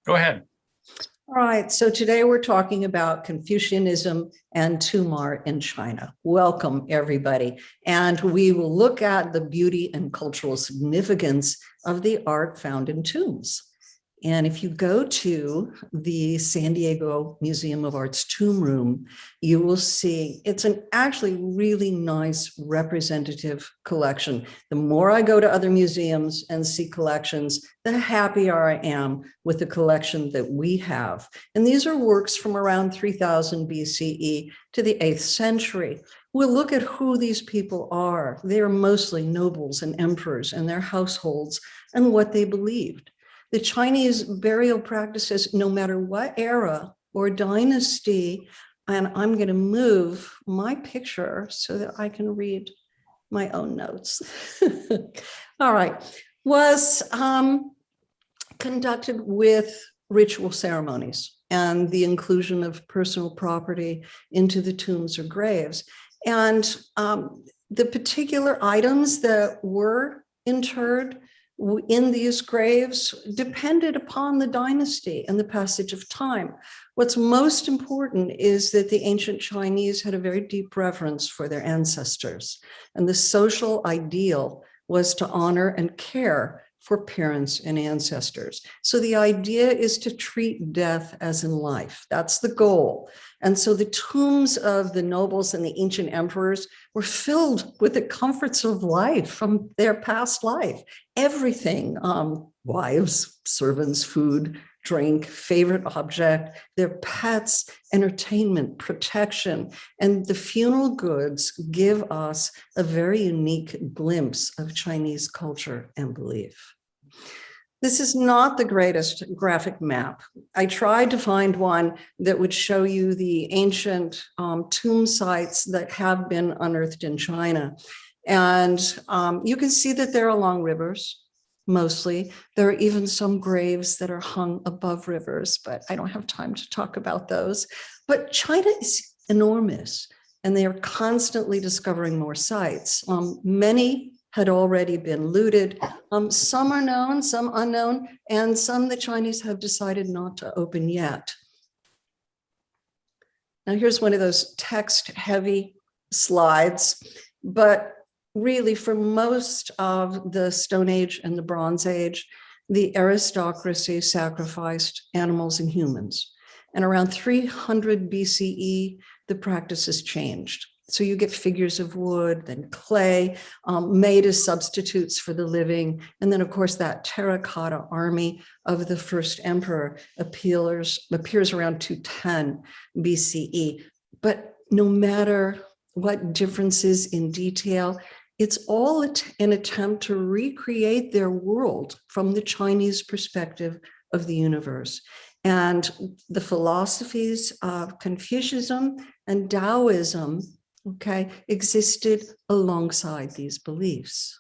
Go ahead. All right, so today we're talking about Confucianism and tomb art in China. Welcome, everybody. And we will look at the beauty and cultural significance of the art found in tombs. And if you go to the San Diego Museum of Art's Tomb Room, you will see it's an actually really nice representative collection. The more I go to other museums and see collections, the happier I am with the collection that we have. And these are works from around 3000 BCE to the 8th century. We'll look at who these people are. They are mostly nobles and emperors and their households and what they believed. The Chinese burial practices, no matter what era or dynasty, and I'm going to move my picture so that I can read my own notes. All right, was conducted with ritual ceremonies and the inclusion of personal property into the tombs or graves. And the particular items that were interred in these graves depended upon the dynasty and the passage of time. What's most important is that the ancient Chinese had a very deep reverence for their ancestors, and the social ideal was to honor and care for parents and ancestors. So the idea is to treat death as in life. That's the goal. And so the tombs of the nobles and the ancient emperors were filled with the comforts of life from their past life. Everything, wives, servants, food, drink, favorite object, their pets, entertainment, protection, and the funeral goods give us a very unique glimpse of Chinese culture and belief. This is not the greatest graphic map. I tried to find one that would show you the ancient tomb sites that have been unearthed in China. And you can see that they're along rivers. Mostly. There are even some graves that are hung above rivers, but I don't have time to talk about those. But China is enormous, and they are constantly discovering more sites. Many had already been looted. Some are known, some unknown, and some the Chinese have decided not to open yet. Now here's one of those text-heavy slides, but really, for most of the Stone Age and the Bronze Age, the aristocracy sacrificed animals and humans. And around 300 BCE, the practices changed. So you get figures of wood, then clay, made as substitutes for the living. And then, of course, that terracotta army of the first emperor appears around 210 BCE. But no matter what differences in detail, it's all an attempt to recreate their world from the Chinese perspective of the universe. And the philosophies of Confucianism and Taoism, existed alongside these beliefs.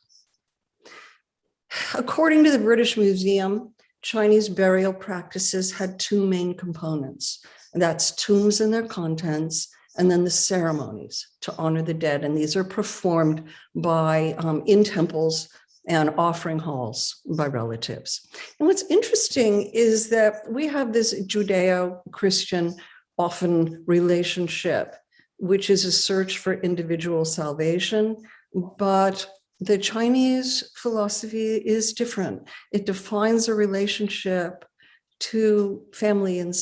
According to the British Museum, Chinese burial practices had two main components. That's tombs and their contents, and then the ceremonies to honor the dead. And these are performed by in temples and offering halls by relatives. And what's interesting is that we have this Judeo-Christian often relationship, which is a search for individual salvation, but the Chinese philosophy is different. It defines a relationship to family and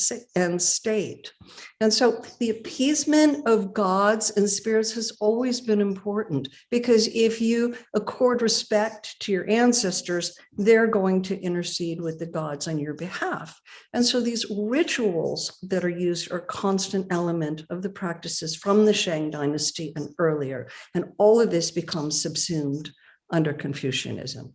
state. And so the appeasement of gods and spirits has always been important, because if you accord respect to your ancestors, they're going to intercede with the gods on your behalf. And so these rituals that are used are a constant element of the practices from the Shang dynasty and earlier. And all of this becomes subsumed under Confucianism.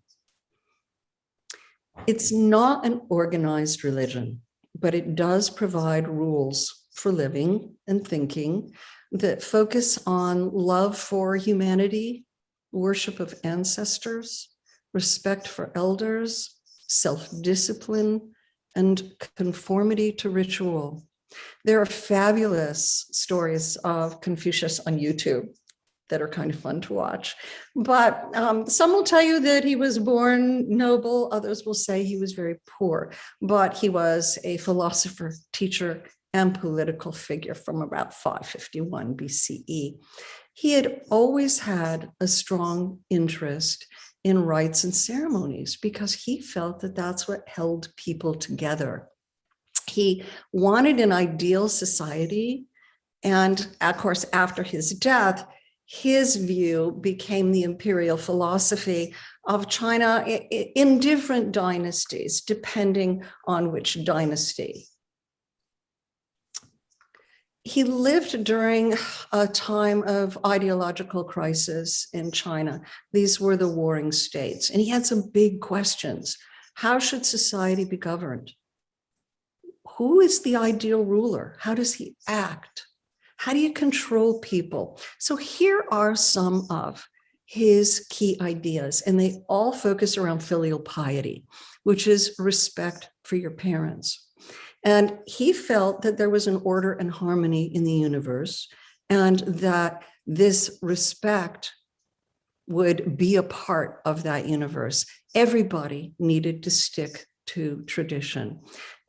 It's not an organized religion, but it does provide rules for living and thinking that focus on love for humanity, worship of ancestors, respect for elders, self-discipline, and conformity to ritual. There are fabulous stories of Confucius on YouTube. that are kind of fun to watch. But some will tell you that he was born noble. Others will say he was very poor, but he was a philosopher, teacher, and political figure from about 551 BCE. He had always had a strong interest in rites and ceremonies because he felt that that's what held people together. He wanted an ideal society. And of course, after his death, his view became the imperial philosophy of China in different dynasties, depending on which dynasty. He lived during a time of ideological crisis in China. These were the warring states, and he had some big questions. How should society be governed? Who is the ideal ruler? How does he act? How do you control people? So here are some of his key ideas, and they all focus around filial piety, which is respect for your parents. And he felt that there was an order and harmony in the universe, and that this respect would be a part of that universe. Everybody needed to stick to tradition.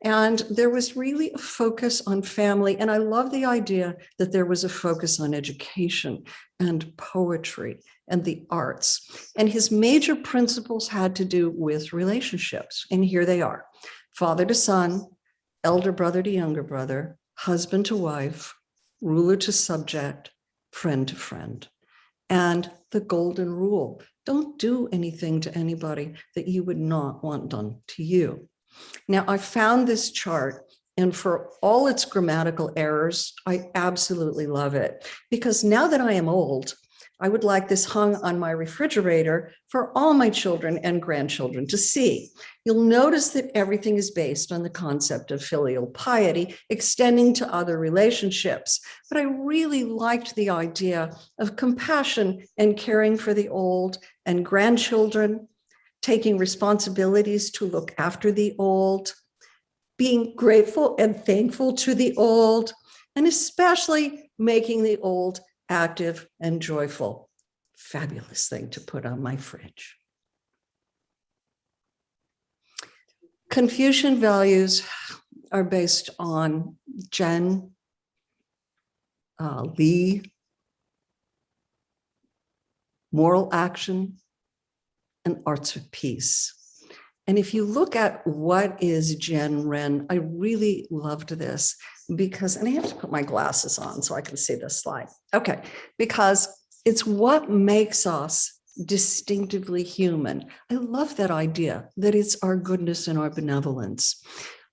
And there was really a focus on family. And I love the idea that there was a focus on education and poetry and the arts. And his major principles had to do with relationships. And here they are: father to son, elder brother to younger brother, husband to wife, ruler to subject, friend to friend. And the golden rule: don't do anything to anybody that you would not want done to you. Now, I found this chart, and for all its grammatical errors, I absolutely love it, because now that I am old, I would like this hung on my refrigerator for all my children and grandchildren to see. You'll notice that everything is based on the concept of filial piety extending to other relationships. But I really liked the idea of compassion and caring for the old and grandchildren, taking responsibilities to look after the old, being grateful and thankful to the old, and especially making the old active and joyful. Fabulous thing to put on my fridge. Confucian values are based on Zhen, Li, moral action, and arts of peace. And if you look at what is Zhen Ren, I really loved this because, and I have to put my glasses on so I can see this slide. Okay, because it's what makes us distinctively human. I love that idea that it's our goodness and our benevolence.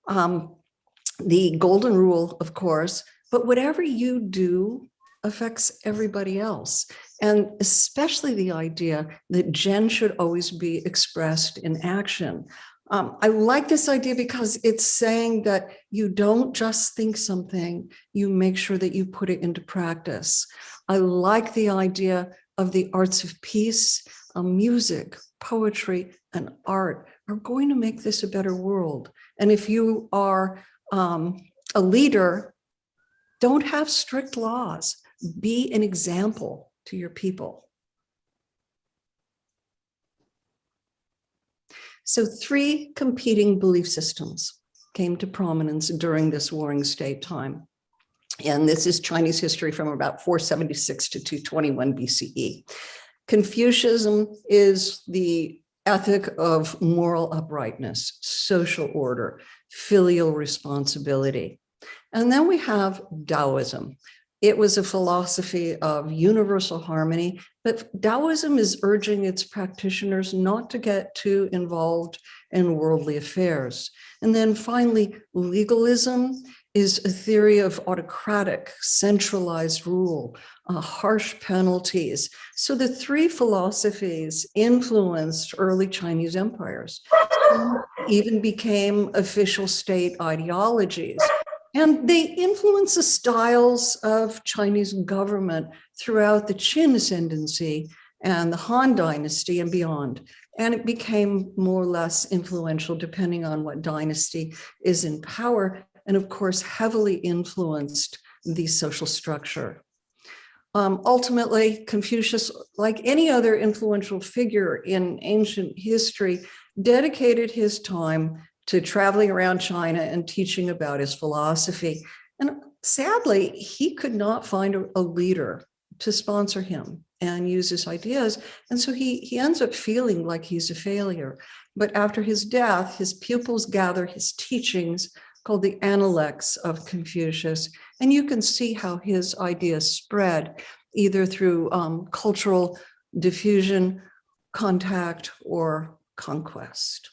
The golden rule, of course, but whatever you do affects everybody else. And especially the idea that Zhen should always be expressed in action. I like this idea because it's saying that you don't just think something, you make sure that you put it into practice. I like the idea of the arts of peace. Music, poetry, and art are going to make this a better world. And if you are a leader, don't have strict laws. Be an example to your people. So 3 competing belief systems came to prominence during this warring state time. And this is Chinese history from about 476 to 221 BCE. Confucianism is the ethic of moral uprightness, social order, filial responsibility. And then we have Taoism. It was a philosophy of universal harmony, but Taoism is urging its practitioners not to get too involved in worldly affairs. And then finally, legalism is a theory of autocratic, centralized rule, harsh penalties. So the 3 philosophies influenced early Chinese empires, even became official state ideologies. And they influence the styles of Chinese government throughout the Qin ascendancy and the Han dynasty and beyond. And it became more or less influential depending on what dynasty is in power, and of course, heavily influenced the social structure. Ultimately, Confucius, like any other influential figure in ancient history, dedicated his time to traveling around China and teaching about his philosophy. And sadly, he could not find a leader to sponsor him and use his ideas. And so he ends up feeling like he's a failure. But after his death, his pupils gather his teachings called the Analects of Confucius. And you can see how his ideas spread either through cultural diffusion, contact, or conquest.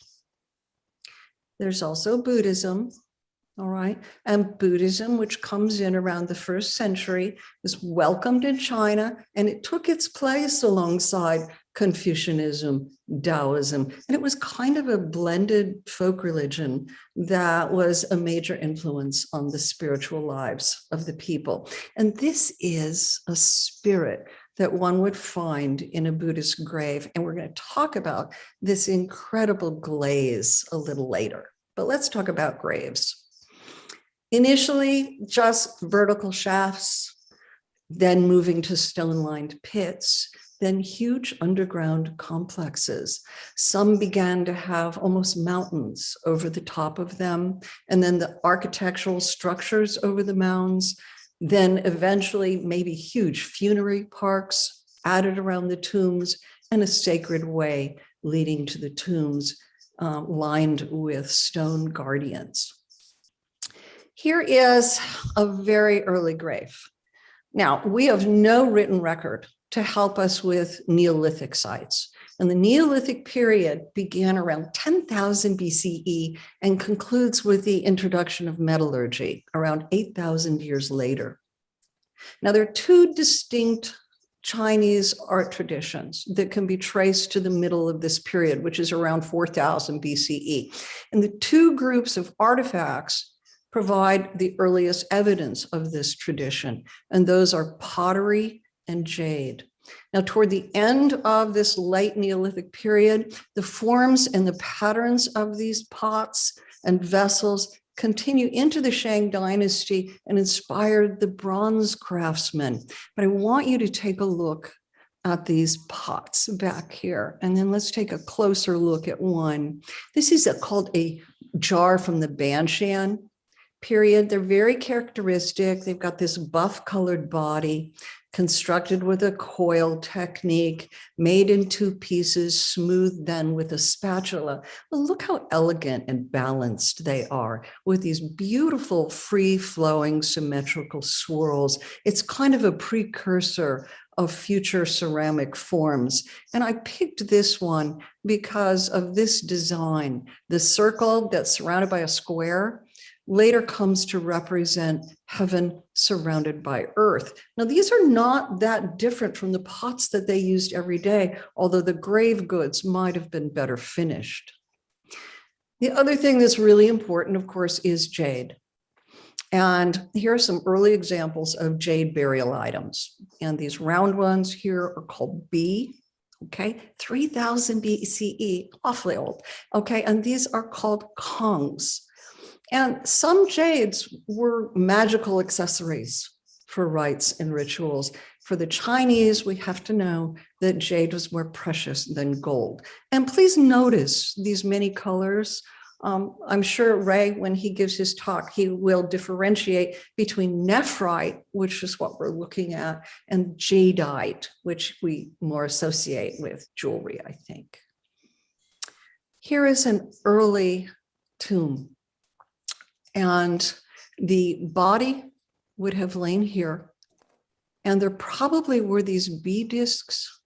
There's also Buddhism, all right? And Buddhism, which comes in around the 1st century, was welcomed in China, and it took its place alongside Confucianism, Taoism, and it was kind of a blended folk religion that was a major influence on the spiritual lives of the people. And this is a spirit that one would find in a Buddhist grave. And we're going to talk about this incredible glaze a little later. But let's talk about graves. Initially, just vertical shafts, then moving to stone-lined pits, then huge underground complexes. Some began to have almost mountains over the top of them, and then the architectural structures over the mounds, then eventually maybe huge funerary parks added around the tombs, and a sacred way leading to the tombs lined with stone guardians. Here is a very early grave. Now, we have no written record to help us with Neolithic sites. And the Neolithic period began around 10,000 BCE and concludes with the introduction of metallurgy around 8,000 years later. Now, there are two distinct Chinese art traditions that can be traced to the middle of this period, which is around 4,000 BCE. And the two groups of artifacts provide the earliest evidence of this tradition, and those are pottery and jade. Now, toward the end of this late Neolithic period, the forms and the patterns of these pots and vessels continue into the Shang dynasty and inspired the bronze craftsmen. But I want you to take a look at these pots back here, and then let's take a closer look at one. This is called a jar from the Banshan period. They're very characteristic. They've got this buff colored body constructed with a coil technique, made in 2 pieces, smoothed then with a spatula. Well, look how elegant and balanced they are with these beautiful free-flowing symmetrical swirls. It's kind of a precursor of future ceramic forms. And I picked this one because of this design. The circle that's surrounded by a square later comes to represent heaven surrounded by earth. Now, these are not that different from the pots that they used every day, although the grave goods might have been better finished. The other thing that's really important, of course, is jade. And here are some early examples of jade burial items. And these round ones here are called B. Okay, 3000 BCE, awfully old. Okay, and these are called kongs. And some jades were magical accessories for rites and rituals. For the Chinese, we have to know that jade was more precious than gold. And please notice these many colors. I'm sure Ray, when he gives his talk, he will differentiate between nephrite, which is what we're looking at, and jadeite, which we more associate with jewelry, I think. Here is an early tomb. And the body would have lain here. And there probably were these bead discs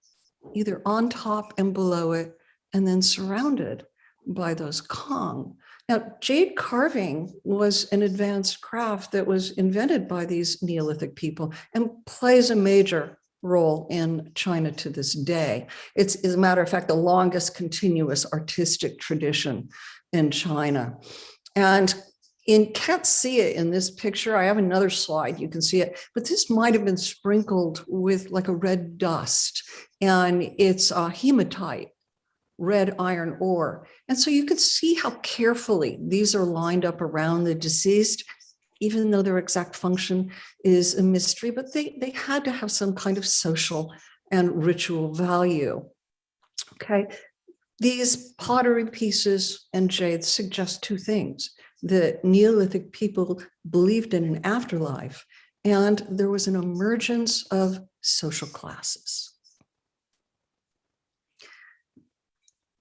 either on top and below it, and then surrounded by those kong. Now, jade carving was an advanced craft that was invented by these Neolithic people and plays a major role in China to this day. It's, as a matter of fact, the longest continuous artistic tradition in China. And you can't see it in this picture. I have another slide, you can see it, but this might have been sprinkled with like a red dust, and it's hematite, red iron ore. And so you can see how carefully these are lined up around the deceased. even though their exact function is a mystery, but they had to have some kind of social and ritual value. Okay, these pottery pieces and jade suggest two things: that Neolithic people believed in an afterlife, and there was an emergence of social classes.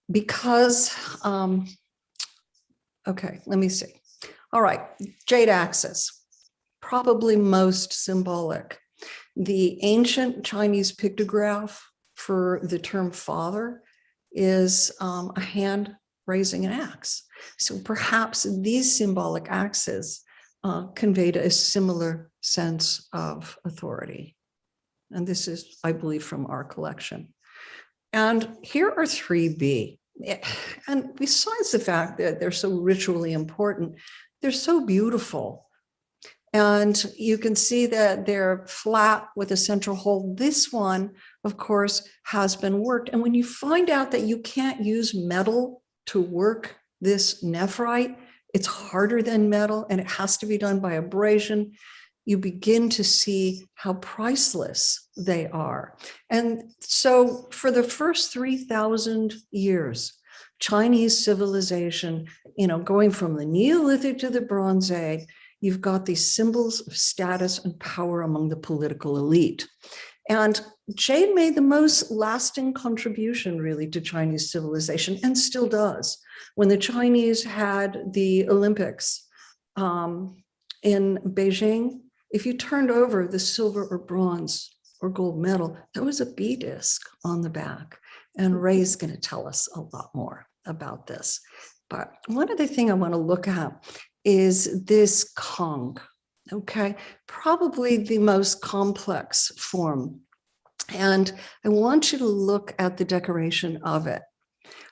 Because, okay, let me see. All right, jade axis, probably most symbolic. The ancient Chinese pictograph for the term father is a hand raising an axe. So perhaps these symbolic axes conveyed a similar sense of authority. And this is, I believe, from our collection. And here are 3B. And besides the fact that they're so ritually important, they're so beautiful. And you can see that they're flat with a central hole. This one, of course, has been worked. And when you find out that you can't use metal to work this nephrite, it's harder than metal and it has to be done by abrasion, you begin to see how priceless they are. And so for the first 3,000 years, Chinese civilization, going from the Neolithic to the Bronze Age, you've got these symbols of status and power among the political elite. And jade made the most lasting contribution, really, to Chinese civilization, and still does. When the Chinese had the Olympics in Beijing, if you turned over the silver or bronze or gold medal, there was a bee disc on the back. And Ray's going to tell us a lot more about this. But one other thing I want to look at is this Kong, okay? Probably the most complex form. And I want you to look at the decoration of it.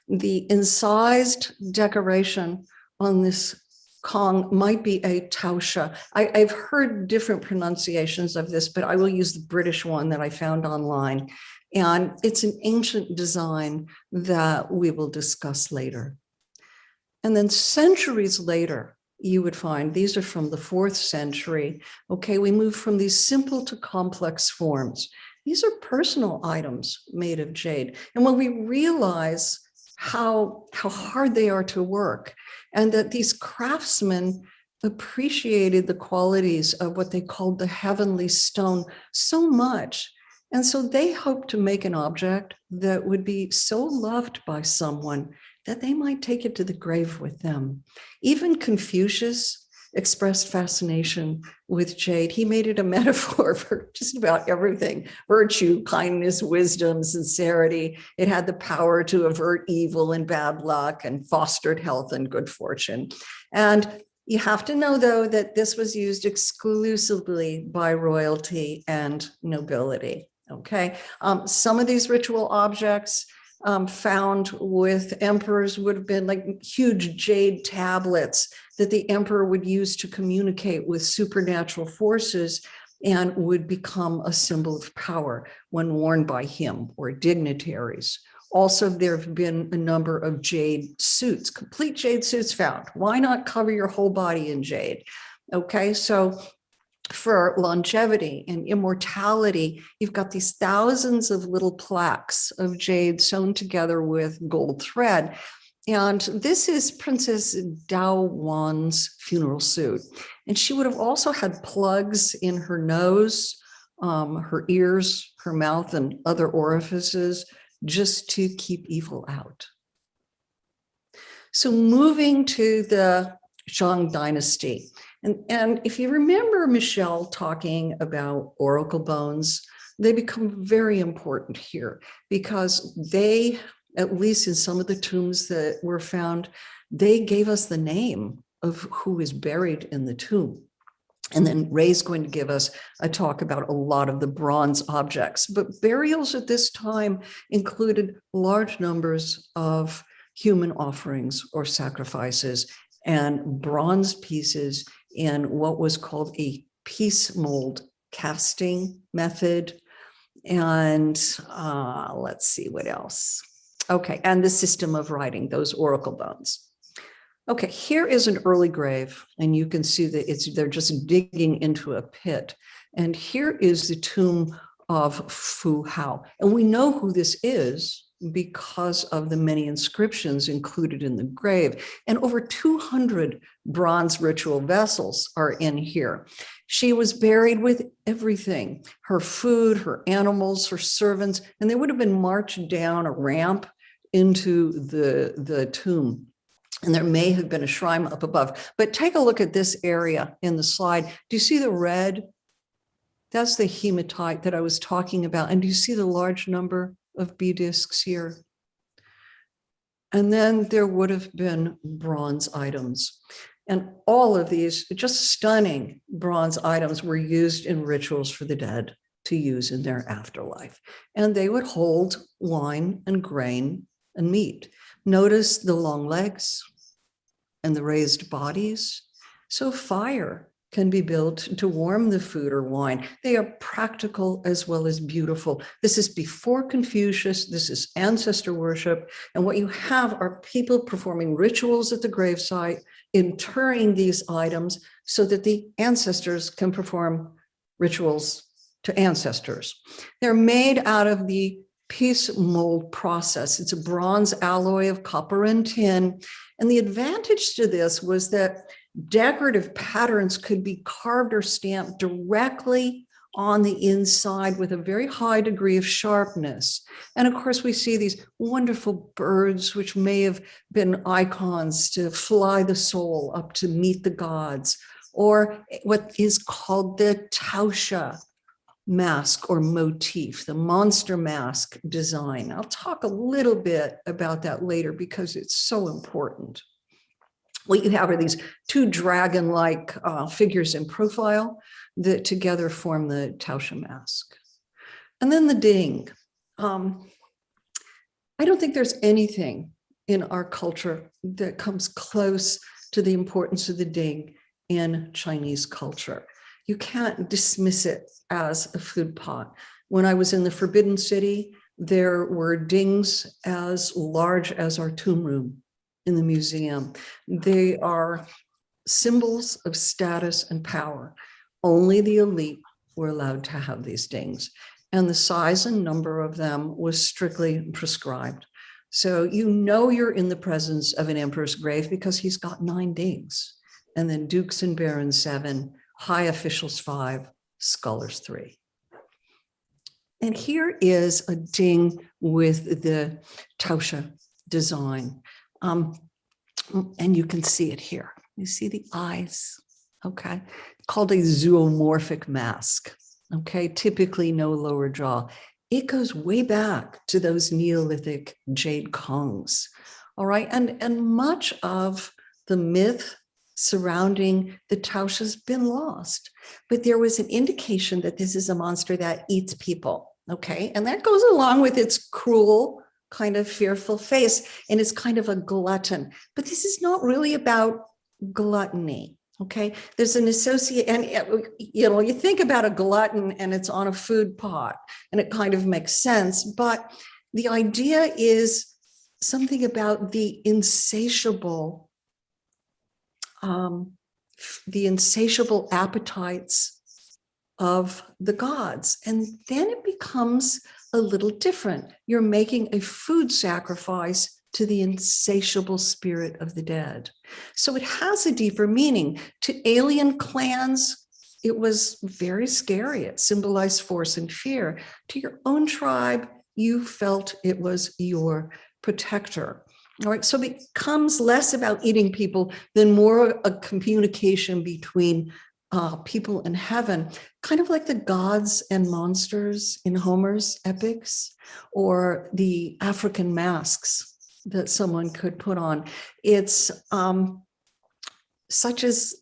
The incised decoration on this Kong might be a tausha. I've heard different pronunciations of this, but I will use the British one that I found online. And it's an ancient design that we will discuss later. And then centuries later, you would find, these are from the 4th century. Okay, we move from these simple to complex forms. These are personal items made of jade. And when we realize how hard they are to work, and that these craftsmen appreciated the qualities of what they called the heavenly stone so much. And so they hoped to make an object that would be so loved by someone that they might take it to the grave with them. Even Confucius expressed fascination with jade. He made it a metaphor for just about everything: virtue, kindness, wisdom, sincerity. It had the power to avert evil and bad luck and fostered health and good fortune. And you have to know, though, that this was used exclusively by royalty and nobility. Okay, some of these ritual objects found with emperors would have been like huge jade tablets that the emperor would use to communicate with supernatural forces and would become a symbol of power when worn by him or dignitaries. Also, there have been a number of jade suits, complete jade suits found. Why not cover your whole body in jade? Okay, so for longevity and immortality, you've got these thousands of little plaques of jade sewn together with gold thread. And this is Princess Dao Wan's funeral suit. And she would have also had plugs in her nose, her ears, her mouth, and other orifices, just to keep evil out. So moving to the Zhang dynasty. And if you remember Michelle talking about oracle bones, they become very important here because they, at least in some of the tombs that were found, they gave us the name of who is buried in the tomb. And then Ray's going to give us a talk about a lot of the bronze objects. But burials at this time included large numbers of human offerings or sacrifices and bronze pieces in what was called a piece mold casting method. And let's see what else. Okay, and the system of writing, those oracle bones. Okay, here is an early grave, and you can see that they're just digging into a pit. And here is the tomb of Fu Hao. And we know who this is because of the many inscriptions included in the grave. And over 200 bronze ritual vessels are in here. She was buried with everything, her food, her animals, her servants, and they would have been marched down a ramp into the tomb. And there may have been a shrine up above. But take a look at this area in the slide. Do you see the red? That's the hematite that I was talking about. And do you see the large number of bead discs here? And then there would have been bronze items. And all of these just stunning bronze items were used in rituals for the dead to use in their afterlife. And they would hold wine and grain and meat. Notice the long legs and the raised bodies. So fire can be built to warm the food or wine. They are practical as well as beautiful. This is before Confucius. This is ancestor worship. And what you have are people performing rituals at the gravesite, interring these items so that the ancestors can perform rituals to ancestors. They're made out of the piece mold process. It's a bronze alloy of copper and tin. And the advantage to this was that decorative patterns could be carved or stamped directly on the inside with a very high degree of sharpness. And of course, we see these wonderful birds, which may have been icons to fly the soul up to meet the gods, or what is called the taosha mask or motif, the monster mask design. I'll talk a little bit about that later because it's so important. What you have are these two dragon-like figures in profile that together form the taosha mask. And then the ding. I don't think there's anything in our culture that comes close to the importance of the ding in Chinese culture. You can't dismiss it as a food pot. When I was in the Forbidden City, there were dings as large as our tomb room in the museum. They are symbols of status and power. Only the elite were allowed to have these dings. And the size and number of them was strictly prescribed. So you know you're in the presence of an emperor's grave because he's got 9 dings. And then dukes and barons 7, high officials 5, scholars 3. And here is a ding with the taosha design. And you can see it here. You see the eyes, okay? Called a zoomorphic mask, okay? Typically no lower jaw. It goes way back to those Neolithic jade kongs, all right? And much of the myth surrounding the taosha has been lost, but there was an indication that this is a monster that eats people, okay? And that goes along with its cruel, kind of fearful face, and it's kind of a glutton. But this is not really about gluttony, okay? There's an associate, and you know, you think about a glutton and it's on a food pot, and it kind of makes sense, but the idea is something about the insatiable appetites of the gods. And then it becomes a little different. You're making a food sacrifice to the insatiable spirit of the dead. So it has a deeper meaning. To alien clans, it was very scary. It symbolized force and fear. To your own tribe, you felt it was your protector. All right, so it becomes less about eating people than more a communication between people in heaven, kind of like the gods and monsters in Homer's epics, or the African masks that someone could put on. It's such as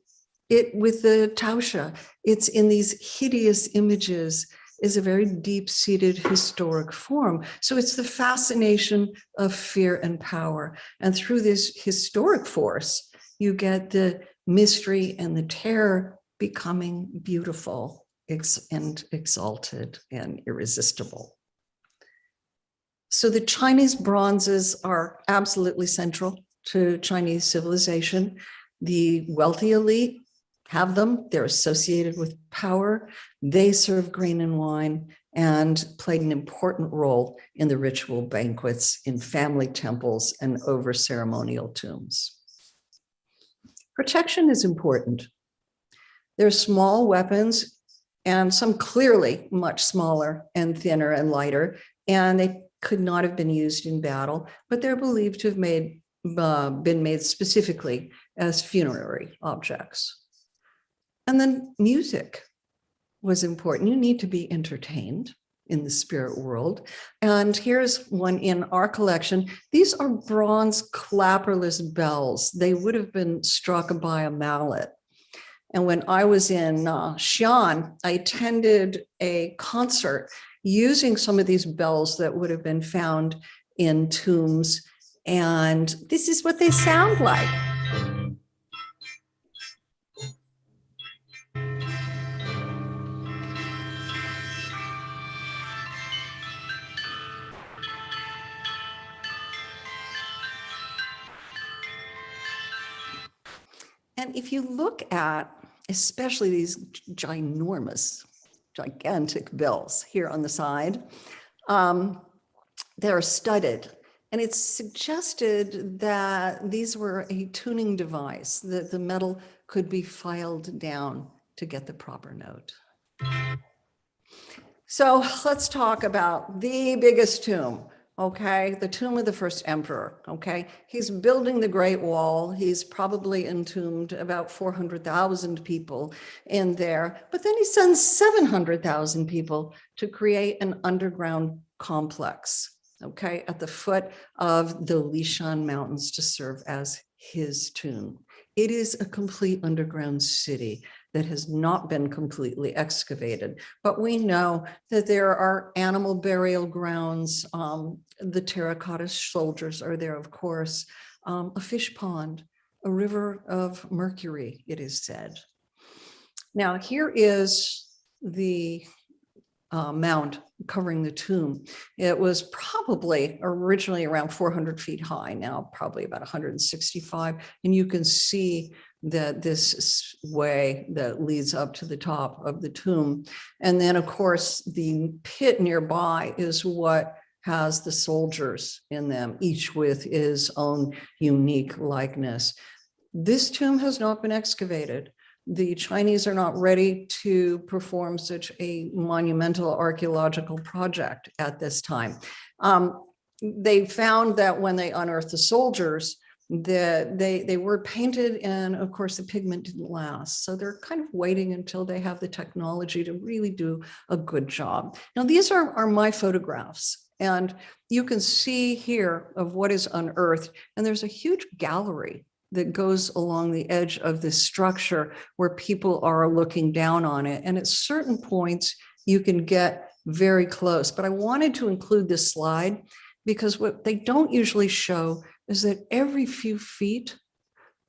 it with the taosha. It's in these hideous images, is a very deep-seated historic form. So it's the fascination of fear and power. And through this historic force, you get the mystery and the terror becoming beautiful and exalted and irresistible. So the Chinese bronzes are absolutely central to Chinese civilization. The wealthy elite have them. They're associated with power. They serve grain and wine and played an important role in the ritual banquets in family temples and over ceremonial tombs. Protection is important. There's small weapons and some clearly much smaller and thinner and lighter, and they could not have been used in battle, but they're believed to have been made specifically as funerary objects. And then music was important. You need to be entertained in the spirit world. And here's one in our collection. These are bronze clapperless bells. They would have been struck by a mallet. And when I was in Xi'an, I attended a concert using some of these bells that would have been found in tombs. And this is what they sound like. And if you look at, especially these ginormous, gigantic bells here on the side, they're studded. And it's suggested that these were a tuning device, that the metal could be filed down to get the proper note. So let's talk about the biggest tomb. Okay, the tomb of the first emperor. Okay, he's building the Great Wall. He's probably entombed about 400,000 people in there, but then he sends 700,000 people to create an underground complex, okay, at the foot of the Lishan Mountains to serve as his tomb. It is a complete underground city that has not been completely excavated, but we know that there are animal burial grounds. The terracotta soldiers are there, of course, a fish pond, a river of mercury, it is said. Now, here is the mound covering the tomb. It was probably originally around 400 feet high, now probably about 165. And you can see that this way that leads up to the top of the tomb. And then, of course, the pit nearby is what has the soldiers in them, each with his own unique likeness. This tomb has not been excavated. The Chinese are not ready to perform such a monumental archaeological project at this time. They found that when they unearthed the soldiers, that they were painted, and of course the pigment didn't last. So they're kind of waiting until they have the technology to really do a good job. Now, these are my photographs, and you can see here of what is unearthed, and there's a huge gallery that goes along the edge of this structure where people are looking down on it. And at certain points, you can get very close. But I wanted to include this slide because what they don't usually show is that every few feet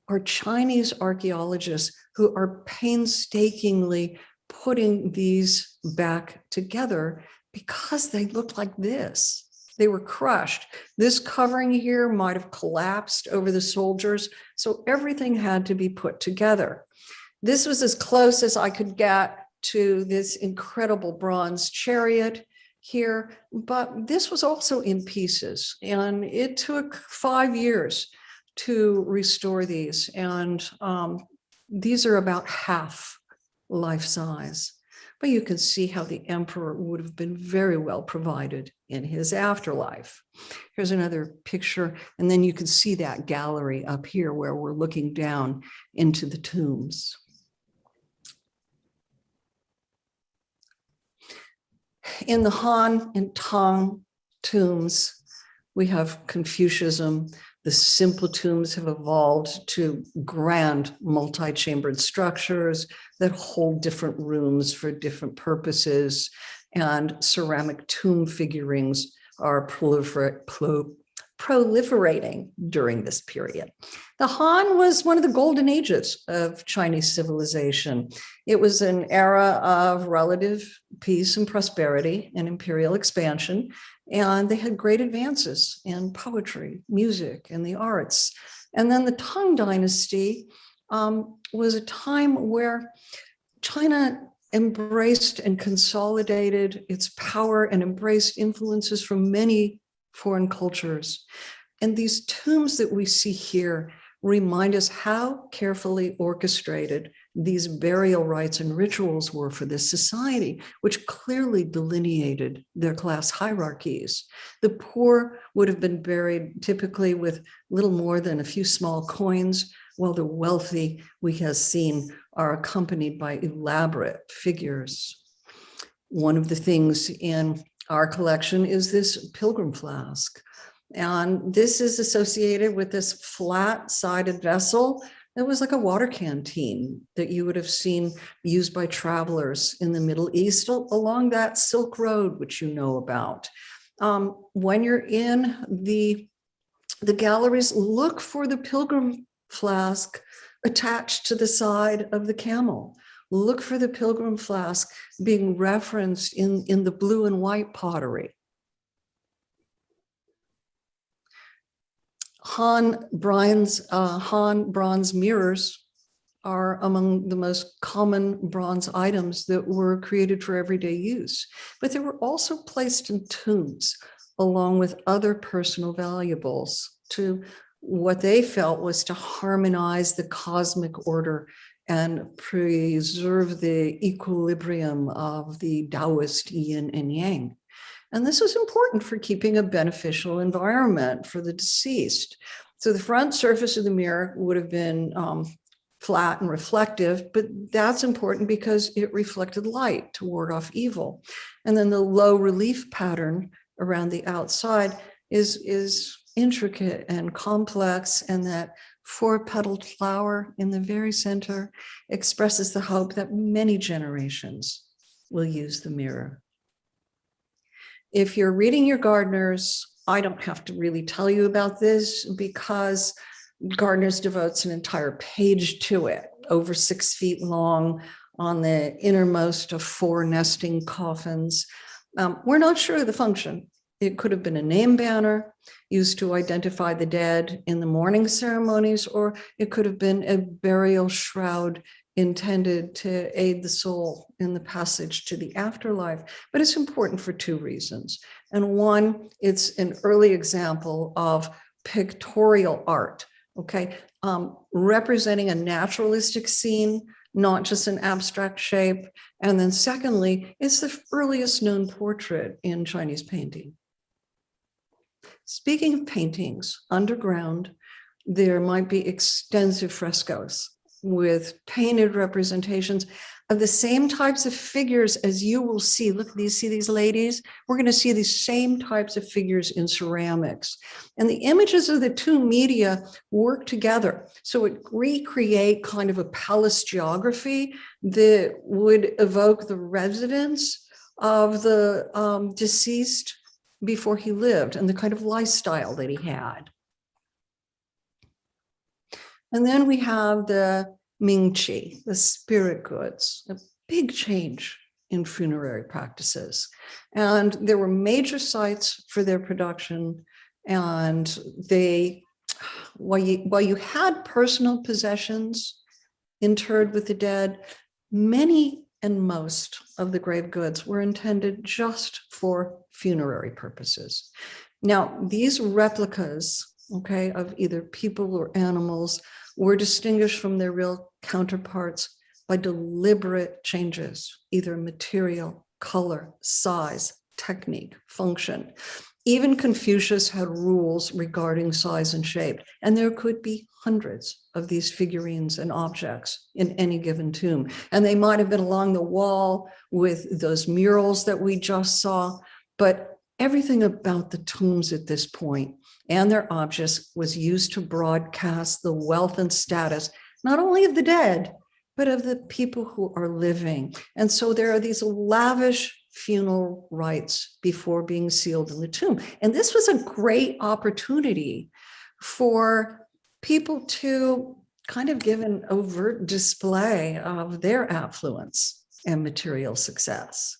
are Chinese archaeologists who are painstakingly putting these back together because they look like this. They were crushed. This covering here might have collapsed over the soldiers, so everything had to be put together. This was as close as I could get to this incredible bronze chariot here, but this was also in pieces, and it took 5 years to restore these, and these are about half life size. But you can see how the emperor would have been very well provided in his afterlife. Here's another picture, and then you can see that gallery up here where we're looking down into the tombs. In the Han and Tang tombs, we have Confucianism. The simple tombs have evolved to grand multi-chambered structures that hold different rooms for different purposes, and ceramic tomb figurines are proliferating during this period. The Han was one of the golden ages of Chinese civilization. It was an era of relative peace and prosperity and imperial expansion. And they had great advances in poetry, music, and the arts. And then the Tang Dynasty was a time where China embraced and consolidated its power and embraced influences from many foreign cultures. And these tombs that we see here remind us how carefully orchestrated these burial rites and rituals were for this society, which clearly delineated their class hierarchies. The poor would have been buried typically with little more than a few small coins, while the wealthy, we have seen, are accompanied by elaborate figures. One of the things in our collection is this pilgrim flask. And this is associated with this flat-sided vessel that was like a water canteen that you would have seen used by travelers in the Middle East along that Silk Road, which you know about. When you're in the galleries, look for the pilgrim flask attached to the side of the camel. Look for the pilgrim flask being referenced in the blue and white pottery. Han bronze mirrors are among the most common bronze items that were created for everyday use, but they were also placed in tombs along with other personal valuables to what they felt was to harmonize the cosmic order and preserve the equilibrium of the Taoist yin and yang. And this was important for keeping a beneficial environment for the deceased. So the front surface of the mirror would have been flat and reflective, but that's important because it reflected light to ward off evil. And then the low relief pattern around the outside is intricate and complex, and that four-petaled flower in the very center expresses the hope that many generations will use the mirror. If you're reading your Gardeners, I don't have to really tell you about this because Gardeners devotes an entire page to it, over 6 feet long, on the innermost of 4 nesting coffins. We're not sure of the function. It could have been a name banner used to identify the dead in the mourning ceremonies, or it could have been a burial shroud intended to aid the soul in the passage to the afterlife. But it's important for 2 reasons. And one, it's an early example of pictorial art, okay? Representing a naturalistic scene, not just an abstract shape. And then secondly, it's the earliest known portrait in Chinese painting. Speaking of paintings, underground, there might be extensive frescoes with painted representations of the same types of figures as you will see. Look, see these ladies? We're going to see these same types of figures in ceramics. And the images of the 2 media work together. So it recreate kind of a palace geography that would evoke the residence of the deceased before he lived and the kind of lifestyle that he had. And then we have the Mingqi, the spirit goods, a big change in funerary practices. And there were major sites for their production. And while you had personal possessions interred with the dead, many and most of the grave goods were intended just for funerary purposes. Now, these replicas, okay, of either people or animals were distinguished from their real counterparts by deliberate changes, either material, color, size, technique, function. Even Confucius had rules regarding size and shape, and there could be hundreds of these figurines and objects in any given tomb. And they might have been along the wall with those murals that we just saw, but everything about the tombs at this point and their objects was used to broadcast the wealth and status, not only of the dead, but of the people who are living. And so there are these lavish funeral rites before being sealed in the tomb. And this was a great opportunity for people to kind of give an overt display of their affluence and material success.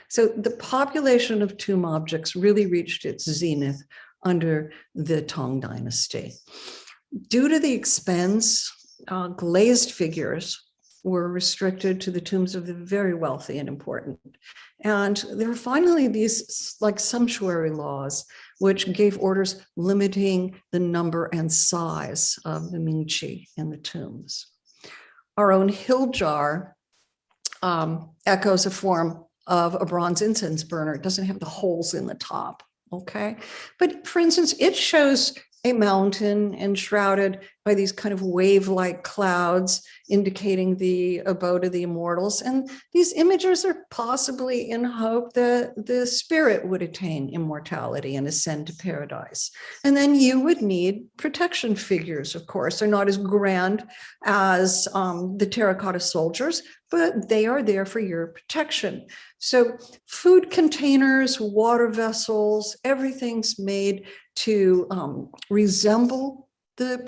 So the population of tomb objects really reached its zenith under the Tang Dynasty. Due to the expense, glazed figures were restricted to the tombs of the very wealthy and important. And there were finally these like sumptuary laws, which gave orders limiting the number and size of the Mingqi in the tombs. Our own hill jar echoes a form of a bronze incense burner. It doesn't have the holes in the top, okay? But for instance, it shows a mountain enshrouded by these kind of wave-like clouds indicating the abode of the immortals. And these images are possibly in hope that the spirit would attain immortality and ascend to paradise. And then you would need protection figures, of course. They're not as grand as the terracotta soldiers, but they are there for your protection. So food containers, water vessels, everything's made to resemble the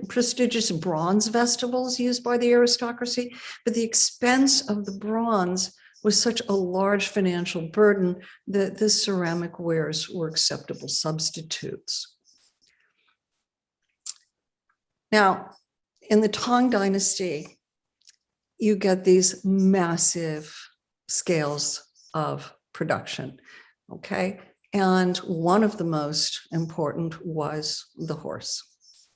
prestigious bronze vestibles used by the aristocracy, but the expense of the bronze was such a large financial burden that the ceramic wares were acceptable substitutes. Now, in the Tang Dynasty, you get these massive scales of production, okay? And one of the most important was the horse.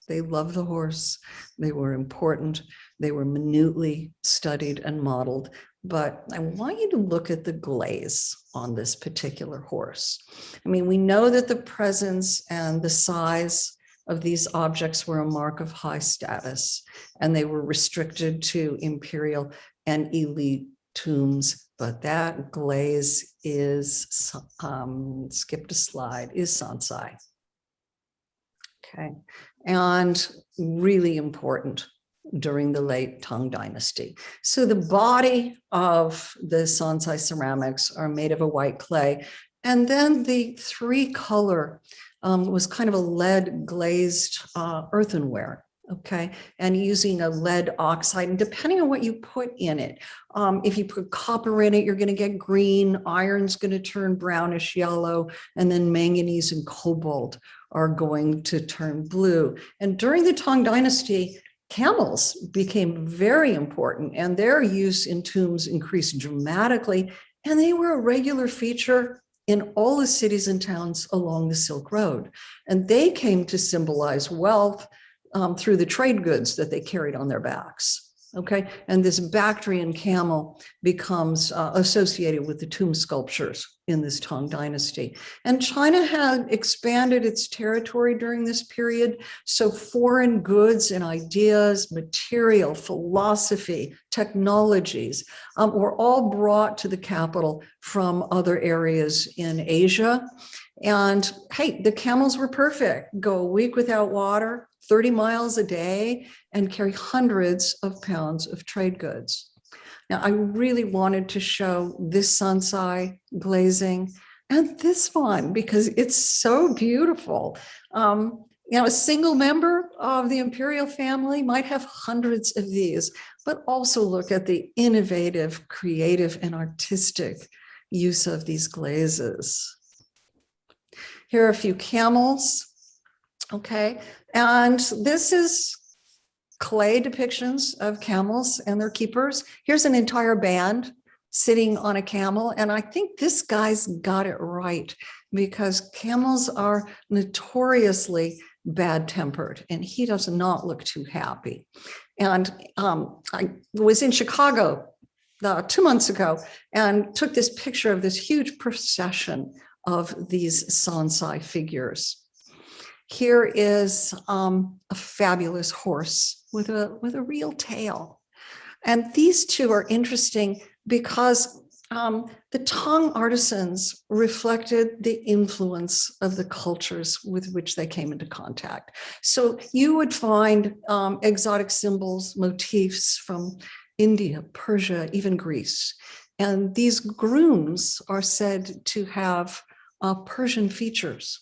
They loved the horse. They were important. They were minutely studied and modeled. But I want you to look at the glaze on this particular horse. I mean, we know that the presence and the size of these objects were a mark of high status, and they were restricted to imperial and elite tombs. But that glaze is, skipped a slide, is Sansai. Okay, and really important during the late Tang Dynasty. So the body of the Sansai ceramics are made of a white clay, and then the three color was kind of a lead glazed earthenware. Okay, and using a lead oxide, and depending on what you put in it, if you put copper in it, you're going to get green, iron's going to turn brownish yellow, and then manganese and cobalt are going to turn blue. And during the Tang Dynasty, camels became very important, and their use in tombs increased dramatically, and they were a regular feature in all the cities and towns along the Silk Road. And they came to symbolize wealth through the trade goods that they carried on their backs. Okay, and this Bactrian camel becomes associated with the tomb sculptures in this Tang Dynasty. And China had expanded its territory during this period, so foreign goods and ideas, material, philosophy, technologies were all brought to the capital from other areas in Asia. And hey, the camels were perfect. Go a week without water, 30 miles a day, and carry hundreds of pounds of trade goods. Now, I really wanted to show this Sansai glazing and this one because it's so beautiful. A single member of the imperial family might have hundreds of these, but also look at the innovative, creative, and artistic use of these glazes. Here are a few camels, okay? And this is clay depictions of camels and their keepers. Here's an entire band sitting on a camel. And I think this guy's got it right because camels are notoriously bad-tempered and he does not look too happy. And I was in Chicago 2 months ago and took this picture of this huge procession of these Sansai figures. Here is a fabulous horse with a real tail. And these two are interesting because the Tang artisans reflected the influence of the cultures with which they came into contact. So you would find exotic symbols, motifs from India, Persia, even Greece. And these grooms are said to have Persian features.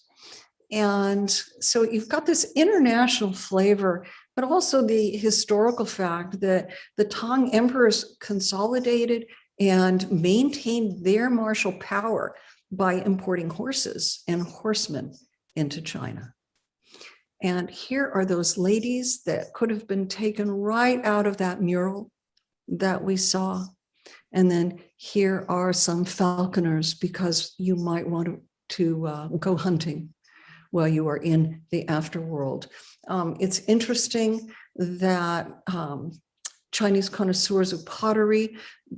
And so you've got this international flavor, but also the historical fact that the Tang emperors consolidated and maintained their martial power by importing horses and horsemen into China. And here are those ladies that could have been taken right out of that mural that we saw. And then here are some falconers, because you might want to go hunting while you are in the afterworld. It's interesting that Chinese connoisseurs of pottery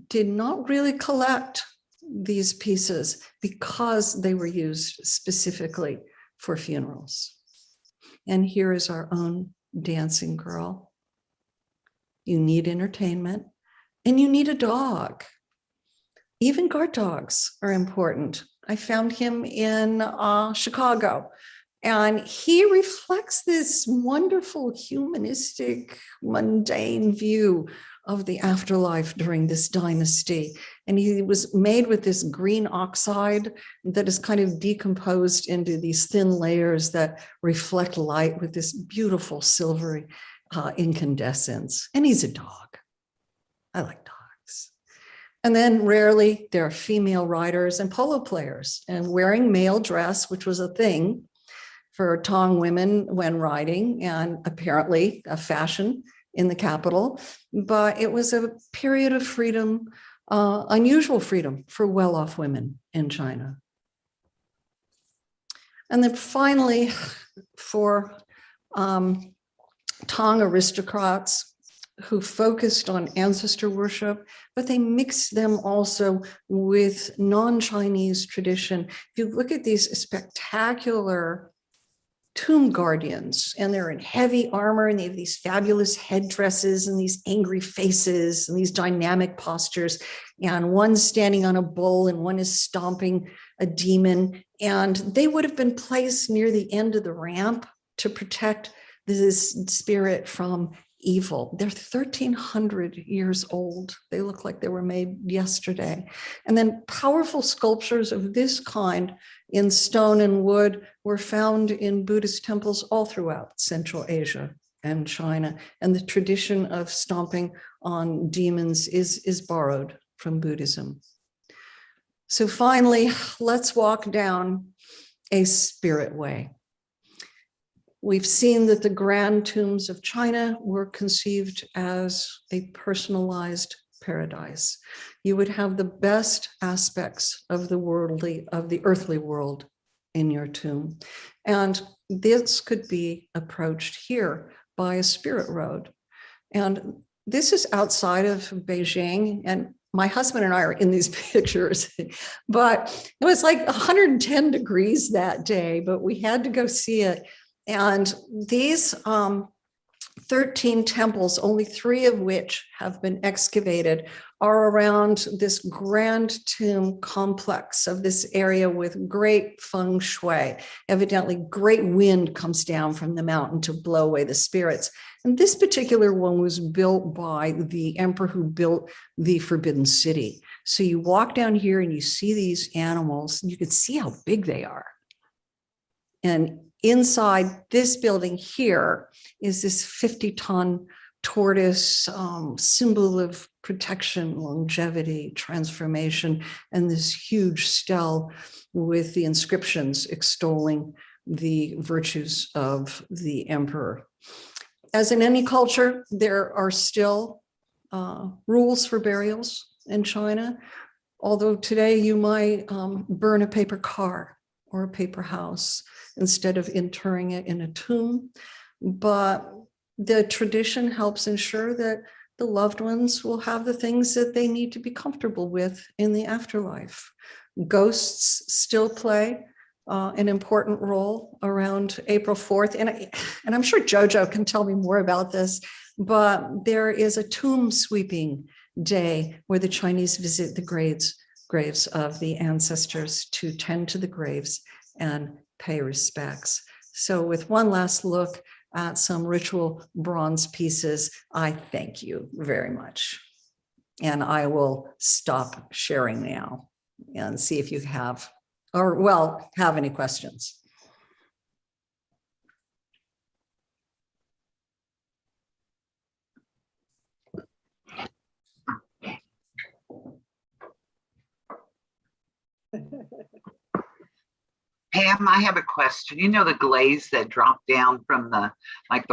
did not really collect these pieces because they were used specifically for funerals. And here is our own dancing girl. You need entertainment and you need a dog. Even guard dogs are important. I found him in Chicago, and he reflects this wonderful humanistic, mundane view of the afterlife during this dynasty. And he was made with this green oxide that is kind of decomposed into these thin layers that reflect light with this beautiful silvery incandescence. And he's a dog. I like dogs. And then rarely there are female riders and polo players, and wearing male dress, which was a thing for Tang women when riding, and apparently a fashion in the capital. But it was a period of freedom, unusual freedom for well-off women in China. And then finally, for Tang aristocrats who focused on ancestor worship, but they mixed them also with non-Chinese tradition. If you look at these spectacular tomb guardians, and they're in heavy armor, and they have these fabulous headdresses and these angry faces and these dynamic postures, and one's standing on a bull and one is stomping a demon, and they would have been placed near the end of the ramp to protect this spirit from evil. They're 1,300 years old. They look like they were made yesterday. And then powerful sculptures of this kind in stone and wood were found in Buddhist temples all throughout Central Asia and China. And the tradition of stomping on demons is borrowed from Buddhism. So finally, let's walk down a spirit way. We've seen that the grand tombs of China were conceived as a personalized paradise. You would have the best aspects of the earthly world in your tomb. And this could be approached here by a spirit road. And this is outside of Beijing, and my husband and I are in these pictures, but it was like 110 degrees that day, but we had to go see it. And these 13 temples, only 3 of which have been excavated, are around this grand tomb complex of this area with great feng shui. Evidently, great wind comes down from the mountain to blow away the spirits. And this particular one was built by the emperor who built the Forbidden City. So you walk down here and you see these animals, and you can see how big they are. And inside this building here is this 50-ton tortoise, symbol of protection, longevity, transformation, and this huge stele with the inscriptions extolling the virtues of the emperor. As in any culture, there are still rules for burials in China, although today you might burn a paper car or a paper house instead of interring it in a tomb. But the tradition helps ensure that the loved ones will have the things that they need to be comfortable with in the afterlife. Ghosts still play an important role around April 4th. And I'm sure Jojo can tell me more about this, but there is a tomb sweeping day where the Chinese visit the graves of the ancestors to tend to the graves and pay respects. So with one last look at some ritual bronze pieces, I thank you very much. And I will stop sharing now and see if you have any questions. Pam, I have a question. You know the glaze that dropped down from the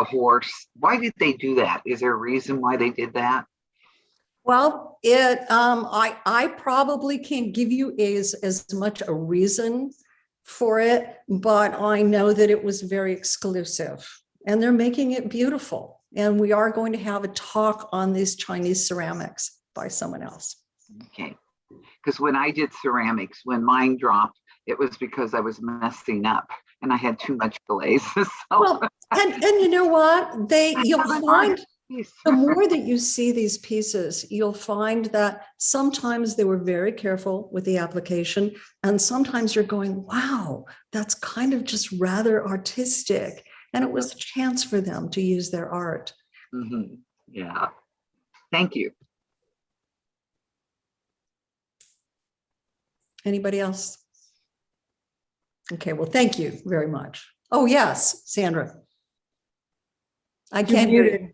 horse. Why did they do that? Is there a reason why they did that? Well, I probably can't give you as much a reason for it, but I know that it was very exclusive and they're making it beautiful. And we are going to have a talk on these Chinese ceramics by someone else. Okay. Because when I did ceramics, when mine dropped, it was because I was messing up and I had too much glaze. So, well, and you know what? You'll find the more that you see these pieces, you'll find that sometimes they were very careful with the application, and sometimes you're going, wow, that's kind of just rather artistic. And it was a chance for them to use their art. Mm-hmm. Yeah. Thank you. Anybody else? Okay, well, thank you very much. Oh, yes, Sandra. I can't hear you.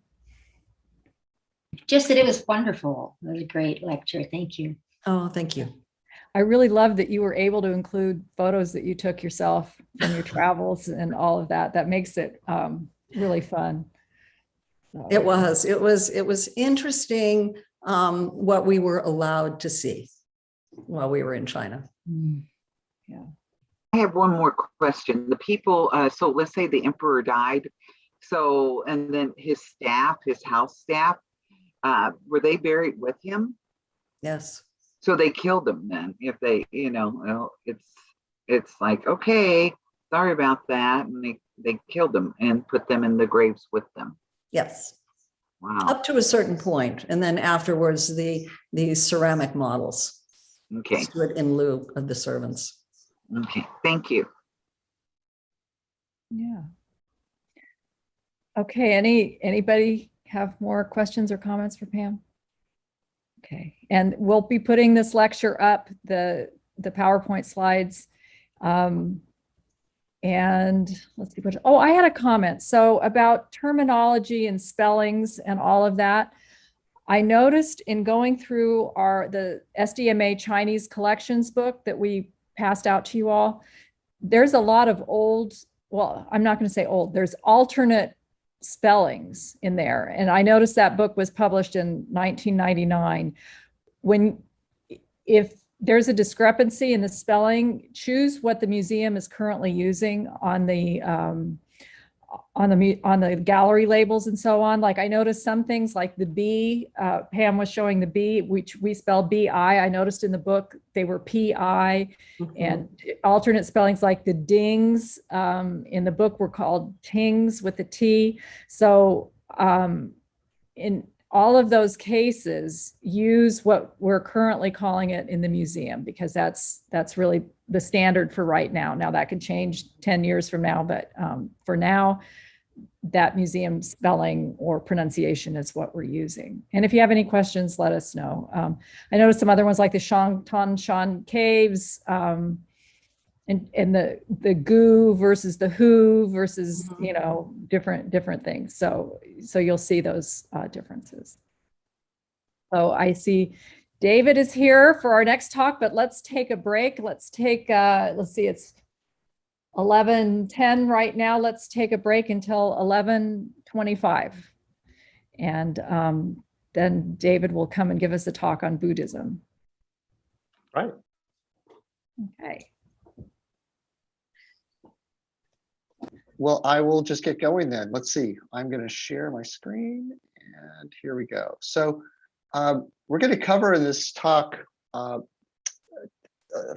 Just that it was wonderful. It was a great lecture. Thank you. Oh, thank you. I really love that you were able to include photos that you took yourself from your travels and all of that. That makes it really fun. So. It was interesting what we were allowed to see while we were in China. Yeah. I have one more question. The people, so let's say the emperor died. So, and then his staff, his house staff, were they buried with him? Yes. So they killed him then. If they, well, it's like, okay, sorry about that, and they killed them and put them in the graves with them. Yes. Wow. Up to a certain point, and then afterwards, the ceramic models. Okay. Stood in lieu of the servants. Okay. Thank you. Yeah. Okay. Anybody have more questions or comments for Pam? Okay. And we'll be putting this lecture up, the PowerPoint slides. And let's see what, I had a comment. So about terminology and spellings and all of that, I noticed in going through the SDMA Chinese collections book that we passed out to you all, there's a lot of old, well, I'm not going to say old, there's alternate spellings in there. And I noticed that book was published in 1999. If there's a discrepancy in the spelling, choose what the museum is currently using on the gallery labels and so on. Like I noticed some things like the B, Pam was showing the B, which we spell B-I. I noticed in the book they were P-I, and alternate spellings like the dings in the book were called tings with the T. So in all of those cases, use what we're currently calling it in the museum, because that's really the standard for right now. Now that could change 10 years from now, but for now, that museum spelling or pronunciation is what we're using. And if you have any questions, let us know. I noticed some other ones like the Shangtanshan caves, and the gu versus the who versus, different things. So you'll see those differences. So I see David is here for our next talk, but let's take a break. Let's take, let's see, it's 11:10 right now. Let's take a break until 11:25. And then David will come and give us a talk on Buddhism. Right. Okay. Well, I will just get going then. Let's see. I'm going to share my screen, and here we go. So we're going to cover in this talk a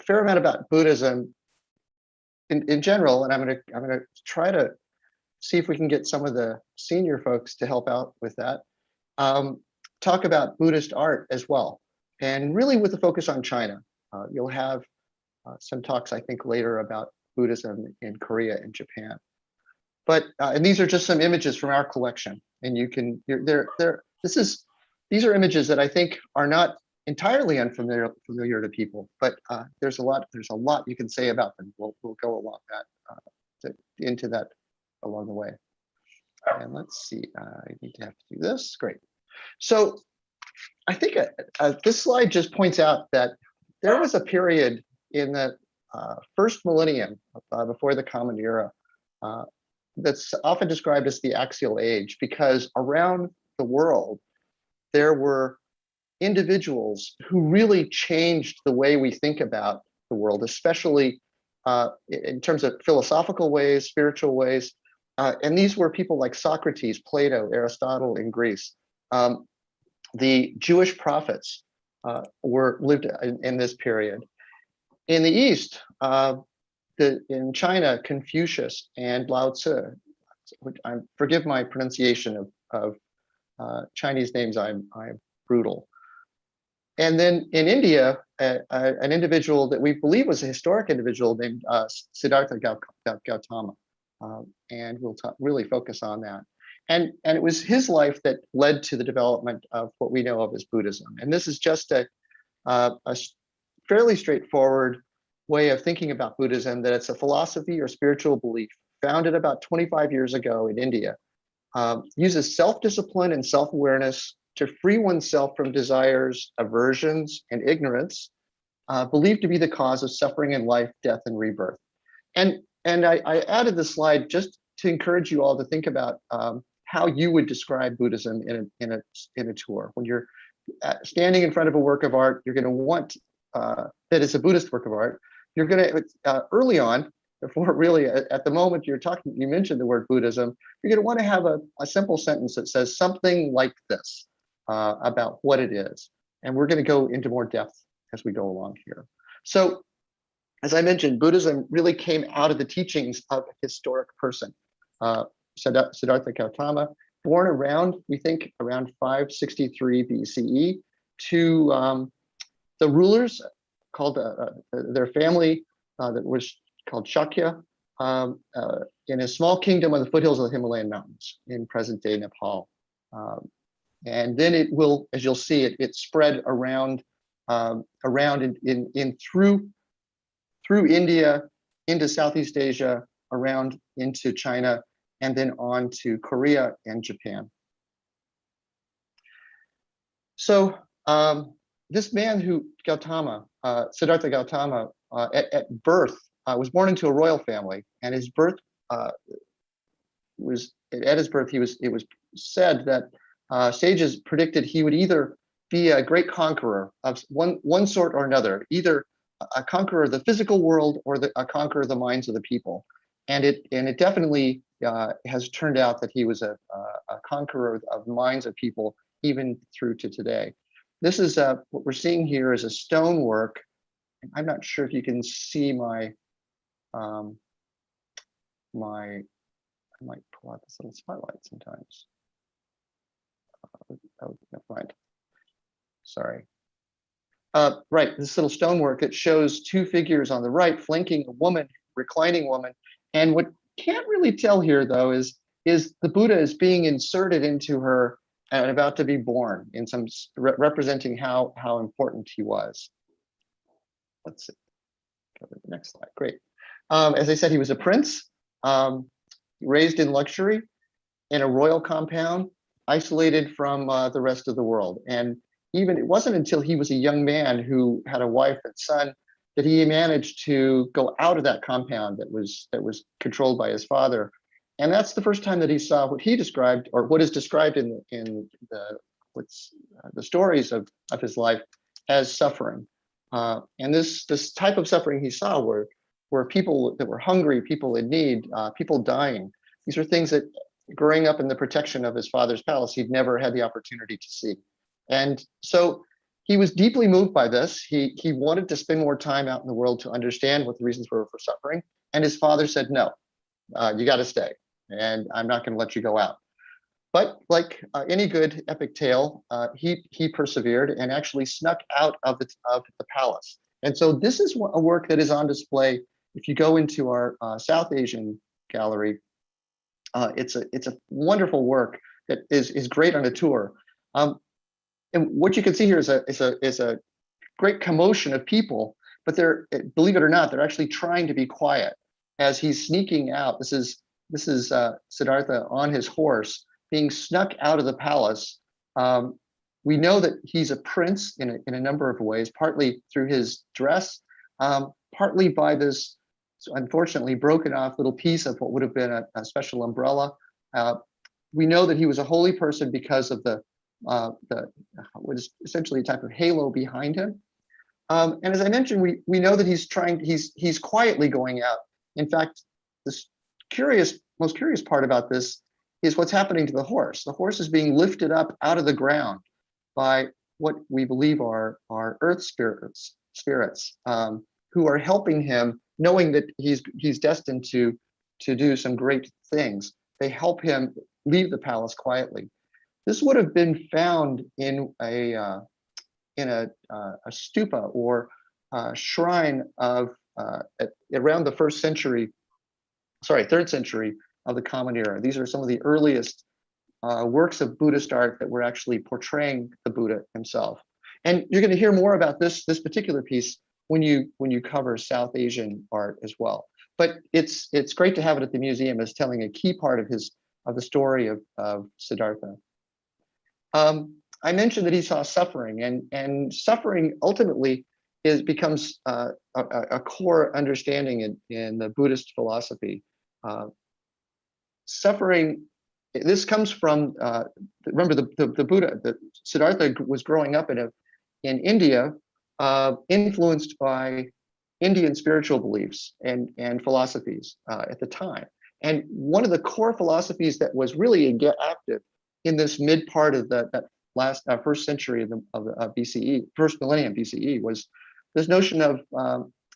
fair amount about Buddhism in general, and I'm going to try to see if we can get some of the senior folks to help out with that. Talk about Buddhist art as well, and really with the focus on China. You'll have some talks, I think, later about Buddhism in Korea and Japan. But and these are just some images from our collection, and you can these are images that I think are not entirely unfamiliar to people, but there's a lot you can say about them. We'll go along into that along the way. And let's see, I need to have to do this. Great. So I think this slide just points out that there was a period in the first millennium before the Common Era, that's often described as the axial age, because around the world there were individuals who really changed the way we think about the world, especially in terms of philosophical ways, spiritual ways. And these were people like Socrates, Plato, Aristotle in Greece. The Jewish prophets were lived in this period. In the East, in China, Confucius and Lao Tzu. Forgive my pronunciation of Chinese names. I'm brutal. And then in India, an individual that we believe was a historic individual named Siddhartha Gautama, and we'll really focus on that. And it was his life that led to the development of what we know of as Buddhism. And this is just a fairly straightforward way of thinking about Buddhism, that it's a philosophy or spiritual belief founded about 25 years ago in India, uses self-discipline and self-awareness to free oneself from desires, aversions, and ignorance, believed to be the cause of suffering in life, death, and rebirth. And I added this slide just to encourage you all to think about how you would describe Buddhism in a tour. When you're standing in front of a work of art, you're going to want that it's a Buddhist work of art. You're going to early on, before really at the moment you mentioned the word Buddhism, you're going to want to have a simple sentence that says something like this about what it is. And we're going to go into more depth as we go along here. So, as I mentioned, Buddhism really came out of the teachings of a historic person, Siddhartha Gautama, born around, we think, around 563 BCE to the rulers called their family that was called Shakya in a small kingdom on the foothills of the Himalayan mountains in present-day Nepal. And then it will, as you'll see, it spread around through India, into Southeast Asia, around into China, and then on to Korea and Japan. So this man Siddhartha Gautama, at birth, was born into a royal family, and his birth it was said that sages predicted he would either be a great conqueror of one sort or another, either a conqueror of the physical world or a conqueror of the minds of the people. And it definitely has turned out that he was a conqueror of minds of people, even through to today. This is what we're seeing here is a stonework. I'm not sure if you can see I might pull out this little spotlight sometimes. Oh, never mind. Sorry. Right, this little stonework, it shows two figures on the right flanking a woman, reclining woman. And what can't really tell here, though, is the Buddha is being inserted into her and about to be born, in some representing how important he was. Let's see. Go to the next slide. Great. As I said, he was a prince, raised in luxury in a royal compound, isolated from the rest of the world. And it wasn't until he was a young man who had a wife and son that he managed to go out of that compound that was controlled by his father. And that's the first time that he saw what he described, or what is described in the stories of his life, as suffering. And this type of suffering he saw were people that were hungry, people in need, people dying. These are things that, growing up in the protection of his father's palace, he'd never had the opportunity to see. And so he was deeply moved by this. He wanted to spend more time out in the world to understand what the reasons were for suffering. And his father said, no, you got to stay, and I'm not going to let you go out. But like any good epic tale, he persevered and actually snuck out of the palace. And so this is a work that is on display. If you go into our South Asian gallery, it's a wonderful work that is great on a tour. And what you can see here is a great commotion of people, but believe it or not, they're actually trying to be quiet as he's sneaking out. This is Siddhartha on his horse, being snuck out of the palace. We know that he's a prince in a number of ways, partly through his dress, partly by this unfortunately broken off little piece of what would have been a special umbrella. We know that he was a holy person because of the what is essentially a type of halo behind him. And as I mentioned, we know that he's quietly going out. In fact, this most curious part about this is what's happening to the horse. The horse is being lifted up out of the ground by what we believe are earth spirits who are helping him, knowing that he's destined to do some great things. They help him leave the palace quietly. This would have been found in a stupa or shrine of around the third century of the Common Era. These are some of the earliest works of Buddhist art that were actually portraying the Buddha himself. And you're going to hear more about this particular piece when you cover South Asian art as well. But it's great to have it at the museum as telling a key part of the story of Siddhartha. I mentioned that he saw suffering, and suffering ultimately becomes a core understanding in the Buddhist philosophy. Suffering, this comes from, remember the Buddha, Siddhartha was growing up in India, influenced by Indian spiritual beliefs and philosophies at the time. And one of the core philosophies that was really active in this mid part of that last first century of BCE, first millennium BCE, was this notion of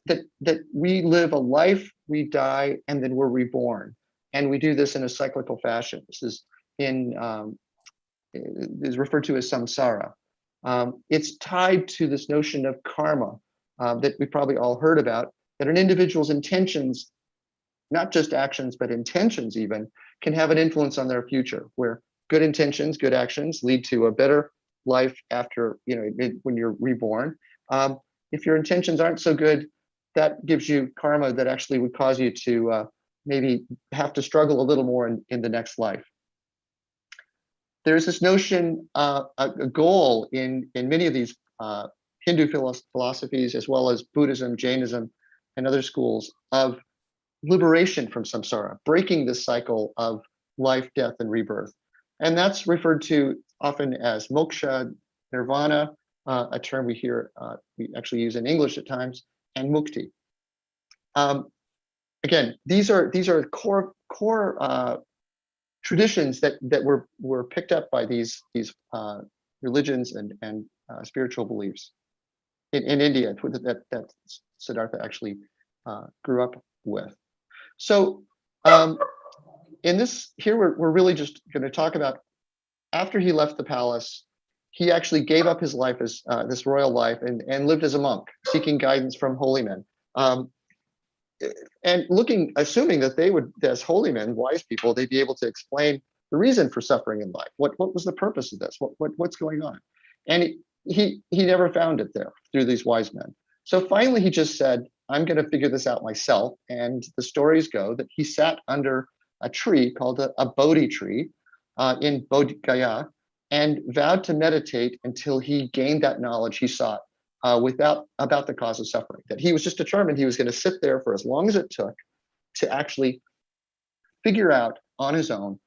that we live a life, we die, and then we're reborn, and we do this in a cyclical fashion. This is is referred to as samsara. It's tied to this notion of karma that we probably all heard about, that an individual's intentions, not just actions, but intentions even, can have an influence on their future, where good intentions, good actions lead to a better life after, when you're reborn. If your intentions aren't so good, that gives you karma that actually would cause you to maybe have to struggle a little more in the next life. There's this notion, a goal in many of these Hindu philosophies, as well as Buddhism, Jainism, and other schools, of liberation from samsara, breaking this cycle of life, death, and rebirth. And that's referred to often as moksha, nirvana, a term we actually use in English at times, and mukti. Again, these are core traditions that were picked up by these religions and spiritual beliefs in India that Siddhartha actually grew up with. So in this here, we're really just going to talk about after he left the palace, he actually gave up his life as this royal life and lived as a monk, seeking guidance from holy men. And assuming that they would, as holy men, wise people, they'd be able to explain the reason for suffering in life. What was the purpose of this? What's going on? And he never found it there through these wise men. So finally, he just said, I'm going to figure this out myself. And the stories go that he sat under a tree called a Bodhi tree in Bodh Gaya and vowed to meditate until he gained that knowledge he sought about the cause of suffering. That he was just determined he was going to sit there for as long as it took to actually figure out on his own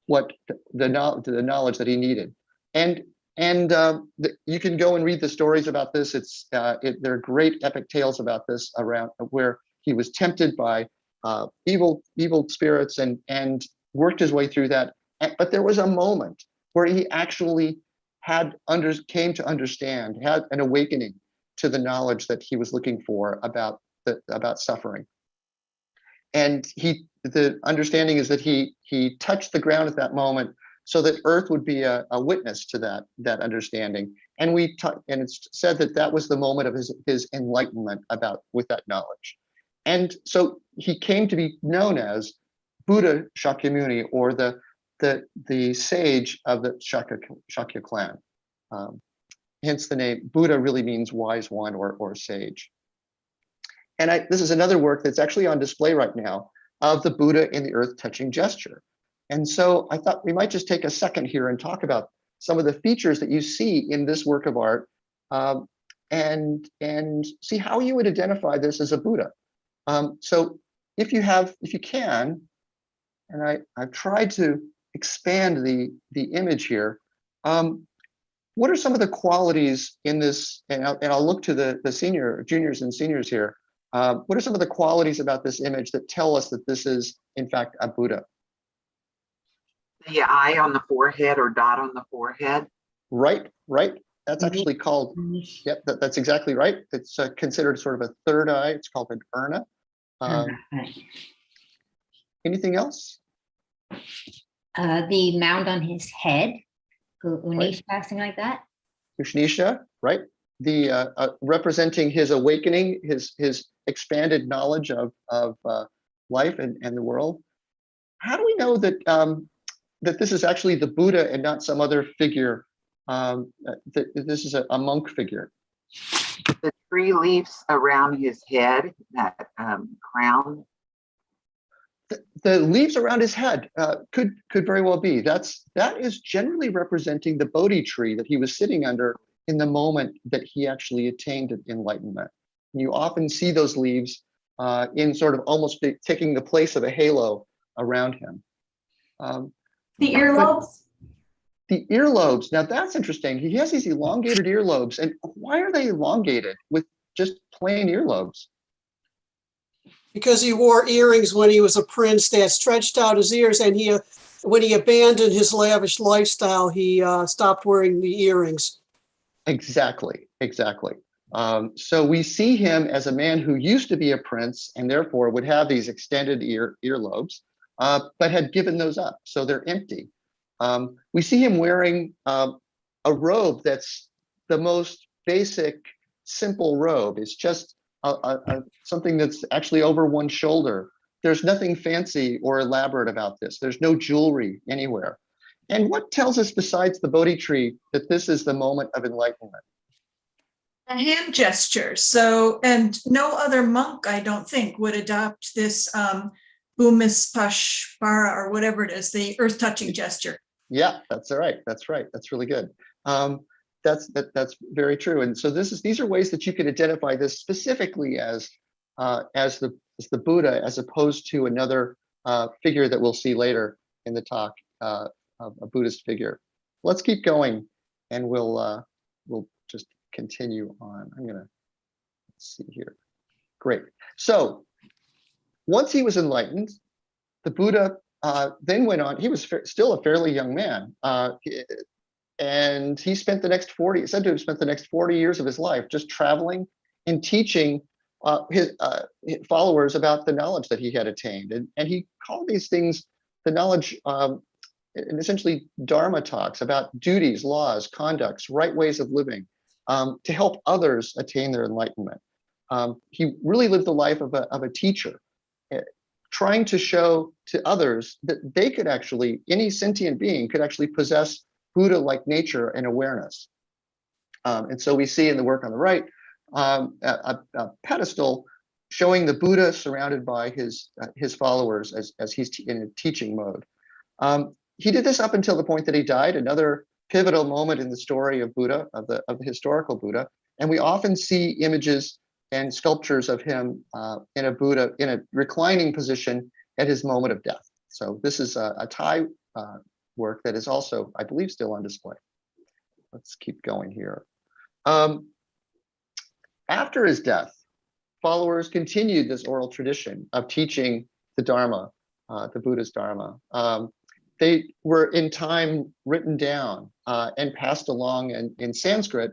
what the knowledge that he needed. And you can go and read the stories about this. There are great epic tales about this around where he was tempted by evil spirits and worked his way through that. But there was a moment where he actually came to understand, had an awakening to the knowledge that he was looking for about suffering. And the understanding is that he touched the ground at that moment so that Earth would be a witness to that understanding. And it's said that was the moment of his enlightenment with that knowledge. And so he came to be known as Buddha Shakyamuni, or the sage of the Shakya clan. Hence the name. Buddha really means wise one or sage. And this is another work that's actually on display right now of the Buddha in the earth touching gesture. And so I thought we might just take a second here and talk about some of the features that you see in this work of art and see how you would identify this as a Buddha. So if you can, and I've tried to expand the image here. What are some of the qualities in this? And I'll look to the juniors and seniors here. What are some of the qualities about this image that tell us that this is in fact a Buddha? The eye on the forehead or dot on the forehead. Right. That's actually called. Yep, that's exactly right. It's considered sort of a third eye. It's called an urna. Right. Anything else? The mound on his head, Right. Unisha, something like that. Ushnisha, right? The representing his awakening, his expanded knowledge of life and the world. How do we know that that this is actually the Buddha and not some other figure? That this is a monk figure. The tree leaves around his head, that crown. The leaves around his head could very well be. That is generally representing the Bodhi tree that he was sitting under in the moment that he actually attained enlightenment. And you often see those leaves in sort of almost taking the place of a halo around him. The earlobes? The earlobes. Now that's interesting. He has these elongated earlobes, and why are they elongated with just plain earlobes? Because he wore earrings when he was a prince that stretched out his ears, and when he abandoned his lavish lifestyle, he stopped wearing the earrings. Exactly. So we see him as a man who used to be a prince and therefore would have these extended earlobes, but had given those up, so they're empty. We see him wearing a robe that's the most basic, simple robe. It's just something that's actually over one shoulder. There's nothing fancy or elaborate about this. There's no jewelry anywhere. And what tells us besides the Bodhi tree that this is the moment of enlightenment? A hand gesture. So, and no other monk, I don't think, would adopt this Bhumispashvara or whatever it is, the earth-touching gesture. Yeah, that's right. That's really good. That's very true. And so these are ways that you can identify this specifically as the Buddha, as opposed to another figure that we'll see later in the talk, a Buddhist figure. Let's keep going, and we'll just continue on. Let's see here. Great. So once he was enlightened, the Buddha then went on. He was still a fairly young man. And he spent the next 40, said to have spent the next 40 years of his life just traveling and teaching his followers about the knowledge that he had attained. And he called these things the knowledge, and essentially Dharma talks about duties, laws, conducts, right ways of living, to help others attain their enlightenment. He really lived the life of a teacher, trying to show to others that they could actually, any sentient being could actually possess Buddha-like nature and awareness. And so we see in the work on the right, a pedestal showing the Buddha surrounded by his followers as he's in a teaching mode. He did this up until the point that he died, another pivotal moment in the story of Buddha, of the historical Buddha. And we often see images and sculptures of him in a Buddha in a reclining position at his moment of death. So this is a Thai work that is also, I believe, still on display. Let's keep going here. After his death, followers continued this oral tradition of teaching the Dharma, the Buddha's Dharma. They were in time written down and passed along in Sanskrit.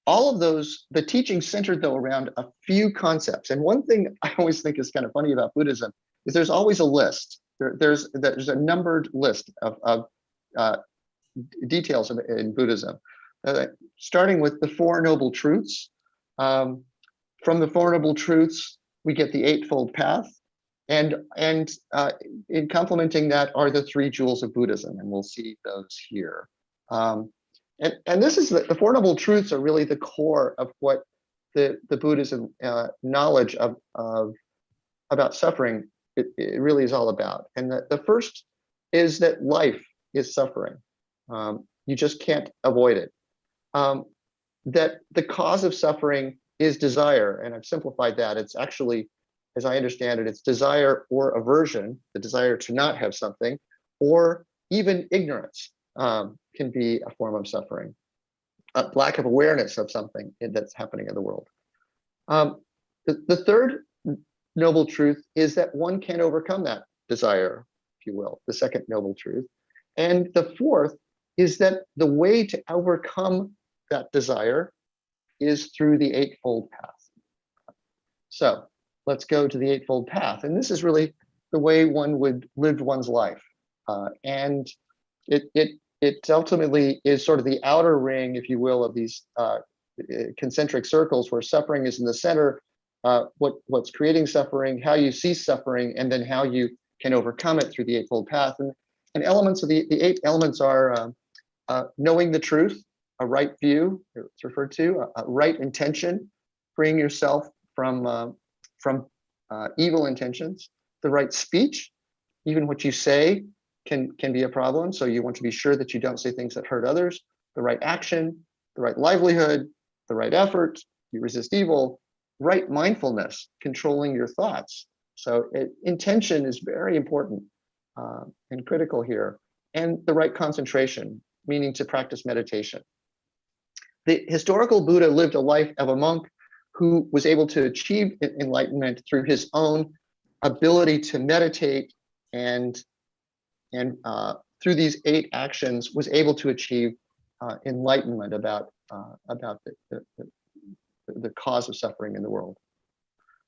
All of those, the teaching centered though around a few concepts. And one thing I always think is kind of funny about Buddhism is there's always a list. There's a numbered list of details in Buddhism, starting with the Four Noble Truths. From the Four Noble Truths, we get the Eightfold Path, and in complementing that are the Three Jewels of Buddhism, and we'll see those here. And this is the Four Noble Truths are really the core of what the Buddhism knowledge about suffering it really is all about. And the first is that life is suffering. You just can't avoid it. that the cause of suffering is desire. And I've simplified that. It's actually, as I understand it, it's desire or aversion, the desire to not have something, or even ignorance can be a form of suffering. A lack of awareness of something that's happening in the world. The third noble truth is that one can overcome that desire, if you will, the second noble truth. And the fourth is that the way to overcome that desire is through the Eightfold Path. So let's go to the Eightfold Path. And this is really the way one would live one's life. And it ultimately is sort of the outer ring, if you will, of these concentric circles where suffering is in the center, what's creating suffering, how you see suffering, and then how you can overcome it through the Eightfold Path. And elements of the eight elements are knowing the truth, a right view, it's referred to, a right intention, freeing yourself from evil intentions, the right speech, even what you say can be a problem. So you want to be sure that you don't say things that hurt others, the right action, the right livelihood, the right effort, you resist evil, right mindfulness, controlling your thoughts. So intention is very important and critical here, and the right concentration, meaning to practice meditation. The historical Buddha lived a life of a monk who was able to achieve enlightenment through his own ability to meditate, and through these 8 actions was able to achieve enlightenment about the cause of suffering in the world.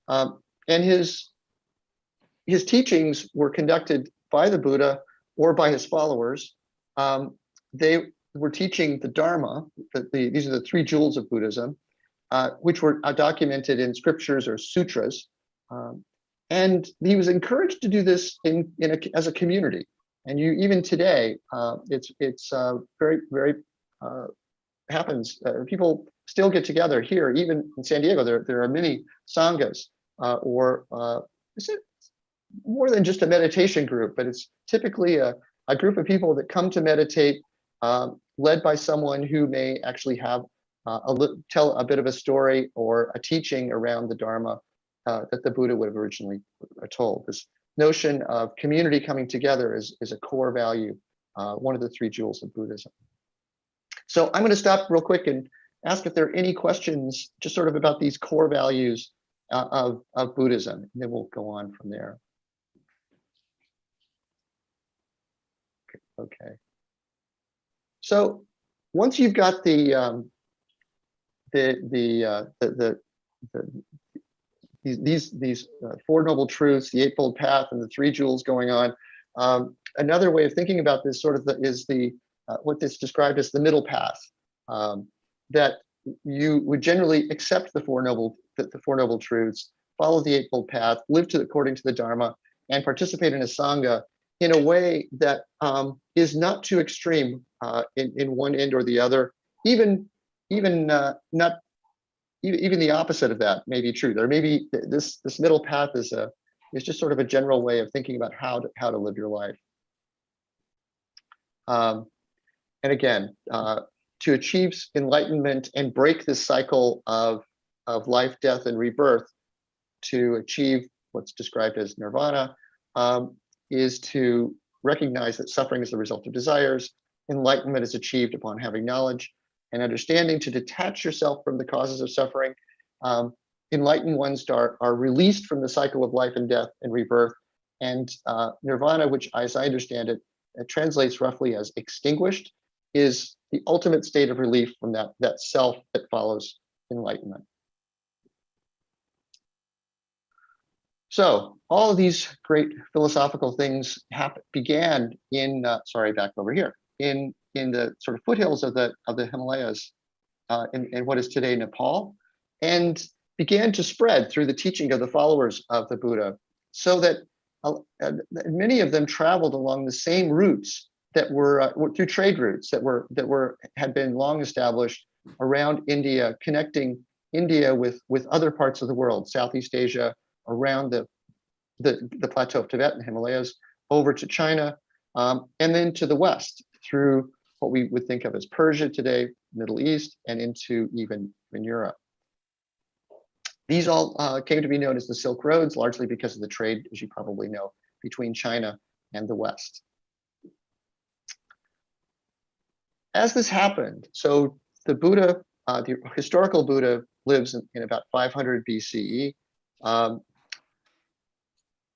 And his teachings were conducted by the Buddha or by his followers. They were teaching the Dharma, these are the 3 jewels of Buddhism, which were documented in scriptures or sutras. And he was encouraged to do this as a community. And even today, it's very, very happens. People still get together here, even in San Diego. There are many sanghas, or is it more than just a meditation group, but it's typically a group of people that come to meditate, led by someone who may actually have tell a bit of a story or a teaching around the Dharma that the Buddha would have originally told. This notion of community coming together is a core value, one of the 3 jewels of Buddhism. So I'm going to stop real quick and ask if there are any questions just sort of about these core values of Buddhism, and then we'll go on from there. Okay. So once you've got these 4 noble truths, the Eightfold Path, and the 3 jewels going on, another way of thinking about this sort of is what is described as the middle path, that you would generally accept the four noble truths, follow the Eightfold Path, live according to the Dharma, and participate in a sangha in a way that is not too extreme in one end or the other. Even the opposite of that may be true. There may be this middle path is just sort of a general way of thinking about how to live your life. And again, to achieve enlightenment and break this cycle of life, death, and rebirth, to achieve what's described as nirvana, is to recognize that suffering is the result of desires. Enlightenment is achieved upon having knowledge and understanding to detach yourself from the causes of suffering. Enlightened ones are released from the cycle of life and death and rebirth. And nirvana, which as I understand it, translates roughly as extinguished, is the ultimate state of relief from that self that follows enlightenment. So all of these great philosophical things began in, back over here, in the sort of foothills of the Himalayas, in what is today Nepal, and began to spread through the teaching of the followers of the Buddha, so that many of them traveled along the same routes that were through trade routes that had been long established around India, connecting India with other parts of the world, Southeast Asia, around the plateau of Tibet and Himalayas, over to China, and then to the West through what we would think of as Persia today, Middle East, and into even in Europe. These all came to be known as the Silk Roads, largely because of the trade, as you probably know, between China and the West. As this happened, so the Buddha, the historical Buddha lives in about 500 BCE.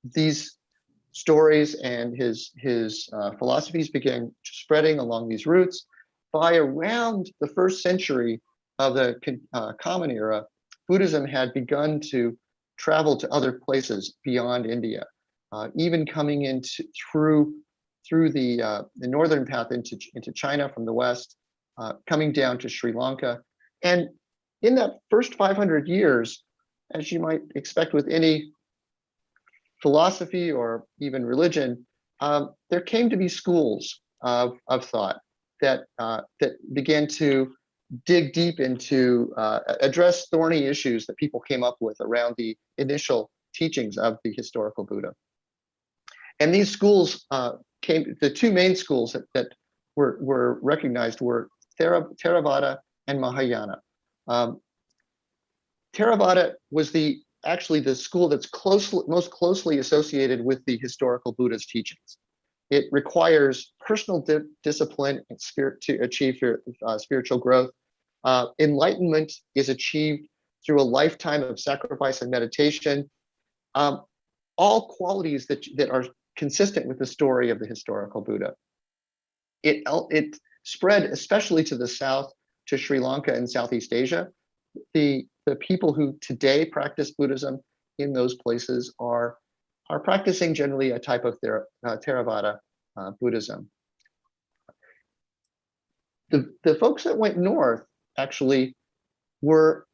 These stories and his philosophies began spreading along these routes. By around the 1st century of the Common Era, Buddhism had begun to travel to other places beyond India, even coming into through the northern path into China from the west, coming down to Sri Lanka. And in that first 500 years, as you might expect with any philosophy or even religion, there came to be schools of thought that began to dig deep into address thorny issues that people came up with around the initial teachings of the historical Buddha. And these schools the 2 main schools that were recognized were Theravada and Mahayana. Theravada was actually the school that's most closely associated with the historical Buddha's teachings. It requires personal discipline and spirit to achieve spiritual growth. Enlightenment is achieved through a lifetime of sacrifice and meditation. All qualities that are consistent with the story of the historical Buddha. It spread especially to the south, to Sri Lanka and Southeast Asia. The people who today practice Buddhism in those places are practicing generally a type of Theravada Buddhism. The folks that went north actually were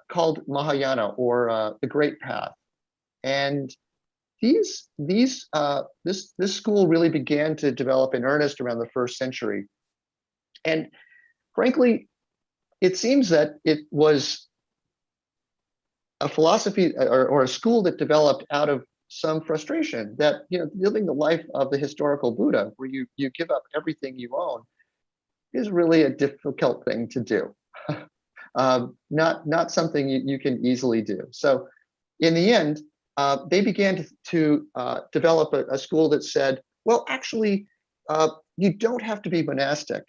called Mahayana, or the Great Path, and this school really began to develop in earnest around the 1st century. And frankly, it seems that it was a philosophy or a school that developed out of some frustration that, living the life of the historical Buddha, where you give up everything you own, is really a difficult thing to do. Not something you can easily do. So in the end, they began to develop a school that said, well, actually, you don't have to be monastic.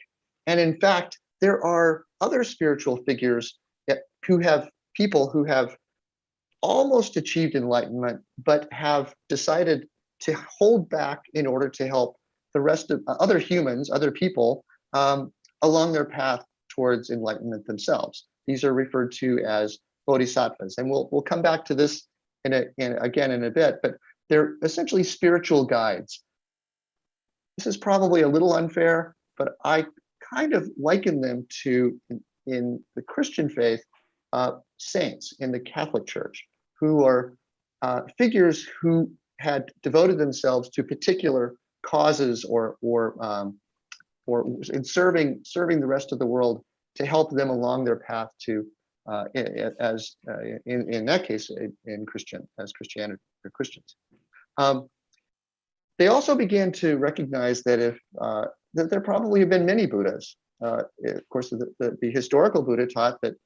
And in fact, there are other spiritual figures who have almost achieved enlightenment, but have decided to hold back in order to help the rest of other humans, other people, along their path towards enlightenment themselves. These are referred to as bodhisattvas, and we'll come back to this again in a bit. But they're essentially spiritual guides. This is probably a little unfair, but I kind of liken them to, in the Christian faith, saints in the Catholic Church, who are figures who had devoted themselves to particular causes or in serving the rest of the world to help them along their path to, in that case, as Christianity or Christians. They also began to recognize that that there probably have been many Buddhas. Of course, the historical Buddha taught that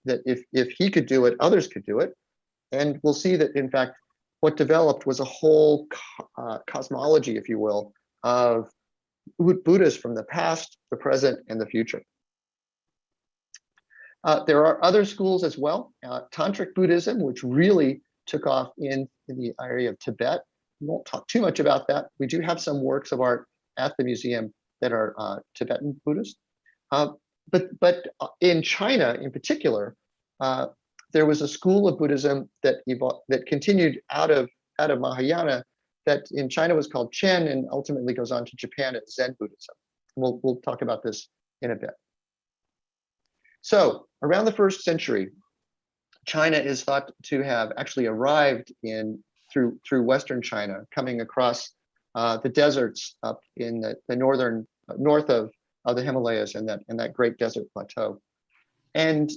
that if he could do it, others could do it. And we'll see that, in fact, what developed was a whole cosmology, if you will, of Buddhas from the past, the present, and the future. There are other schools as well. Tantric Buddhism, which really took off in the area of Tibet. We won't talk too much about that. We do have some works of art at the museum that are Tibetan Buddhist. But in China, in particular, there was a school of Buddhism that continued out of Mahayana, that in China was called Chen, and ultimately goes on to Japan as Zen Buddhism. We'll talk about this in a bit. So around the 1st century, China is thought to have actually arrived through Western China, coming across the deserts up in the north of the Himalayas and that great desert plateau. And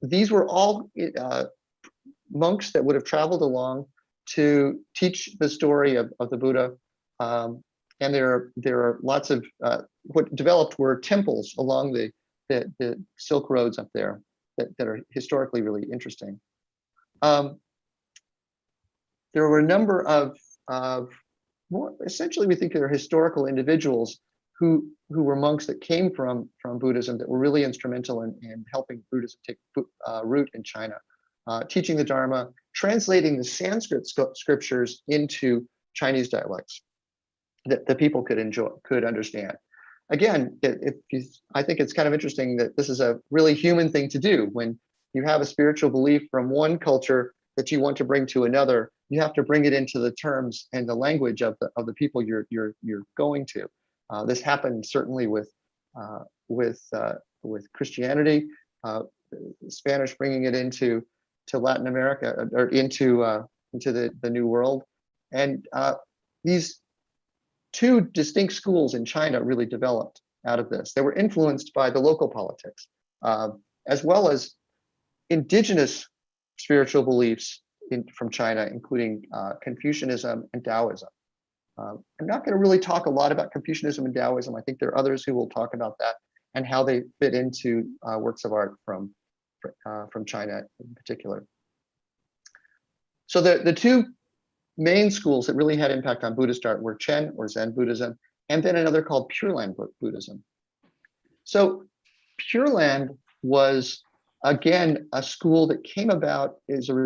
these were all monks that would have traveled along to teach the story of the Buddha. And there are lots of what developed were temples along the Silk Roads up there that are historically really interesting. There were a number of more, essentially, we think they're historical individuals who were monks that came from Buddhism that were really instrumental in helping Buddhism take root in China, teaching the Dharma, translating the Sanskrit scriptures into Chinese dialects that the people could understand. Again, I think it's kind of interesting that this is a really human thing to do. When you have a spiritual belief from one culture that you want to bring to another, you have to bring it into the terms and the language of the people you're going to. This happened certainly with Christianity, Spanish bringing it into Latin America or into the New World, and these two distinct schools in China really developed out of this. They were influenced by the local politics, as well as indigenous spiritual beliefs from China, including Confucianism and Taoism. I'm not going to really talk a lot about Confucianism and Taoism. I think there are others who will talk about that and how they fit into works of art from China in particular. So the two main schools that really had impact on Buddhist art were Chen, or Zen Buddhism, and then another called Pure Land Buddhism. So Pure Land was, again, a school that came about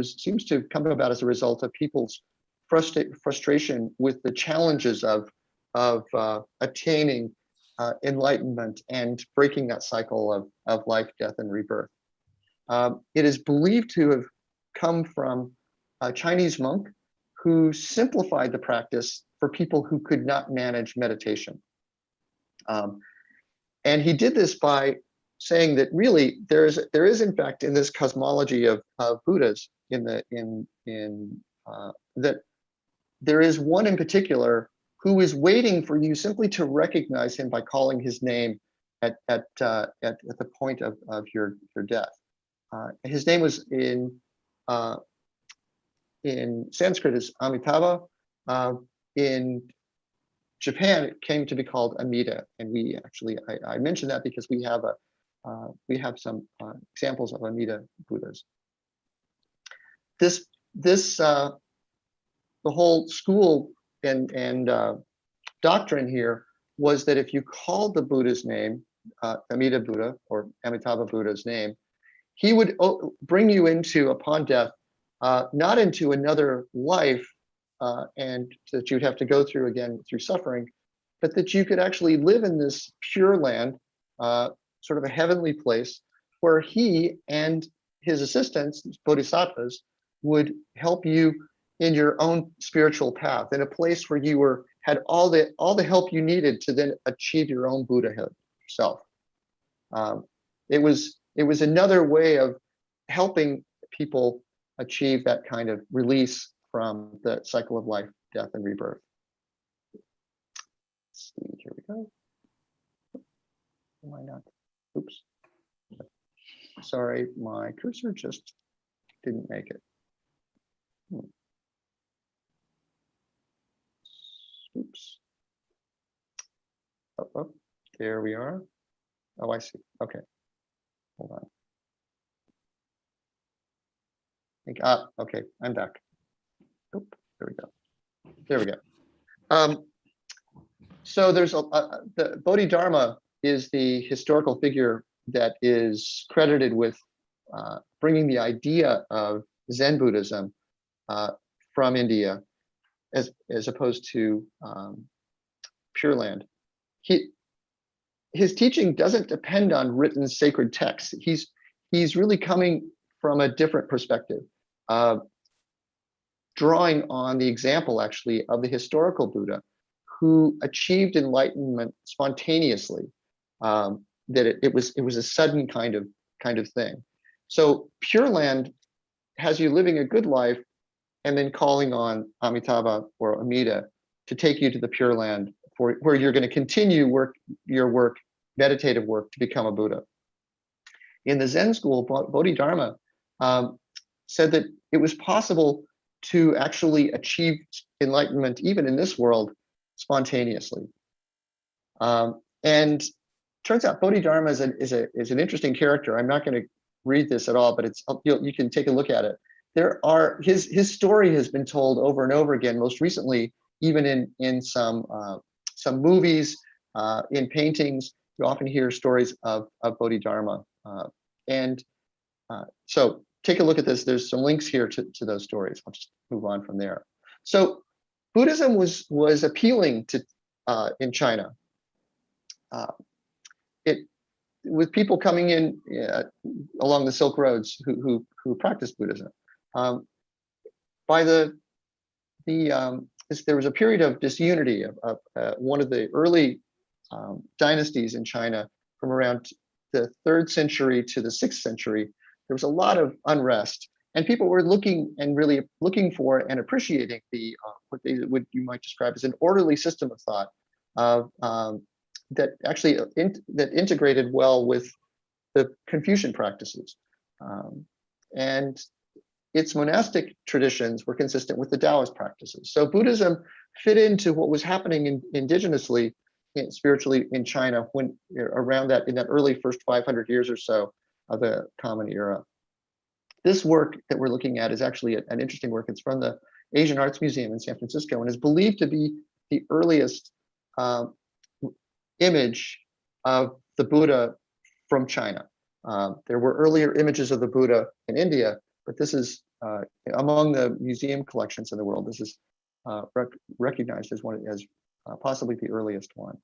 seems to have come about as a result of people's frustration with the challenges of attaining enlightenment and breaking that cycle of life, death, and rebirth. It is believed to have come from a Chinese monk who simplified the practice for people who could not manage meditation. And he did this by saying that really there is in fact in this cosmology of Buddhas that there is one in particular who is waiting for you simply to recognize him by calling his name at the point of your death. His name was in Sanskrit is Amitabha. In Japan, it came to be called Amida, and we actually I mentioned that because we have some examples of Amida Buddhas. The whole school and doctrine here was that if you called the Buddha's name, Amida Buddha or Amitabha Buddha's name, he would bring you into, upon death, not into another life and that you'd have to go through again through suffering, but that you could actually live in this pure land, sort of a heavenly place, where he and his assistants, bodhisattvas, would help you in your own spiritual path, in a place where you had all the help you needed to then achieve your own Buddhahood yourself. It was another way of helping people achieve that kind of release from the cycle of life, death, and rebirth. Let's see, here we go. Why not? Oops. Sorry, my cursor just didn't make it. Oops. Oh, there we are. Oh, I see. Okay. Hold on. Okay, I'm back. Oop, there we go. There we go. So there's the Bodhidharma is the historical figure that is credited with bringing the idea of Zen Buddhism from India, as opposed to Pure Land. His teaching doesn't depend on written sacred texts. He's really coming from a different perspective, drawing on the example actually of the historical Buddha who achieved enlightenment spontaneously. That it was a sudden kind of thing. So Pure Land has you living a good life and then calling on Amitabha or Amida to take you to the Pure Land where you're going to continue your meditative work to become a Buddha. In the Zen school, Bodhidharma said that it was possible to actually achieve enlightenment even in this world spontaneously. And turns out Bodhidharma is an interesting character. I'm not going to read this at all, but you can take a look at it. His story has been told over and over again. Most recently, even in some movies, in paintings, you often hear stories of Bodhidharma. So take a look at this. There's some links here to those stories. I'll just move on from there. So Buddhism was appealing to in China. With people coming in along the Silk Roads who practiced Buddhism. There was a period of disunity of one of the early dynasties in China from around the 3rd century to the 6th century. There was a lot of unrest, and people were looking for and appreciating the what you might describe as an orderly system of thought that actually that integrated well with the Confucian practices, and its monastic traditions were consistent with the Taoist practices. So Buddhism fit into what was happening indigenously, spiritually in China when around in that early first 500 years or so of the Common Era. This work that we're looking at is actually an interesting work. It's from the Asian Arts Museum in San Francisco and is believed to be the earliest image of the Buddha from China. There were earlier images of the Buddha in India, but this is among the museum collections in the world. This is recognized as possibly the earliest one.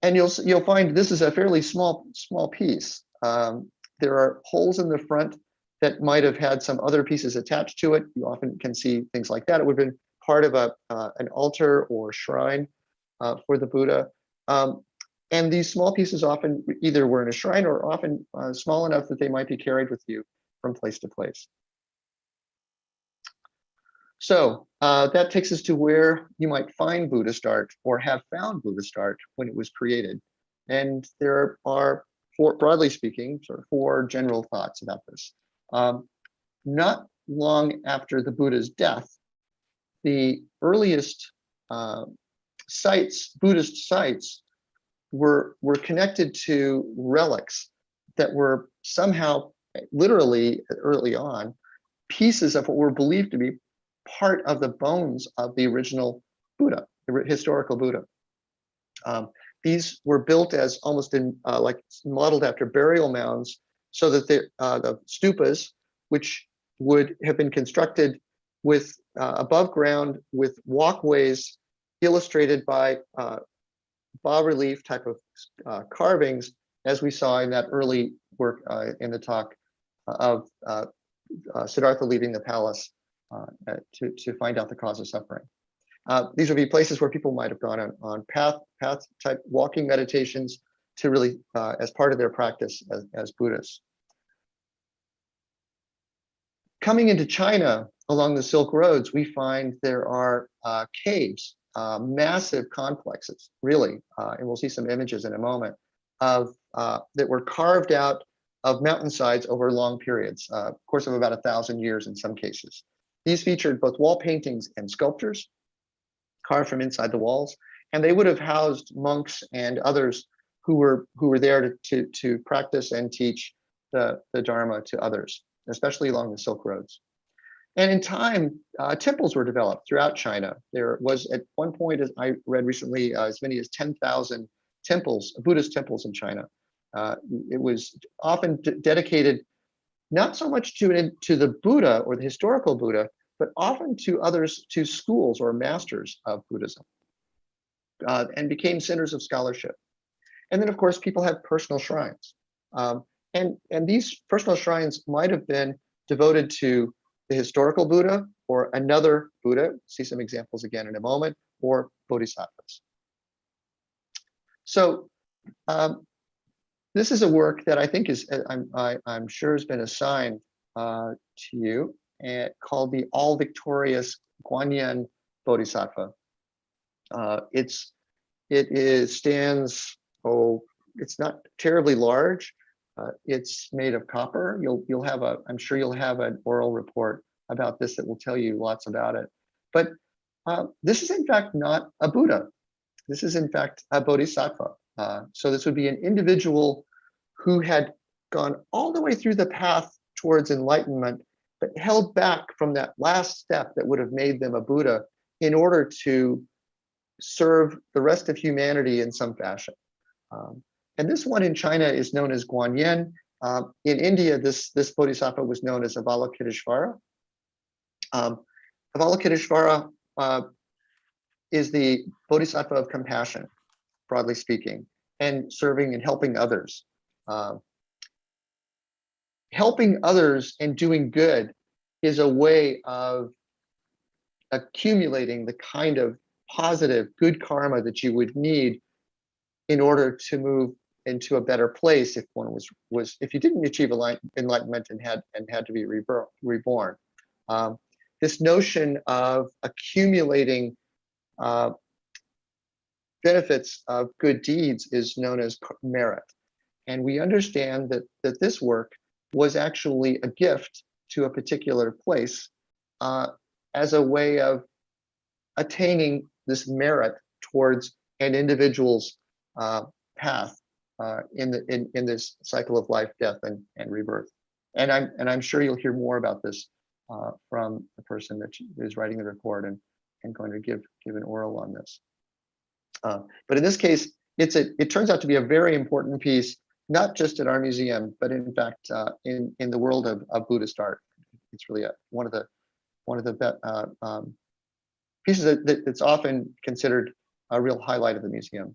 And you'll find this is a fairly small piece. There are holes in the front that might have had some other pieces attached to it. You often can see things like that. It would have been part of an altar or shrine for the Buddha. And these small pieces often either were in a shrine or often small enough that they might be carried with you from place to place. So that takes us to where you might find Buddhist art or have found Buddhist art when it was created. And there are, broadly speaking, sort of 4 general thoughts about this. Not long after the Buddha's death, the earliest Buddhist sites, were connected to relics that were somehow, literally early on, pieces of what were believed to be part of the bones of the original Buddha, the historical Buddha. These were built as almost like modeled after burial mounds, so that the stupas, which would have been constructed with above ground with walkways illustrated by bas-relief type of carvings, as we saw in that early work in the talk of Siddhartha leaving the palace to find out the cause of suffering. These would be places where people might have gone on path type walking meditations to really as part of their practice as Buddhists. Coming into China along the Silk Roads, we find there are caves, massive complexes, really, and we'll see some images in a moment, of that were carved out of mountainsides over long periods, course of about 1,000 years in some cases. These featured both wall paintings and sculptures carved from inside the walls, and they would have housed monks and others who were there to practice and teach the Dharma to others, especially along the Silk Roads. And in time, temples were developed throughout China. There was at one point, as I read recently, as many as 10,000 temples, Buddhist temples in China. It was often dedicated not so much to the Buddha or the historical Buddha, but often to others, to schools or masters of Buddhism, and became centers of scholarship. And then, of course, people had personal shrines. And these personal shrines might have been devoted to the historical Buddha or another Buddha, see some examples again in a moment, or bodhisattvas. So this is a work that I think is, I'm sure has been assigned to you, called the All Victorious Guanyin Bodhisattva. It's not terribly large. It's made of copper. You'll have I'm sure you'll have an oral report about this that will tell you lots about it. But this is in fact not a Buddha. This is in fact a bodhisattva. So this would be an individual who had gone all the way through the path towards enlightenment, but held back from that last step that would have made them a Buddha in order to serve the rest of humanity in some fashion. And this one in China is known as Guanyin. In India, this bodhisattva was known as Avalokiteshvara. Avalokiteshvara is the bodhisattva of compassion, broadly speaking, and serving and helping others. Helping others and doing good is a way of accumulating the kind of positive, good karma that you would need in order to move into a better place if one was if you didn't achieve enlightenment and had to be reborn. This notion of accumulating benefits of good deeds is known as merit. And we understand that this work was actually a gift to a particular place as a way of attaining this merit towards an individual's path in this cycle of life, death, and rebirth. And I'm sure you'll hear more about this from the person that is writing the report and going to give an oral on this. But in this case, it turns out to be a very important piece, not just at our museum, but in fact in the world of Buddhist art. It's really one of the pieces that's often considered a real highlight of the museum.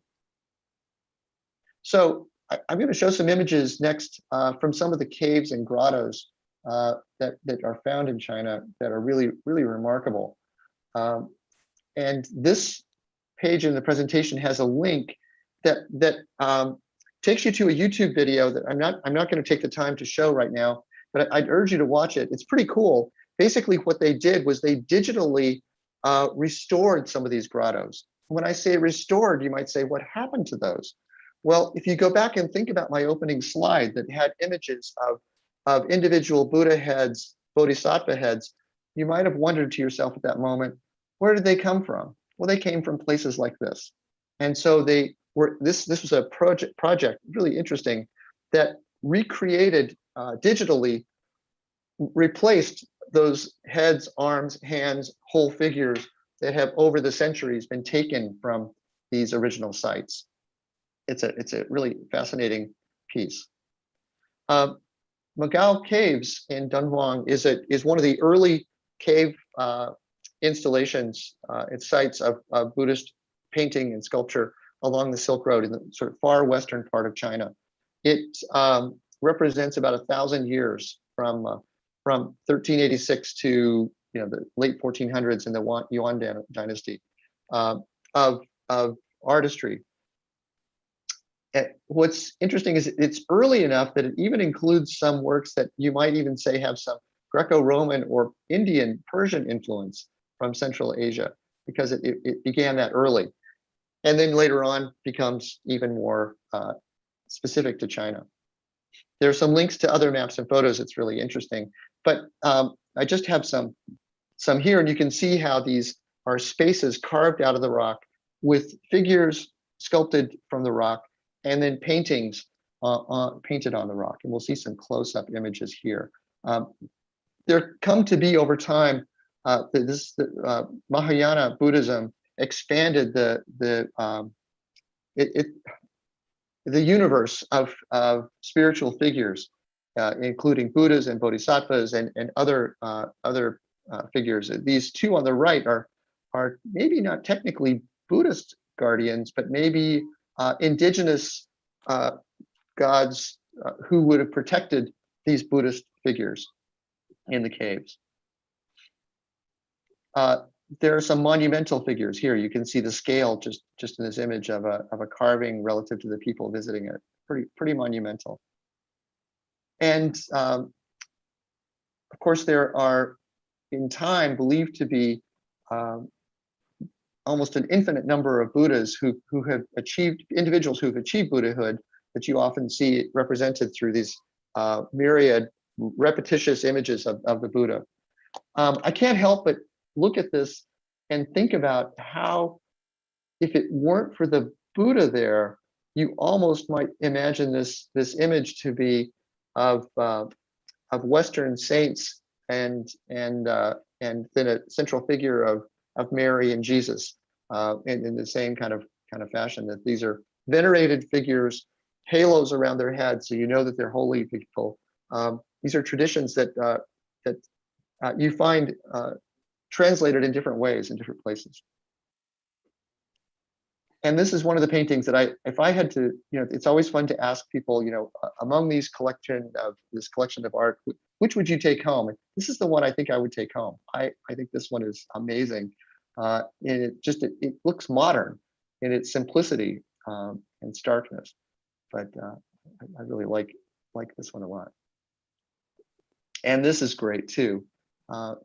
So I'm going to show some images next from some of the caves and grottos that are found in China that are really, really remarkable. And this page in the presentation has a link that takes you to a YouTube video that I'm not going to take the time to show right now, but I'd urge you to watch it. It's pretty cool. Basically, what they did was they digitally restored some of these grottos. When I say restored, you might say, what happened to those? Well, if you go back and think about my opening slide that had images of individual Buddha heads, bodhisattva heads, you might have wondered to yourself at that moment, where did they come from? Well, they came from places like this. And so they were, this was a project really interesting that recreated digitally, replaced those heads, arms, hands, whole figures that have over the centuries been taken from these original sites. It's a really fascinating piece. Magao Caves in Dunhuang is one of the early cave installations and sites of Buddhist painting and sculpture along the Silk Road in the sort of far western part of China. It represents about 1,000 years from 1386 to the late 1400s in the Yuan dynasty of artistry. What's interesting is it's early enough that it even includes some works that you might even say have some Greco-Roman or Indian, Persian influence from Central Asia, because it began that early. And then later on becomes even more specific to China. There are some links to other maps and photos. It's really interesting. But I just have some here, and you can see how these are spaces carved out of the rock with figures sculpted from the rock, and then paintings painted on the rock. And we'll see some close-up images here. There come to be over time, Mahayana Buddhism expanded the universe of spiritual figures, including Buddhas and Bodhisattvas and other figures. These two on the right are maybe not technically Buddhist guardians, but maybe indigenous gods who would have protected these Buddhist figures in the caves. There are some monumental figures here. You can see the scale just in this image of a carving relative to the people visiting it. Pretty monumental. And of course, there are in time believed to be almost an infinite number of Buddhas who have achieved, individuals who have achieved Buddhahood, that you often see represented through these myriad repetitious images of the Buddha. I can't help but look at this and think about how, if it weren't for the Buddha there, you almost might imagine this image to be of Western saints and then a central figure of Mary and Jesus, in the same kind of fashion, that these are venerated figures, halos around their heads, so you know that they're holy people. These are traditions that you find translated in different ways in different places. And this is one of the paintings that if I had to, it's always fun to ask people, among this collection of art, which would you take home? And this is the one I think I would take home. I think this one is amazing. And it looks modern in its simplicity and starkness. But I really like this one a lot. And this is great too.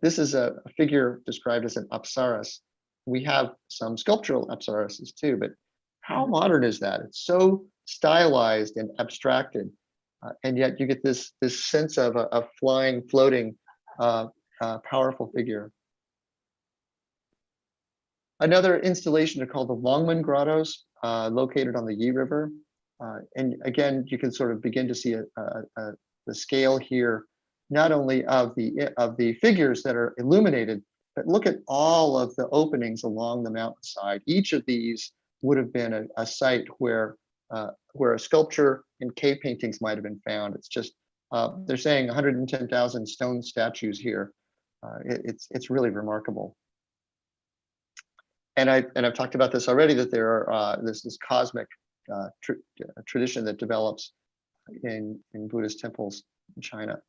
This is a figure described as an apsaras. We have some sculptural apsarases too, but how modern is that? It's so stylized and abstracted, and yet you get this sense of a flying, floating, powerful figure. Another installation are called the Longman Grottos, located on the Yi River. And again, you can sort of begin to see the scale here, not only of the figures that are illuminated, but look at all of the openings along the mountainside. Each of these would have been a site where a sculpture and cave paintings might have been found. It's just, they're saying 110,000 stone statues here. It's really remarkable. And I've talked about this already, that there are this cosmic tradition that develops in Buddhist temples in China.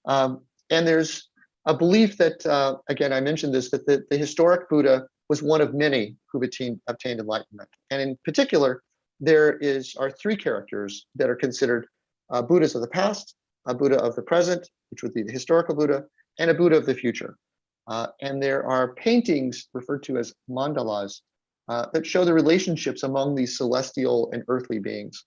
And there's a belief that, again, I mentioned this, that the historic Buddha was one of many who've obtained enlightenment. And in particular, there are three characters that are considered Buddhas of the past, a Buddha of the present, which would be the historical Buddha, and a Buddha of the future. And there are paintings referred to as mandalas that show the relationships among these celestial and earthly beings.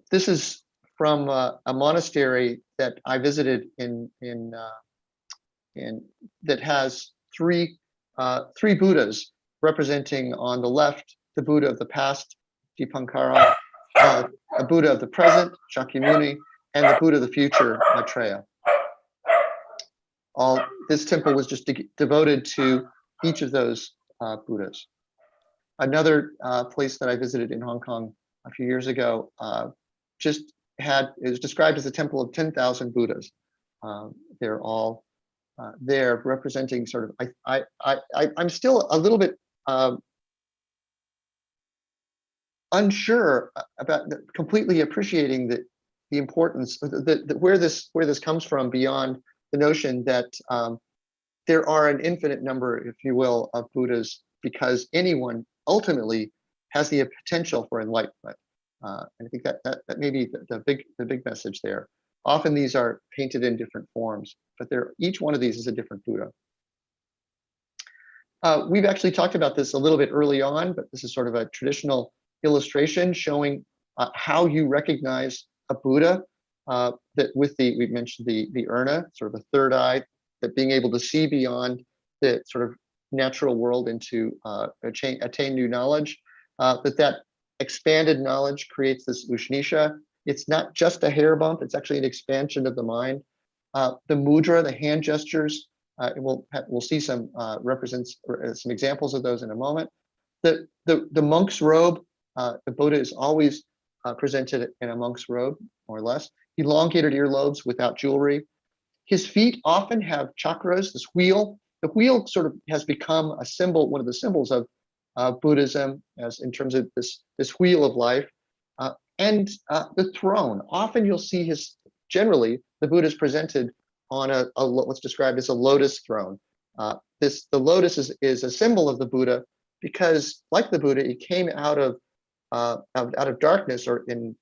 This is from a monastery that I visited in that has three Buddhas, representing on the left the Buddha of the past, Dipankara, a Buddha of the present, Shakyamuni, and the Buddha of the future, Maitreya. This temple was just devoted to each of those Buddhas. Another place that I visited in Hong Kong a few years ago it was described as a temple of 10,000 Buddhas. They're all there representing sort of, I'm still a little bit unsure about completely appreciating the importance, where this comes from, beyond the notion that there are an infinite number, if you will, of Buddhas, because anyone ultimately has the potential for enlightenment. And I think that may be the big message there. Often these are painted in different forms, but each one of these is a different Buddha. We've actually talked about this a little bit early on, but this is sort of a traditional illustration showing how you recognize a Buddha. That we mentioned the urna, sort of a third eye, that being able to see beyond the sort of natural world into attain new knowledge. That expanded knowledge creates this ushnisha. It's not just a hair bump, it's actually an expansion of the mind. The mudra, the hand gestures, we'll see some some examples of those in a moment. The monk's robe, the Buddha is always presented in a monk's robe, more or less. Elongated earlobes without jewelry. His feet often have chakras, this wheel. The wheel sort of has become a symbol, one of the symbols of Buddhism, as in terms of this wheel of life. And the throne. Often you'll see generally the Buddha is presented on what's described as a lotus throne. The lotus is a symbol of the Buddha because, like the Buddha, it came out of darkness, or in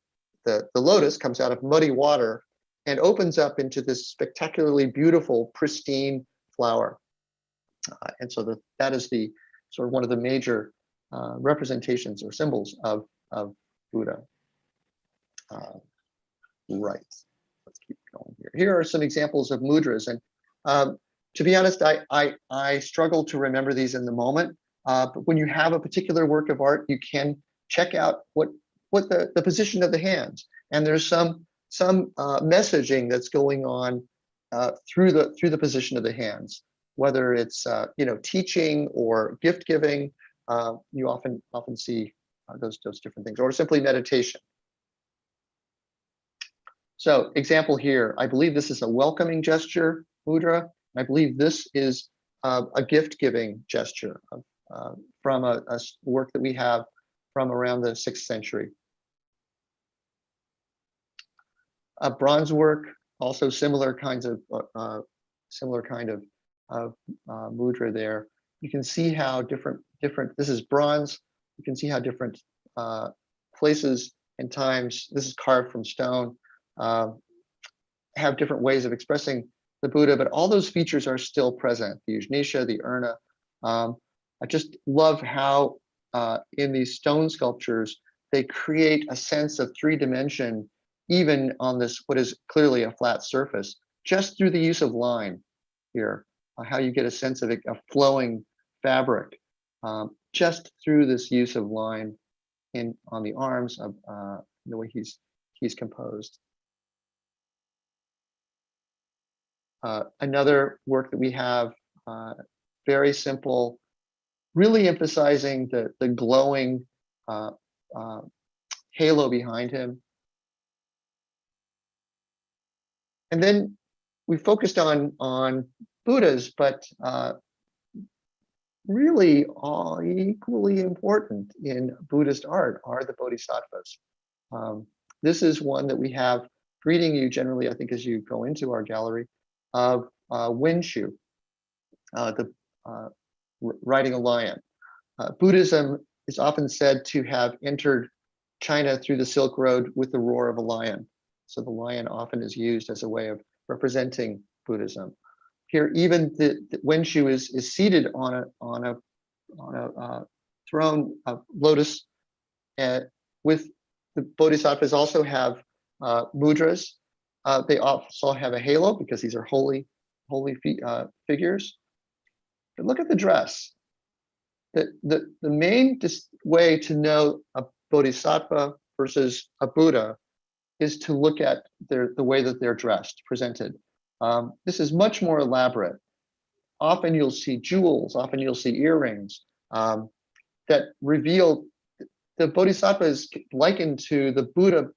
the lotus comes out of muddy water and opens up into this spectacularly beautiful, pristine flower. And so that is the sort of one of the major representations or symbols of Buddha. Right. Let's keep going here. Here are some examples of mudras, and To be honest, I struggle to remember these in the moment. But when you have a particular work of art, you can check out what the position of the hands, and there's some messaging that's going on through the position of the hands, whether it's teaching or gift giving. You often see those different things, or simply meditation. So example here, I believe this is a welcoming gesture mudra. I believe this is a gift giving gesture from a work that we have from around the 6th century. A bronze work, also similar kind of mudra there. You can see how different. This is bronze. You can see how different places and times. This is carved from stone. Have different ways of expressing the Buddha, but all those features are still present. The Ujnisha, the Urna. I just love how in these stone sculptures they create a sense of 3-dimension, even on this what is clearly a flat surface, just through the use of line here. How you get a sense of a flowing fabric just through this use of line on the arms of the way he's composed. Another work that we have, very simple, really emphasizing the glowing halo behind him. And then we focused on Buddhas, but really all equally important in Buddhist art are the Bodhisattvas. This is one that we have greeting you generally, I think, as you go into our gallery, of Winshu, riding a lion. Buddhism is often said to have entered China through the Silk Road with the roar of a lion. So the lion often is used as a way of representing Buddhism. Here, even the Winshu is seated on a throne of lotus, with the Bodhisattvas also have mudras. They also have a halo because these are holy figures. But look at the dress. The main way to know a Bodhisattva versus a Buddha is to look at the way that they're dressed, presented. This is much more elaborate. Often you'll see jewels, often you'll see earrings that reveal the Bodhisattva is likened to the Buddha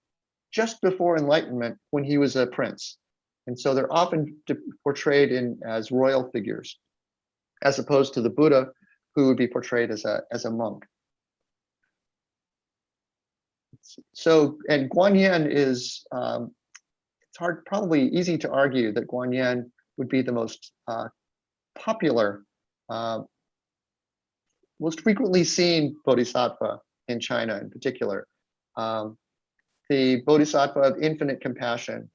just before enlightenment when he was a prince. And so they're often portrayed as royal figures, as opposed to the Buddha, who would be portrayed as a monk. So, and Guanyin is, it's probably easy to argue that Guanyin would be the most popular, most frequently seen Bodhisattva in China in particular. The Bodhisattva of infinite compassion,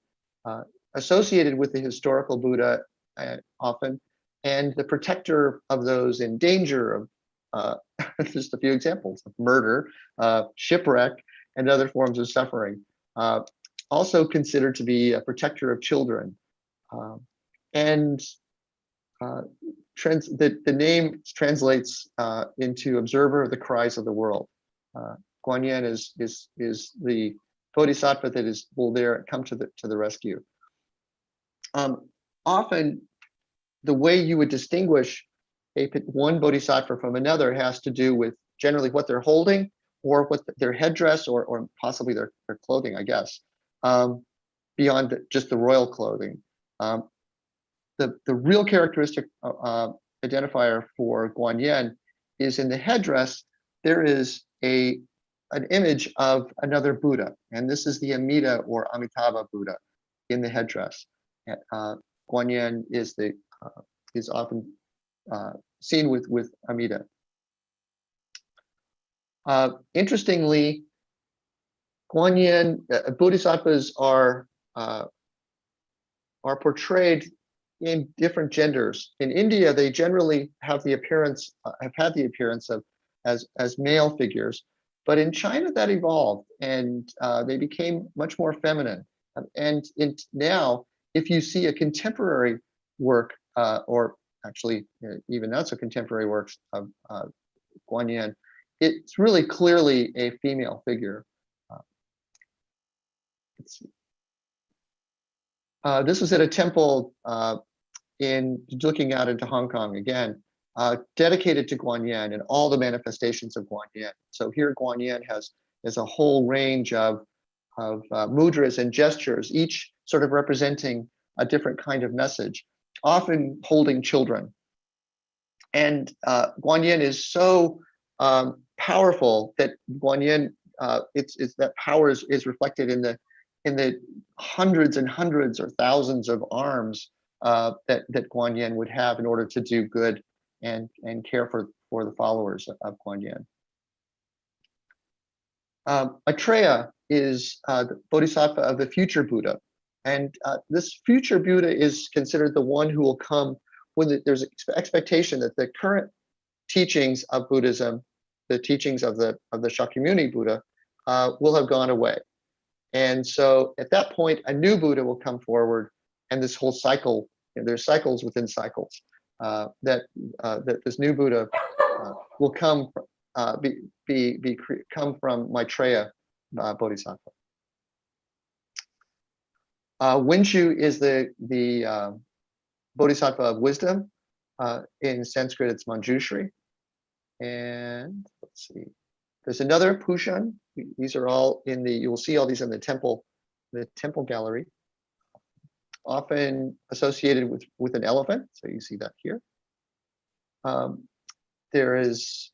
associated with the historical Buddha often, and the protector of those in danger of, just a few examples, of murder, shipwreck, and other forms of suffering. Also considered to be a protector of children. And the name translates into observer of the cries of the world. Guanyin is the Bodhisattva that will there come to the rescue. Often, the way you would distinguish one Bodhisattva from another has to do with generally what they're holding, or what their headdress, or possibly their clothing, I guess, beyond just the royal clothing. The real characteristic identifier for Guanyin is in the headdress. There is an image of another Buddha, and this is the Amida or Amitabha Buddha in the headdress. Guanyin is often seen with Amida. Interestingly, Guanyin Bodhisattvas are portrayed in different genders. In India, they generally have had the appearance of as male figures, but in China that evolved, and they became much more feminine. And now, if you see a contemporary work or actually even not so contemporary works of Guanyin, it's really clearly a female figure. Let's see. This was at a temple in looking out into Hong Kong again, dedicated to Guanyin and all the manifestations of Guanyin. So here Guanyin has a whole range of mudras and gestures, each sort of representing a different kind of message, often holding children. And Guanyin is so powerful that Guanyin, it's that power is reflected in the hundreds and hundreds or thousands of arms that Guanyin would have in order to do good and care for the followers of Guanyin. Maitreya is the Bodhisattva of the future Buddha. And this future Buddha is considered the one who will come when there's expectation that the current teachings of Buddhism, the teachings of the Shakyamuni Buddha, will have gone away. And so at that point, a new Buddha will come forward, and this whole cycle, there's cycles within cycles, that this new Buddha will come come from Maitreya Bodhisattva. Winshu is the Bodhisattva of wisdom. In Sanskrit, it's Manjushri. And let's see, there's another Pushan. These are all you will see all these in the temple gallery, often associated with an elephant. So you see that here. There is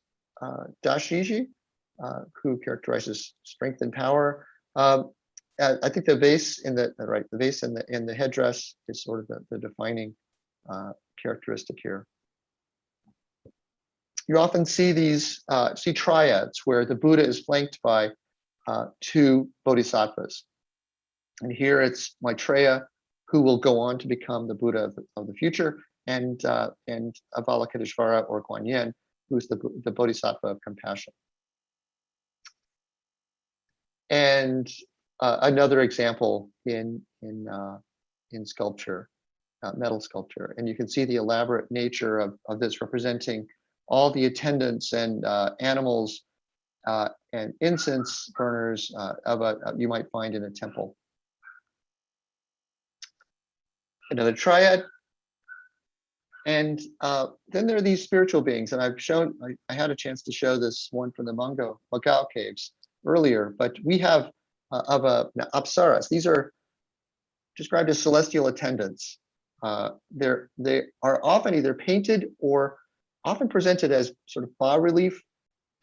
Dashiji, who characterizes strength and power. I think the vase in the headdress is sort of the defining characteristic here. You often see these triads where the Buddha is flanked by two bodhisattvas. And here it's Maitreya, who will go on to become the Buddha of the future, and Avalokiteshvara or Guanyin, who's the bodhisattva of compassion. And another example in sculpture, metal sculpture, and you can see the elaborate nature of this, representing all the attendants and animals and incense burners you might find in a temple. Another triad. And then there are these spiritual beings, and I had a chance to show this one from the Mogao caves earlier, but we have apsaras. These are described as celestial attendants. They are often either painted or often presented as sort of bas-relief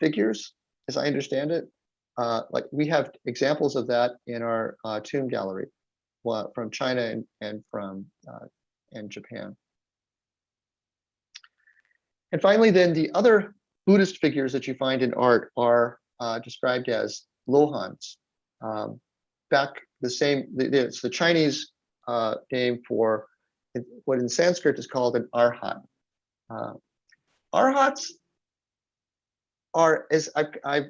figures, as I understand it. Like we have examples of that in our tomb gallery, from China and from Japan. And finally, then the other Buddhist figures that you find in art are described as lohans. It's the Chinese name for what in Sanskrit is called an arhat. Arhats are, as I've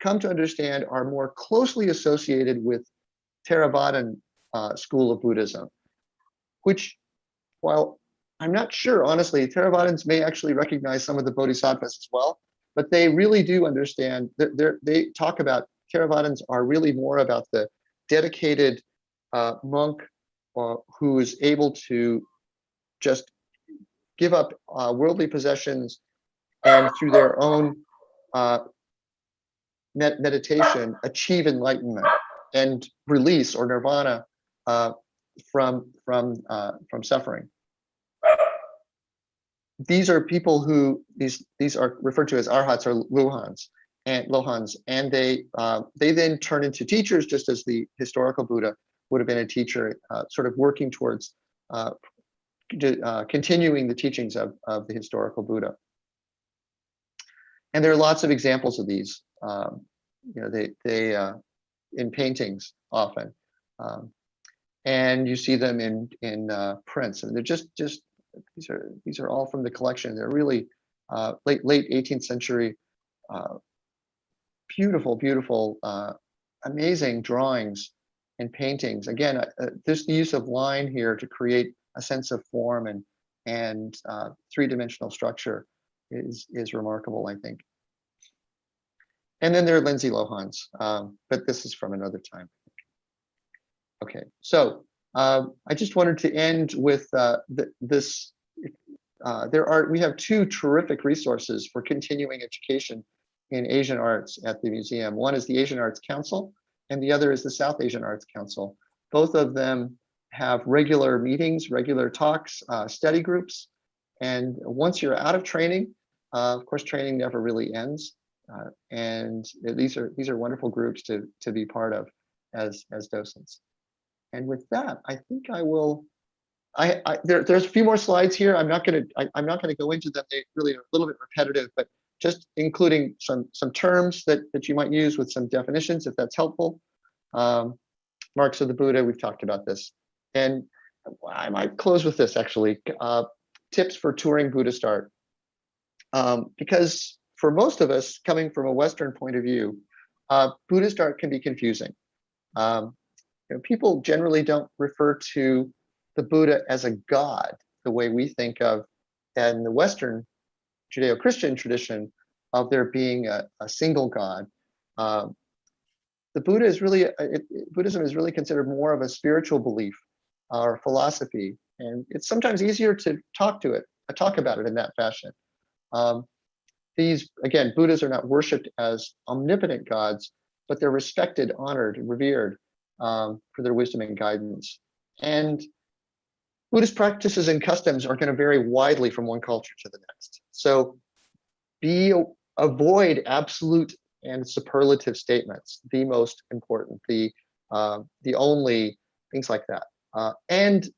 come to understand, are more closely associated with Theravadan school of Buddhism, which, while I'm not sure, honestly, Theravadins may actually recognize some of the bodhisattvas as well, but they really do understand that they talk about Theravadins are really more about the dedicated monk who is able to just give up worldly possessions and through their own meditation achieve enlightenment and release or nirvana from suffering. These are people who these are referred to as arhats or lohans, and they then turn into teachers, just as the historical Buddha would have been a teacher, sort of working towards continuing the teachings of the historical Buddha. And there are lots of examples of these. They in paintings often, and you see them in prints, and they're just these are all from the collection. They're really late 18th century, beautiful, amazing drawings and paintings. Again, there's the use of line here to create a sense of form and three-dimensional structure is remarkable, I think. And then there are Lindsay Lohan's, but this is from another time. Okay, so I just wanted to end with this. We have two terrific resources for continuing education in Asian arts at the museum. One is the Asian Arts Council, and the other is the South Asian Arts Council. Both of them have regular meetings, regular talks, study groups. And once you're out of training, of course, training never really ends. And these are wonderful groups to be part of as docents. And with that, I think I will. There's a few more slides here. I'm not going to go into them. They really are a little bit repetitive, but just including some terms that you might use with some definitions, if that's helpful. Marks of the Buddha, we've talked about this. And I might close with this, actually. Tips for touring Buddhist art. Because for most of us, coming from a Western point of view, Buddhist art can be confusing. People generally don't refer to the Buddha as a god the way we think of in the Western Judeo-Christian tradition of there being a single god. The Buddha is really, Buddhism is really considered more of a spiritual belief or philosophy, and it's sometimes easier to talk about it in that fashion. Again, Buddhas are not worshipped as omnipotent gods, but they're respected, honored, and revered for their wisdom and guidance. And Buddhist practices and customs are going to vary widely from one culture to the next. So avoid absolute and superlative statements, the most important, the only, things like that. And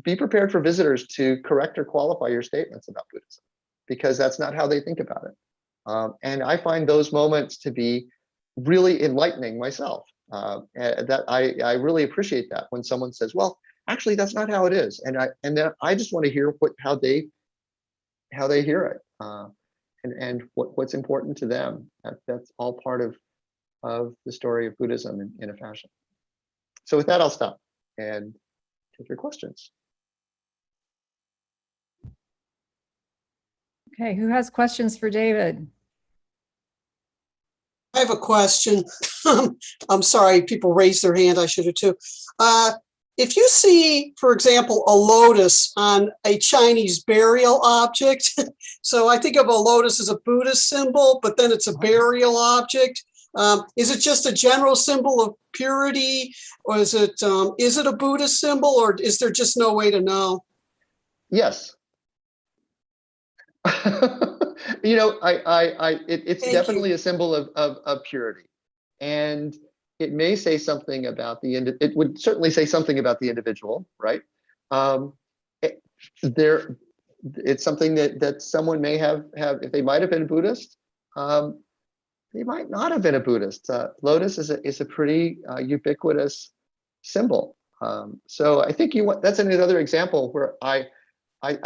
be prepared for visitors to correct or qualify your statements about Buddhism, because that's not how they think about it. And I find those moments to be really enlightening myself. That I really appreciate that when someone says, well, actually, that's not how it is. And then I just want to hear how they hear it. And what's important to them. That's all part of the story of Buddhism in a fashion. So with that, I'll stop and take your questions. Okay, who has questions for David? I have a question. I'm sorry, people raised their hand. I should have too. If you see, for example, a lotus on a Chinese burial object, so I think of a lotus as a Buddhist symbol, but then it's a burial object. Is it just a general symbol of purity, or is it a Buddhist symbol, or is there just no way to know? Yes. It's definitely a symbol of purity, and it may say something about it would certainly say something about the individual, right? It's something that someone may have if they might have been Buddhist, they might not have been a Buddhist. Lotus is a pretty ubiquitous symbol. So I think that's another example where I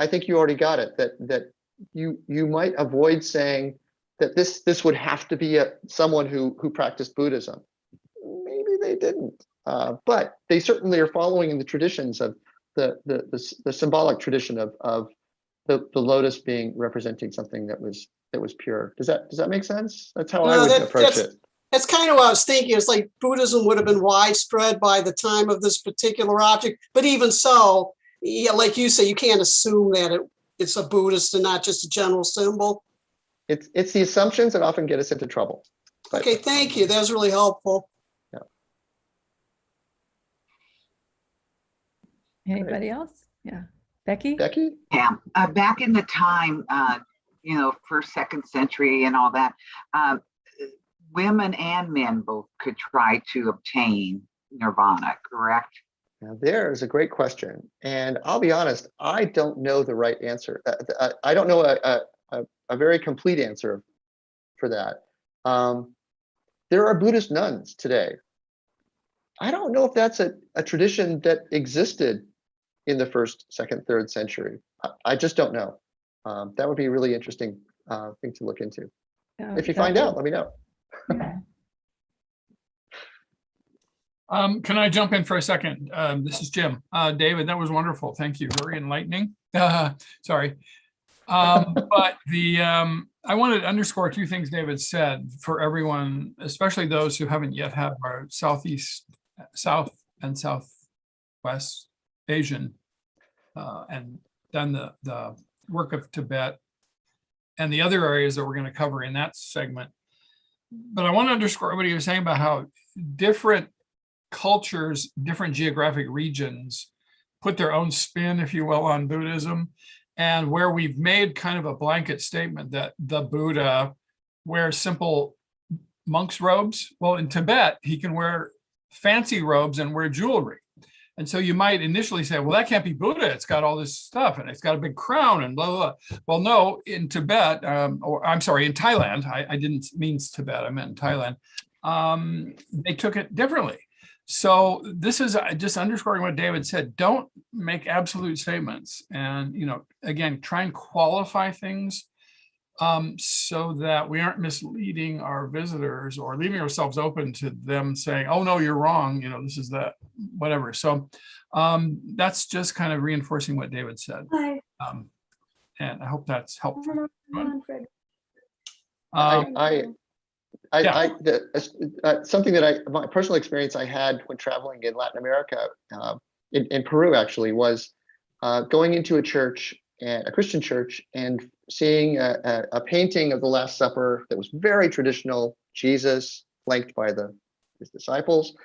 think you already got it, that you might avoid saying that this would have to be someone who practiced Buddhism. Maybe they didn't, but they certainly are following in the traditions of the symbolic tradition of the lotus representing something that was pure. Does that make sense? That's how I would approach it. That's kind of what I was thinking. It's like Buddhism would have been widespread by the time of this particular object, but even so, yeah, like you say, you can't assume that it's a Buddhist and not just a general symbol. It's the assumptions that often get us into trouble. But, okay, thank you. That was really helpful. Yeah. Anybody else? Yeah. Becky? Becky? Yeah, back in the time, first, second century and all that, women and men both could try to obtain nirvana, correct? Now, there's a great question. And I'll be honest, I don't know the right answer. I don't know a very complete answer for that. There are Buddhist nuns today. I don't know if that's a tradition that existed in the first, second, third century. I just don't know. That would be a really interesting thing to look into. If you find out, let me know. Yeah. Can I jump in for a second? This is Jim. David, that was wonderful. Thank you. Very enlightening. Sorry. But I wanted to underscore two things David said for everyone, especially those who haven't yet had our South and Southwest Asian and done the work of Tibet and the other areas that we're going to cover in that segment. But I want to underscore what he was saying about how different cultures, different geographic regions put their own spin, if you will, on Buddhism. And where we've made kind of a blanket statement that the Buddha wears simple monk's robes. Well, in Tibet, he can wear fancy robes and wear jewelry. And so you might initially say, well, that can't be Buddha. It's got all this stuff and it's got a big crown and blah, blah, blah. Well, no, in Tibet, or I'm sorry, in Thailand, I didn't mean Tibet, I meant in Thailand. They took it differently. So this is just underscoring what David said. Don't make absolute statements. And, again, try and qualify things so that we aren't misleading our visitors or leaving ourselves open to them saying, oh, no, you're wrong. This is that, whatever. So that's just kind of reinforcing what David said. And I hope that's helpful. Something that my personal experience I had when traveling in Latin America, in Peru actually, was going into a church, a Christian church, and seeing a painting of the Last Supper that was very traditional, Jesus flanked by his disciples,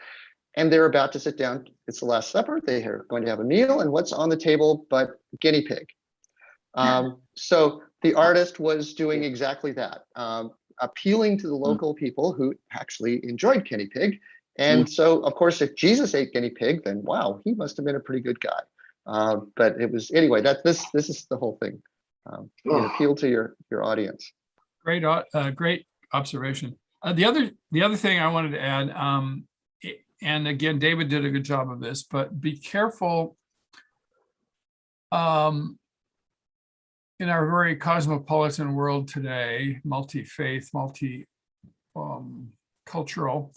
and they're about to sit down. It's the Last Supper. They are going to have a meal, and what's on the table but guinea pig? So the artist was doing exactly that. Appealing to the local people who actually enjoyed guinea pig. And so, of course, if Jesus ate guinea pig, then wow, he must have been a pretty good guy. But it was, anyway, this is the whole thing. Appeal to your audience. Great observation. The other thing I wanted to add, and again, David did a good job of this, but be careful in our very cosmopolitan world today, multi-faith, multi-cultural,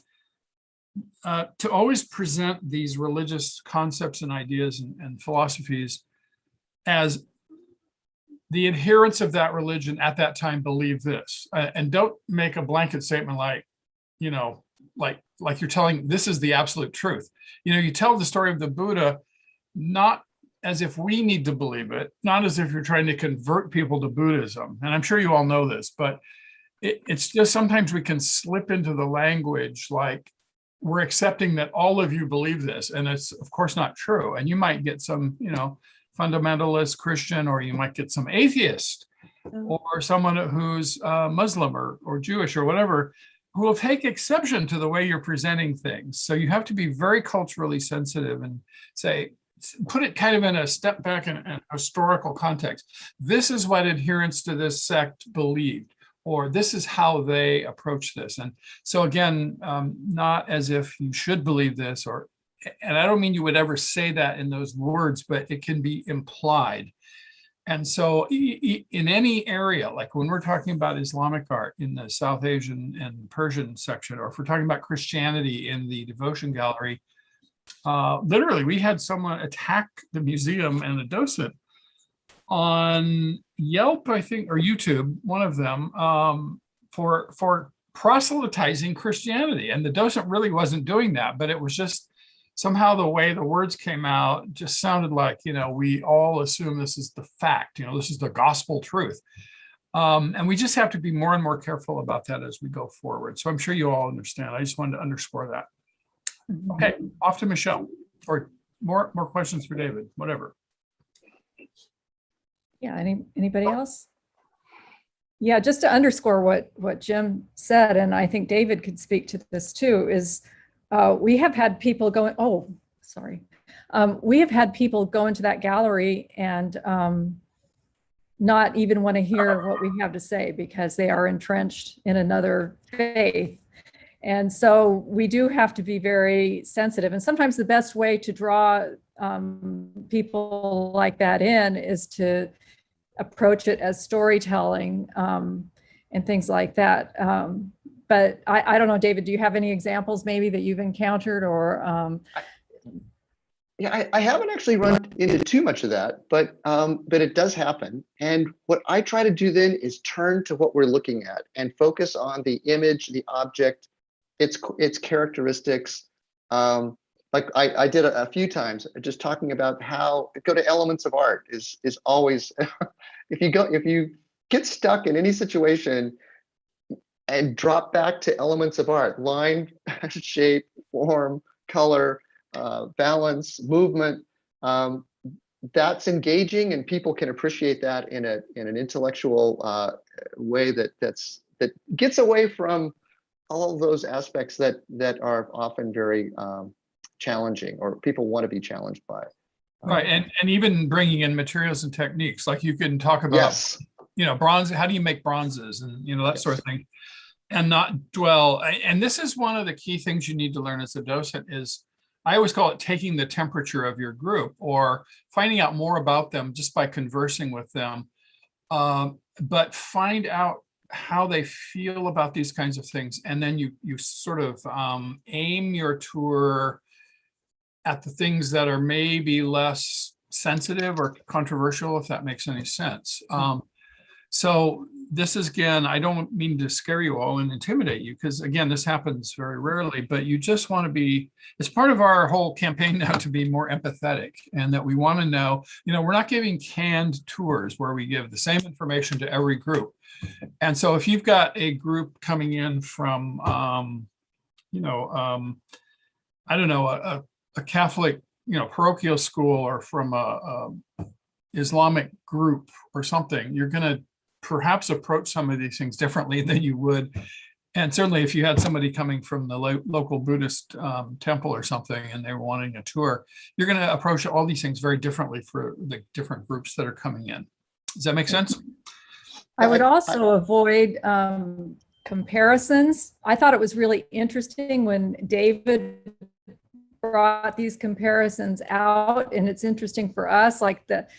to always present these religious concepts and ideas and philosophies as the adherents of that religion at that time believe this. And don't make a blanket statement like you're telling this is the absolute truth. You tell the story of the Buddha, not as if we need to believe it, not as if you're trying to convert people to Buddhism. And I'm sure you all know this, but it's just sometimes we can slip into the language like we're accepting that all of you believe this. And it's of course not true. And you might get some, fundamentalist Christian, or you might get some atheist or someone who's Muslim or Jewish or whatever, who will take exception to the way you're presenting things. So you have to be very culturally sensitive and put it kind of in a step back in a historical context. This is what adherents to this sect believed, or this is how they approach this. And so again, not as if you should believe this, and I don't mean you would ever say that in those words, but it can be implied. And so in any area, like when we're talking about Islamic art in the South Asian and Persian section, or if we're talking about Christianity in the devotion gallery, literally, we had someone attack the museum and the docent on Yelp, I think, or YouTube, one of them, for proselytizing Christianity. And the docent really wasn't doing that, but it was just somehow the way the words came out just sounded like, we all assume this is the fact, this is the gospel truth. And we just have to be more and more careful about that as we go forward. So I'm sure you all understand. I just wanted to underscore that. Okay, off to Michelle, or more questions for David, whatever. Yeah, anybody else? Yeah, just to underscore what Jim said, and I think David could speak to this too, is we have had people going, we have had people go into that gallery and not even want to hear what we have to say because they are entrenched in another faith. And so we do have to be very sensitive. And sometimes the best way to draw people like that in is to approach it as storytelling and things like that. But I don't know, David, do you have any examples maybe that you've encountered or? Yeah, I haven't actually run into too much of that, but it does happen. And what I try to do then is turn to what we're looking at and focus on the image, the object, its characteristics. Like I did a few times, just talking about how go to elements of art is always if you get stuck in any situation and drop back to elements of art, line, shape, form, color, balance, movement. That's engaging, and people can appreciate that in an intellectual way that gets away from all of those aspects that are often very challenging, or people want to be challenged by. Right, and even bringing in materials and techniques, like you can talk about, Yes. bronze, how do you make bronzes, and that sort of thing, and not dwell. And this is one of the key things you need to learn as a docent is, I always call it taking the temperature of your group, or finding out more about them just by conversing with them. But find out how they feel about these kinds of things, and then you sort of aim your tour at the things that are maybe less sensitive or controversial, if that makes any sense. So this is, again, I don't mean to scare you all and intimidate you, because again, this happens very rarely, but you just want to be, it's part of our whole campaign now to be more empathetic, and that we want to know, we're not giving canned tours where we give the same information to every group. And so if you've got a group coming in from, I don't know, a Catholic, parochial school, or from a Islamic group or something, you're going to perhaps approach some of these things differently than you would. And certainly if you had somebody coming from the local Buddhist temple or something, and they were wanting a tour, you're going to approach all these things very differently for the different groups that are coming in. Does that make sense? I would also avoid comparisons. I thought it was really interesting when David brought these comparisons out, and it's interesting for us, like that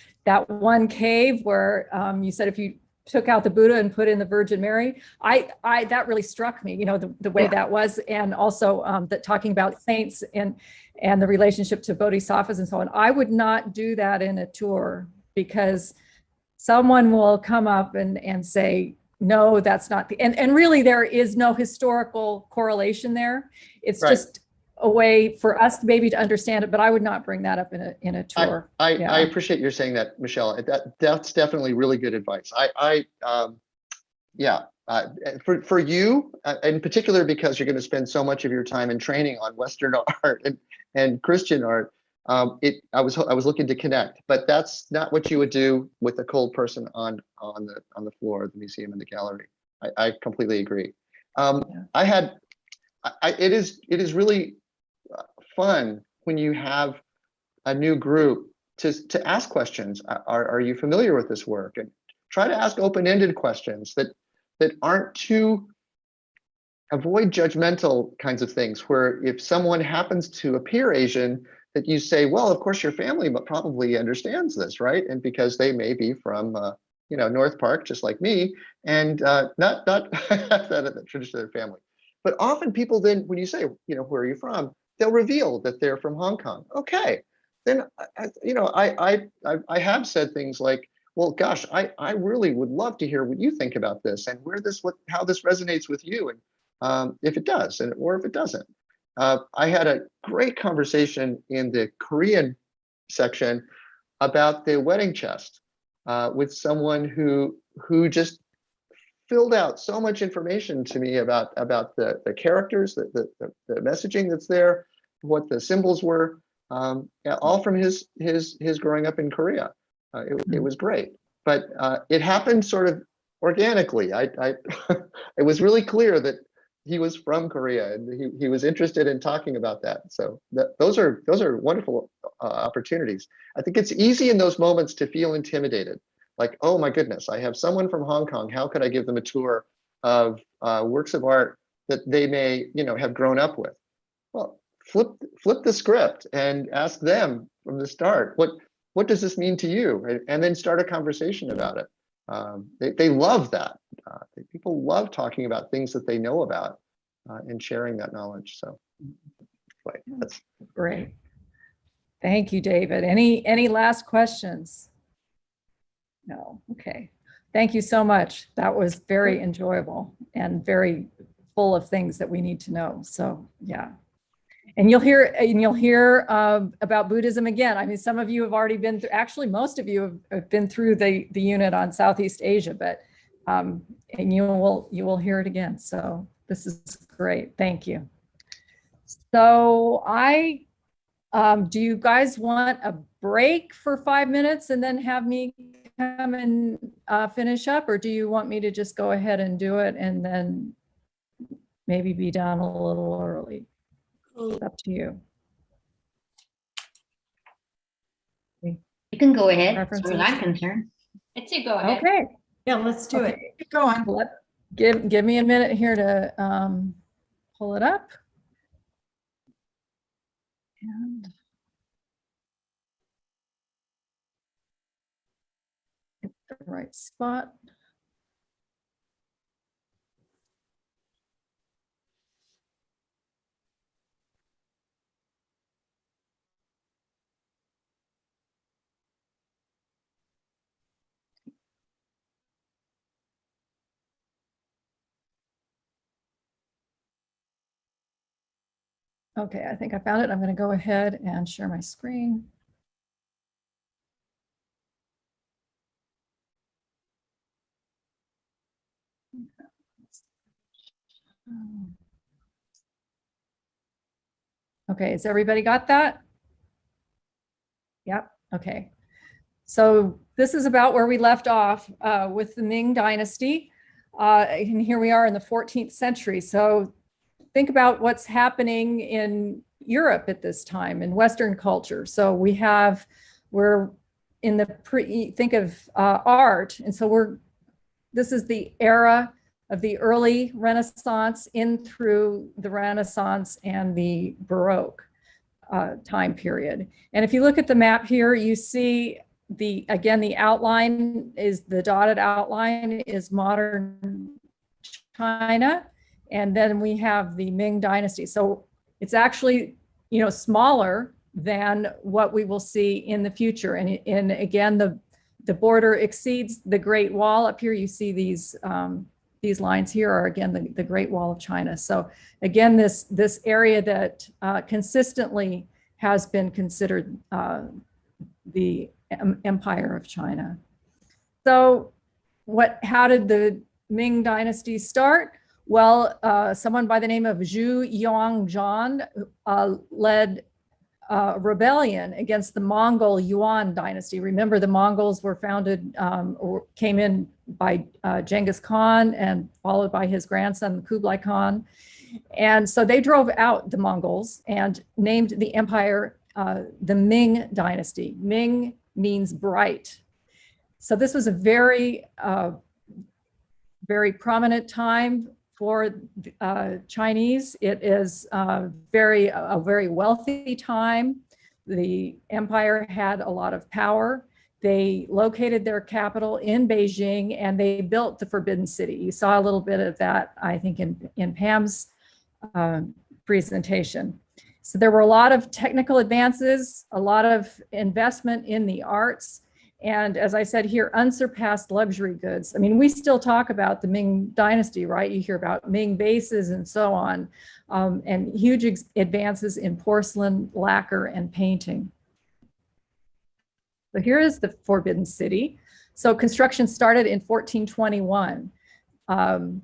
one cave where you said if you took out the Buddha and put in the Virgin Mary, I that really struck me, the way that was, and also that talking about saints and the relationship to bodhisattvas and so on. I would not do that in a tour, because someone will come up and say, no, that's not the, and really there is no historical correlation there. It's Right. just a way for us maybe to understand it, but I would not bring that up in a tour. I appreciate your saying that, Michelle. That's definitely really good advice. For you in particular, because you're going to spend so much of your time in training on Western art and Christian art. I was looking to connect, but that's not what you would do with a cold person on the floor of the museum and the gallery. I completely agree. It is really fun when you have a new group to ask questions. Are you familiar with this work? And try to ask open-ended questions that aren't too, avoid judgmental kinds of things, where if someone happens to appear Asian, that you say, well, of course your family probably understands this, right? And because they may be from North Park, just like me, and not have that tradition of their family. But often people then, when you say, where are you from, they'll reveal that they're from Hong Kong. Okay, then I have said things like, well, gosh, I really would love to hear what you think about this, and how this resonates with you, and if it does, or if it doesn't. I had a great conversation in the Korean section about the wedding chest with someone who just filled out so much information to me about the characters, the messaging that's there, what the symbols were, all from his growing up in Korea. It was great, but it happened sort of organically. It was really clear that he was from Korea, and he was interested in talking about that. So those are wonderful opportunities. I think it's easy in those moments to feel intimidated. Like, oh my goodness, I have someone from Hong Kong. How could I give them a tour of works of art that they may, have grown up with? Well, flip the script and ask them from the start, what does this mean to you? And then start a conversation about it. They love that. People love talking about things that they know about and sharing that knowledge. So, that's great. Thank you, David. Any last questions? No, okay. Thank you so much. That was very enjoyable and very full of things that we need to know. So yeah. And you'll hear about Buddhism again. I mean, some of you have already been through, actually, most of you have been through the unit on Southeast Asia, but and you will hear it again. So this is great. Thank you. So do you guys want a break for 5 minutes and then have me come and finish up, or do you want me to just go ahead and do it and then maybe be done a little early? It's up to you. You can go ahead, as far as Preferences? I'm concerned. I'd say go ahead. Okay. Yeah, let's do it. Okay. Keep going. Give me a minute here to pull it up. And get the right spot. Okay, I think I found it. I'm going to go ahead and share my screen. Okay, has everybody got that? Yep, okay. So this is about where we left off with the Ming Dynasty. And here we are in the 14th century. So think about what's happening in Europe at this time in Western culture. So we're in the think of art. And so this is the era of the early Renaissance in through the Renaissance and the Baroque time period. And if you look at the map here, you see again, the outline is the dotted outline is modern China. And then we have the Ming Dynasty. So it's actually, smaller than what we will see in the future. And again, the border exceeds the Great Wall. Up here, you see these lines here are again the Great Wall of China. So again, this area that consistently has been considered the Empire of China. So how did the Ming Dynasty start? Well, someone by the name of Zhu Yongzhan led a rebellion against the Mongol Yuan dynasty. Remember, the Mongols were founded or came in by Genghis Khan and followed by his grandson, Kublai Khan. And so they drove out the Mongols and named the empire the Ming Dynasty. Ming means bright. So this was a very, very prominent time for Chinese. It is a very wealthy time. The empire had a lot of power. They located their capital in Beijing and they built the Forbidden City. You saw a little bit of that, I think, in Pam's presentation. So there were a lot of technical advances, a lot of investment in the arts, and as I said here, unsurpassed luxury goods. I mean, we still talk about the Ming Dynasty, right? You hear about Ming vases and so on, and huge advances in porcelain, lacquer, and painting. So here is the Forbidden City. So construction started in 1421, and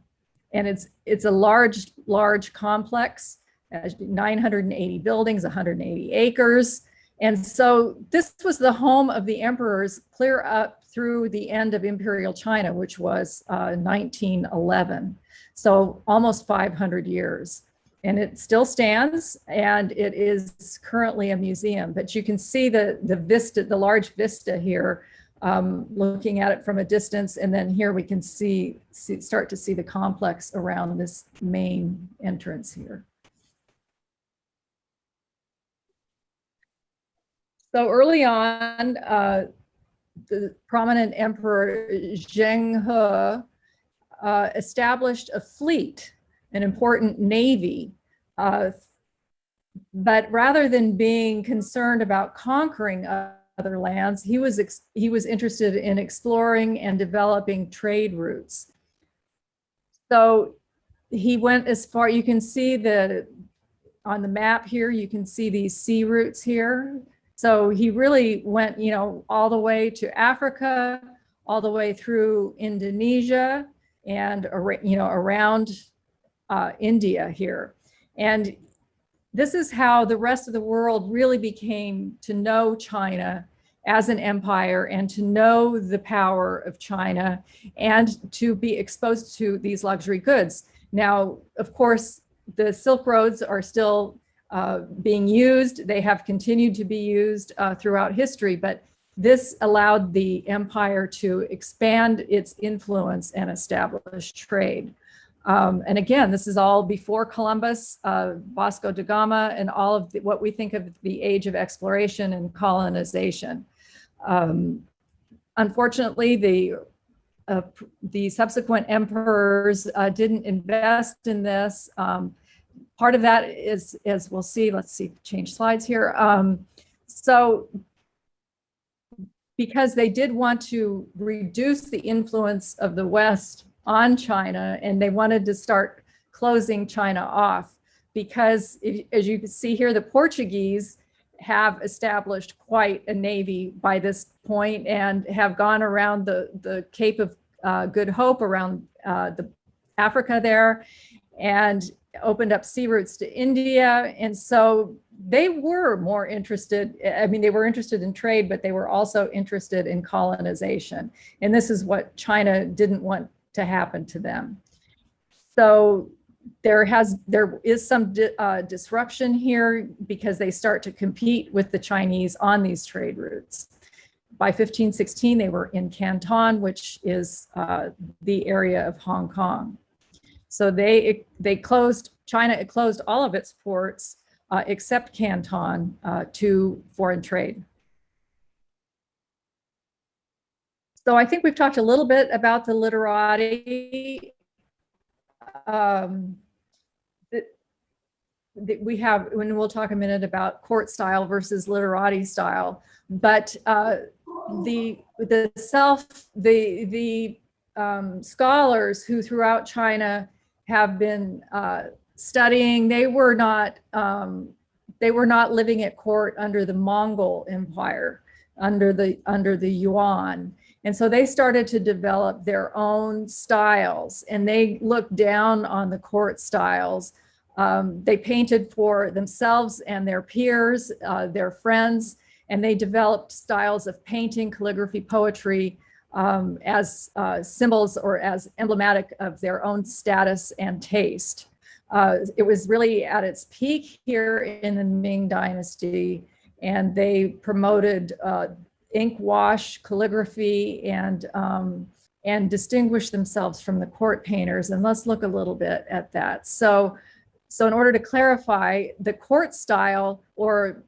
it's a large complex, 980 buildings, 180 acres. And so this was the home of the emperors clear up through the end of Imperial China, which was 1911. So almost 500 years. And it still stands and it is currently a museum. But you can see the vista, the large vista here, looking at it from a distance. And then here we can start to see the complex around this main entrance here. So early on, the prominent emperor Zheng He established a fleet, an important navy, But rather than being concerned about conquering other lands, he was interested in exploring and developing trade routes. So he went as far, you can see on the map here, you can see these sea routes here. So he really went, all the way to Africa, all the way through Indonesia and, around India here. And this is how the rest of the world really became to know China as an empire and to know the power of China and to be exposed to these luxury goods. Now, of course, the Silk Roads are still being used. They have continued to be used throughout history, but this allowed the empire to expand its influence and establish trade. And again, this is all before Columbus, Vasco da Gama, and all of what we think of the age of exploration and colonization. Unfortunately, the subsequent emperors didn't invest in this. Part of that is, as we'll see, let's see, change slides here. So because they did want to reduce the influence of the West on China, and they wanted to start closing China off, because as you can see here, the Portuguese have established quite a navy by this point and have gone around the Cape of Good Hope, around the Africa there, and opened up sea routes to India. And so they were more interested, they were interested in trade, but they were also interested in colonization. And this is what China didn't want to happen to them. So there is some disruption here because they start to compete with the Chinese on these trade routes. By 1516, they were in Canton, which is the area of Hong Kong. So China closed all of its ports except Canton to foreign trade. So I think we've talked a little bit about the literati. We have, when we'll talk a minute about court style versus literati style, but the scholars who throughout China have been studying, they were not living at court under the Mongol Empire, under the Yuan. And so they started to develop their own styles, and they looked down on the court styles. They painted for themselves and their peers, their friends, and they developed styles of painting, calligraphy, poetry as symbols or as emblematic of their own status and taste. It was really at its peak here in the Ming Dynasty, and they promoted ink wash, calligraphy, and distinguished themselves from the court painters. And let's look a little bit at that. So in order to clarify, the court style, or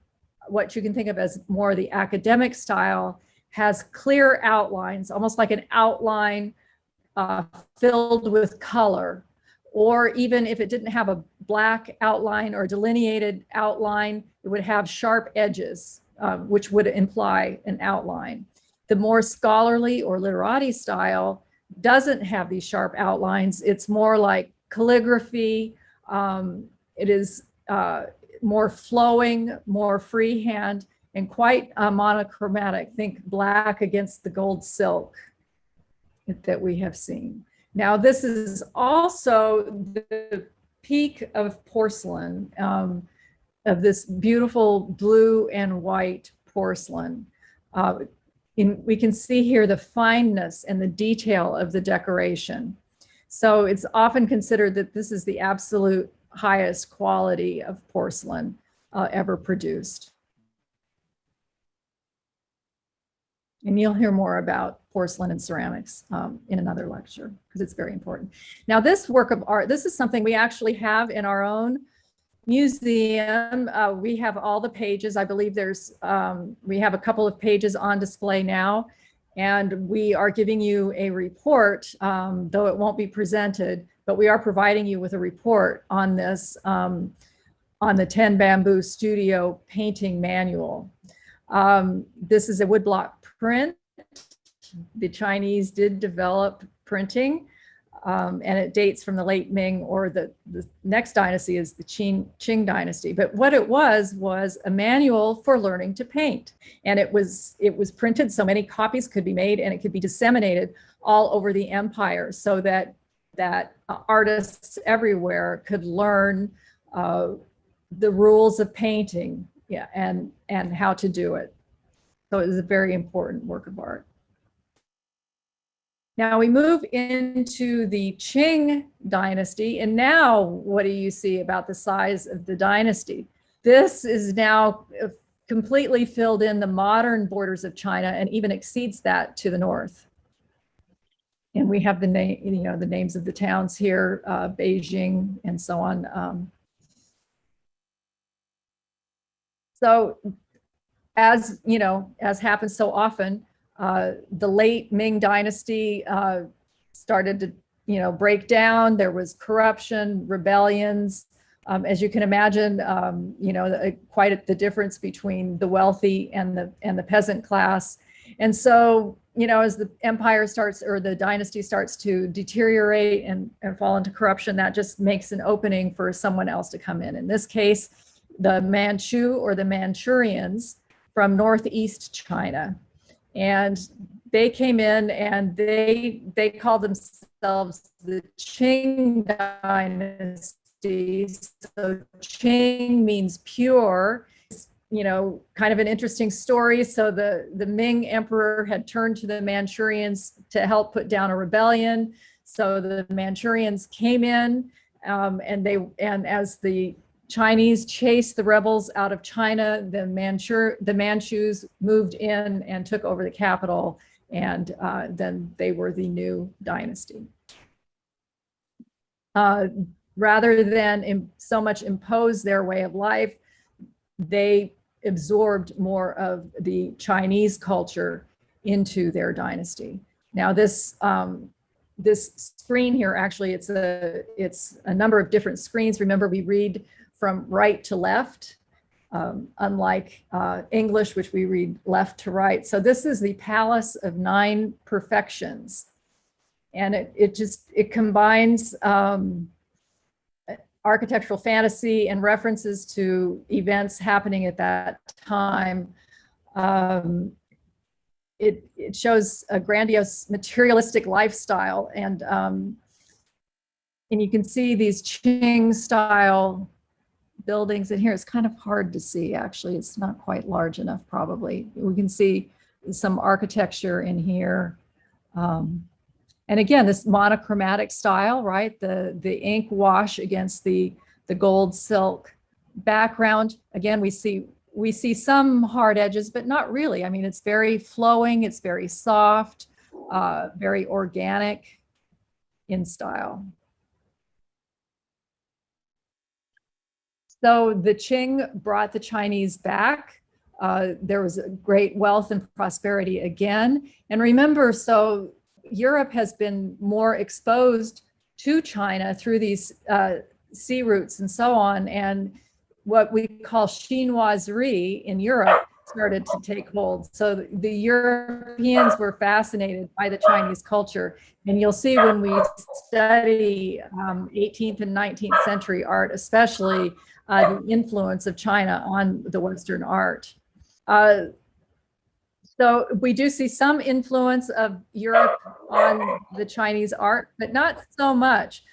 what you can think of as more the academic style, has clear outlines, almost like an outline filled with color. Or even if it didn't have a black outline or delineated outline, it would have sharp edges, which would imply an outline. The more scholarly or literati style doesn't have these sharp outlines. It's more like calligraphy. It is more flowing, more freehand, and quite monochromatic. Think black against the gold silk that we have seen. Now, this is also the peak of porcelain, of this beautiful blue and white porcelain. We can see here the fineness and the detail of the decoration. So it's often considered that this is the absolute highest quality of porcelain ever produced. And you'll hear more about porcelain and ceramics in another lecture, because it's very important. Now, this work of art, this is something we actually have in our own museum. We have all the pages. I believe we have a couple of pages on display now, and we are giving you a report, though it won't be presented, but we are providing you with a report on this on the 10 Bamboo Studio painting manual. This is a woodblock print. The Chinese did develop printing, and it dates from the late Ming, or the next dynasty is the Qing dynasty. But what it was a manual for learning to paint. And it was printed so many copies could be made, and it could be disseminated all over the empire, so that artists everywhere could learn the rules of painting, yeah, and how to do it. So it was a very important work of art. Now we move into the Qing dynasty, and now what do you see about the size of the dynasty? This is now completely filled in the modern borders of China and even exceeds that to the north. And we have the name, the names of the towns here, Beijing and so on. So as happens so often, the late Ming dynasty started to, break down. There was corruption, rebellions. As you can imagine, quite the difference between the wealthy and the peasant class. And so, as the empire starts, or the dynasty starts to deteriorate and fall into corruption, that just makes an opening for someone else to come in. In this case, the Manchu, or the Manchurians from northeast China. And they came in, and they called themselves the Qing dynasty. So Qing means pure. Kind of an interesting story. So the Ming emperor had turned to the Manchurians to help put down a rebellion. So the Manchurians came in, and as the Chinese chased the rebels out of China, the Manchus moved in and took over the capital, and then they were the new dynasty. Rather than so much impose their way of life, they absorbed more of the Chinese culture into their dynasty. Now this screen here, actually, it's a number of different screens. Remember, we read from right to left, unlike English, which we read left to right. So this is the Palace of Nine Perfections. And it combines architectural fantasy and references to events happening at that time. It shows a grandiose materialistic lifestyle, and you can see these Qing style buildings in here. It's kind of hard to see, actually. It's not quite large enough, probably. We can see some architecture in here. And again, this monochromatic style, right? The ink wash against the gold silk background. Again, we see some hard edges, but not really. I mean, it's very flowing, it's very soft, very organic in style. So the Qing brought the Chinese back. There was a great wealth and prosperity again. And remember, so Europe has been more exposed to China through these sea routes and so on. And what we call chinoiserie in Europe started to take hold. So the Europeans were fascinated by the Chinese culture. And you'll see when we study 18th and 19th century art, especially the influence of China on the Western art. So we do see some influence of Europe on the Chinese art, but not so much,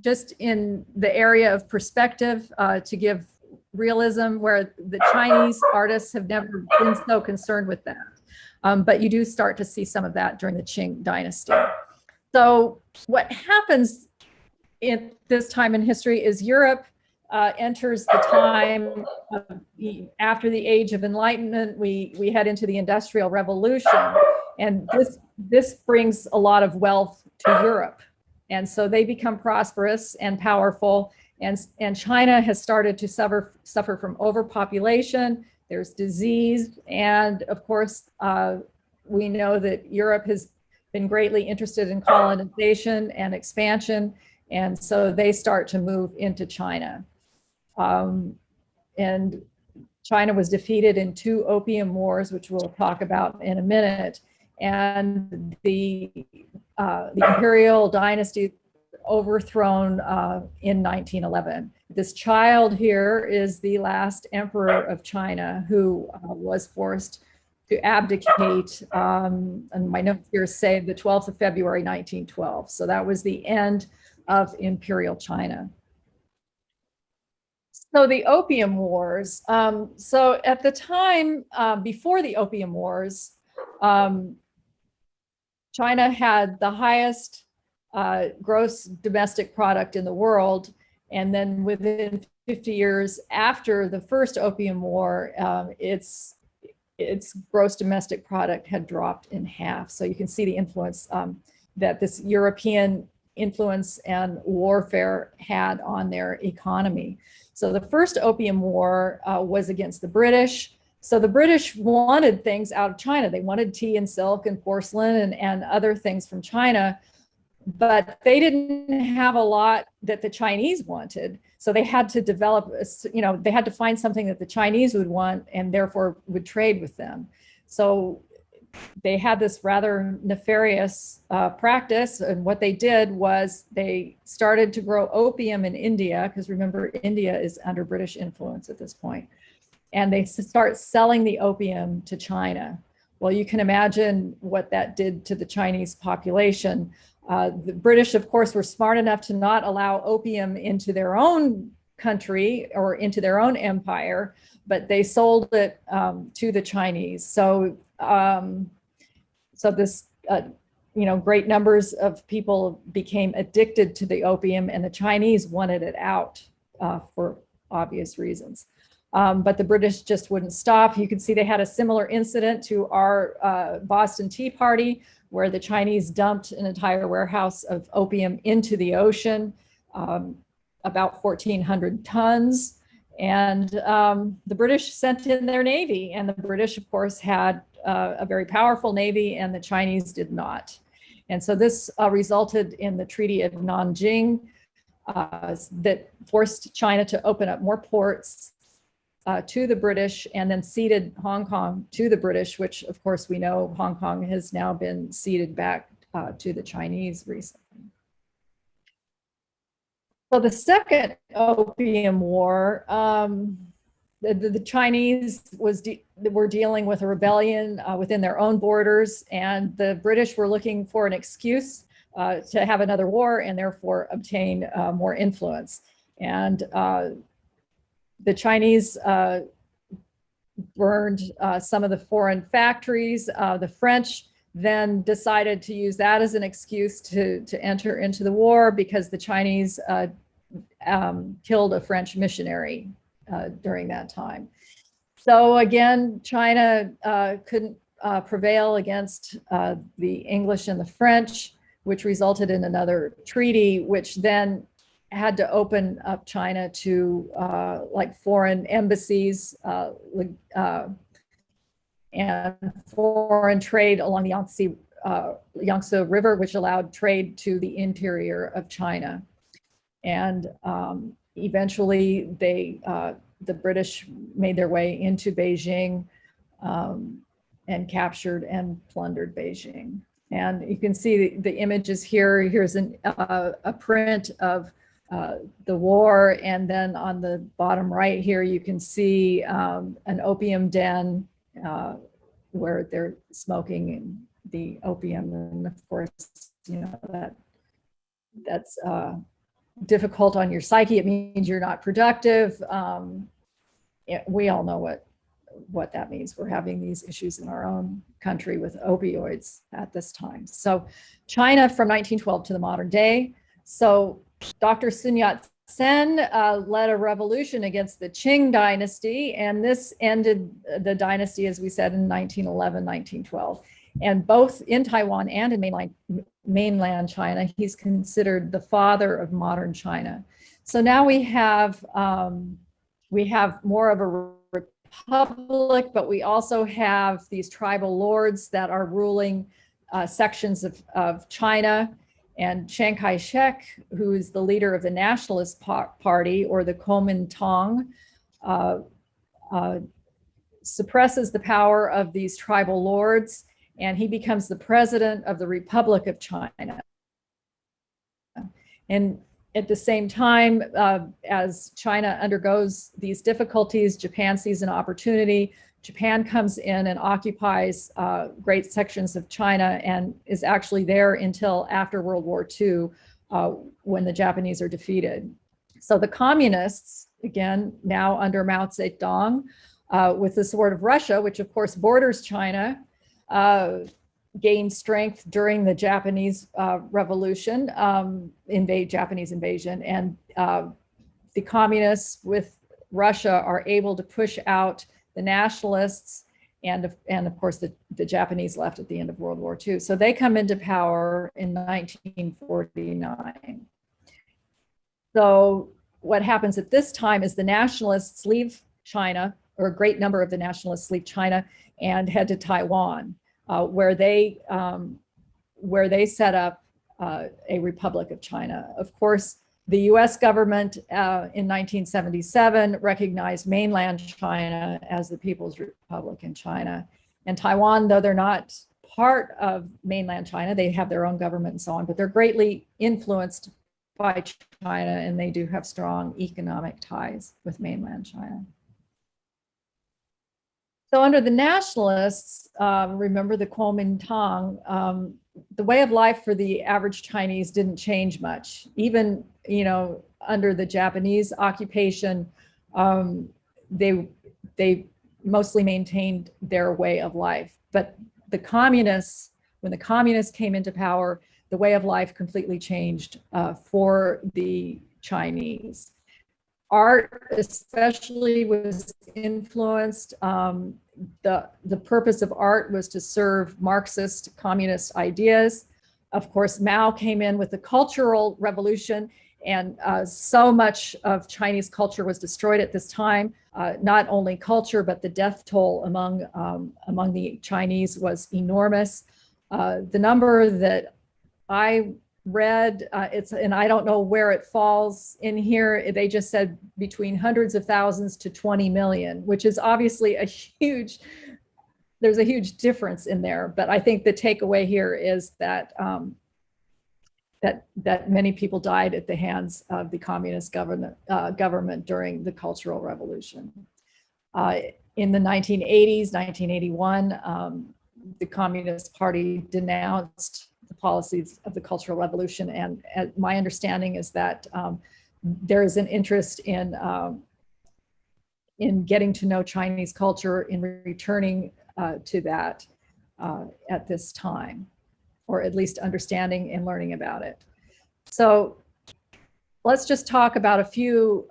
just in the area of perspective, to give realism, where the Chinese artists have never been so concerned with that. But you do start to see some of that during the Qing dynasty. So what happens in this time in history is Europe enters the time after the Age of Enlightenment. We head into the Industrial Revolution, and this brings a lot of wealth to Europe, and so they become prosperous and powerful. And China has started to suffer from overpopulation. There's disease, and of course, we know that Europe has been greatly interested in colonization and expansion, and so they start to move into China. And China was defeated in 2 opium wars, which we'll talk about in a minute. And the imperial dynasty overthrown in 1911. This child here is the last emperor of China who was forced to abdicate, and my notes here say the 12th of February, 1912. So that was the end of imperial China. So the Opium Wars. So at the time, before the Opium Wars, China had the highest gross domestic product in the world. And then within 50 years after the first Opium War, its gross domestic product had dropped in half. So you can see the influence that this European influence and warfare had on their economy. So the first Opium War was against the British. So the British wanted things out of China. They wanted tea and silk and porcelain and other things from China, but they didn't have a lot that the Chinese wanted. So they had to develop, they had to find something that the Chinese would want and therefore would trade with them. So they had this rather nefarious practice. And what they did was they started to grow opium in India, because remember, India is under British influence at this point. And they start selling the opium to China. Well, you can imagine what that did to the Chinese population. The British, of course, were smart enough to not allow opium into their own country or into their own empire, but they sold it to the Chinese. So, this, great numbers of people became addicted to the opium, and the Chinese wanted it out for obvious reasons. But the British just wouldn't stop. You can see they had a similar incident to our Boston Tea Party, where the Chinese dumped an entire warehouse of opium into the ocean, about 1,400 tons. And the British sent in their navy, and the British, of course, had a very powerful navy, and the Chinese did not. And so this resulted in the Treaty of Nanjing that forced China to open up more ports to the British, and then ceded Hong Kong to the British, which of course we know Hong Kong has now been ceded back to the Chinese recently. So the second Opium War, the Chinese were dealing with a rebellion within their own borders, and the British were looking for an excuse to have another war and therefore obtain more influence. And the Chinese burned some of the foreign factories. The French then decided to use that as an excuse to enter into the war, because the Chinese killed a French missionary during that time. So again, China couldn't prevail against the English and the French, which resulted in another treaty, which then had to open up China to like foreign embassies and foreign trade along the Yangtze River, which allowed trade to the interior of China. And eventually the British made their way into Beijing and captured and plundered Beijing. And you can see the images here. Here's a print of the war, and then on the bottom right here you can see an opium den where they're smoking the opium, and of course that's difficult on your psyche. It means you're not productive. We all know what that means. We're having these issues in our own country with opioids at this time. So China from 1912 to the modern day. So Dr. Sun Yat-sen led a revolution against the Qing dynasty, and this ended the dynasty, as we said, in 1911, 1912. And both in Taiwan and in mainland China, he's considered the father of modern China. So now we have more of a republic, but we also have these tribal lords that are ruling sections of China. And Chiang Kai-shek, who is the leader of the Nationalist Party, or the Kuomintang, suppresses the power of these tribal lords, and he becomes the president of the Republic of China. And at the same time, as China undergoes these difficulties, Japan sees an opportunity. Japan comes in and occupies great sections of China and is actually there until after World War II, when the Japanese are defeated. So the communists, again, now under Mao Zedong, with the support of Russia, which of course borders China, gained strength during the Japanese Revolution, Japanese invasion, and the communists with Russia are able to push out the nationalists and of course the Japanese left at the end of World War II. So they come into power in 1949. So what happens at this time is the nationalists leave China, or a great number of the nationalists leave China and head to Taiwan, where they set up a Republic of China. Of course, the US government in 1977 recognized mainland China as the People's Republic in China. And Taiwan, though they're not part of mainland China, they have their own government and so on, but they're greatly influenced by China, and they do have strong economic ties with mainland China. So under the nationalists, remember the Kuomintang, the way of life for the average Chinese didn't change much. Even, under the Japanese occupation, they mostly maintained their way of life. But the communists, when the communists came into power, the way of life completely changed for the Chinese. Art especially was influenced. The purpose of art was to serve Marxist communist ideas. Of course, Mao came in with the Cultural Revolution, and so much of Chinese culture was destroyed at this time. Not only culture, but the death toll among the Chinese was enormous. The number that I read, and I don't know where it falls in here. They just said between hundreds of thousands to 20 million, which is obviously there's a huge difference in there. But I think the takeaway here is that that many people died at the hands of the communist government during the Cultural Revolution. In the 1980s, 1981, the Communist Party denounced the policies of the Cultural Revolution, and my understanding is that there is an interest in getting to know Chinese culture, in returning to that at this time, or at least understanding and learning about it. So let's just talk about a few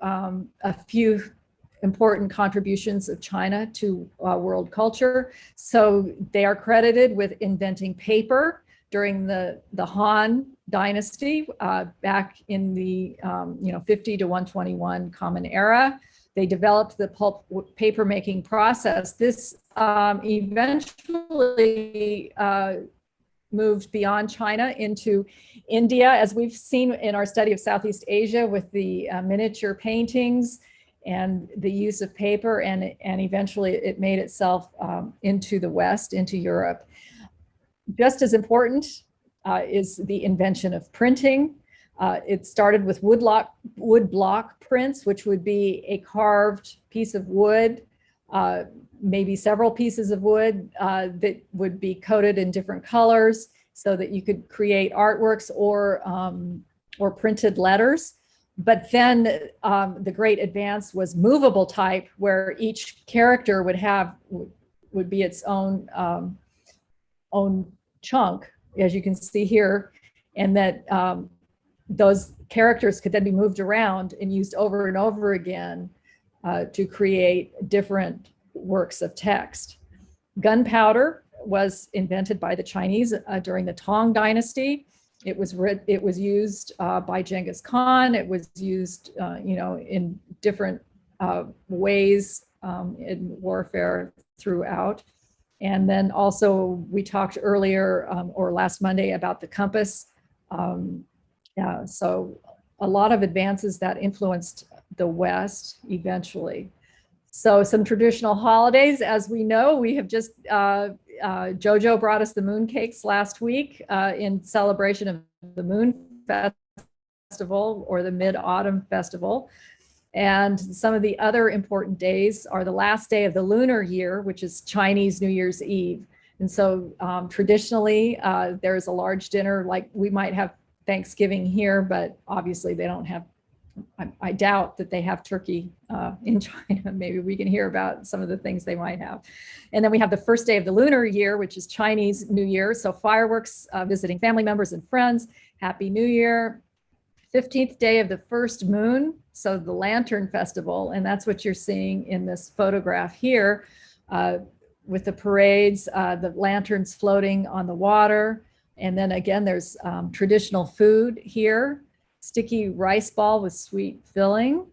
important contributions of China to world culture. So they are credited with inventing paper during the Han Dynasty, back in the 50 to 121 Common Era. They developed the pulp paper making process. This eventually moved beyond China into India, as we've seen in our study of Southeast Asia with the miniature paintings and the use of paper, and eventually it made itself into the West, into Europe. Just as important is the invention of printing. It started with wood block prints, which would be a carved piece of wood, maybe several pieces of wood that would be coated in different colors so that you could create artworks or printed letters. But then the great advance was movable type, where each character would be its own chunk, as you can see here, and that those characters could then be moved around and used over and over again to create different works of text. Gunpowder was invented by the Chinese during the Tang Dynasty. It was used by Genghis Khan. It was used, in different ways in warfare throughout. And then also we talked earlier or last Monday about the compass. Yeah, so a lot of advances that influenced the West eventually. So some traditional holidays, as we know, we have just, JoJo brought us the moon cakes last week in celebration of the Moon Festival or the Mid-Autumn Festival. And some of the other important days are the last day of the lunar year, which is Chinese New Year's Eve. And so traditionally, there's a large dinner, like we might have Thanksgiving here, but obviously they don't have, I doubt that they have turkey in China. Maybe we can hear about some of the things they might have. And then we have the first day of the lunar year, which is Chinese New Year. So fireworks, visiting family members and friends, Happy New Year. 15th day of the first moon, so the Lantern Festival, and that's what you're seeing in this photograph here with the parades, the lanterns floating on the water. And then again, there's traditional food here, sticky rice ball with sweet filling.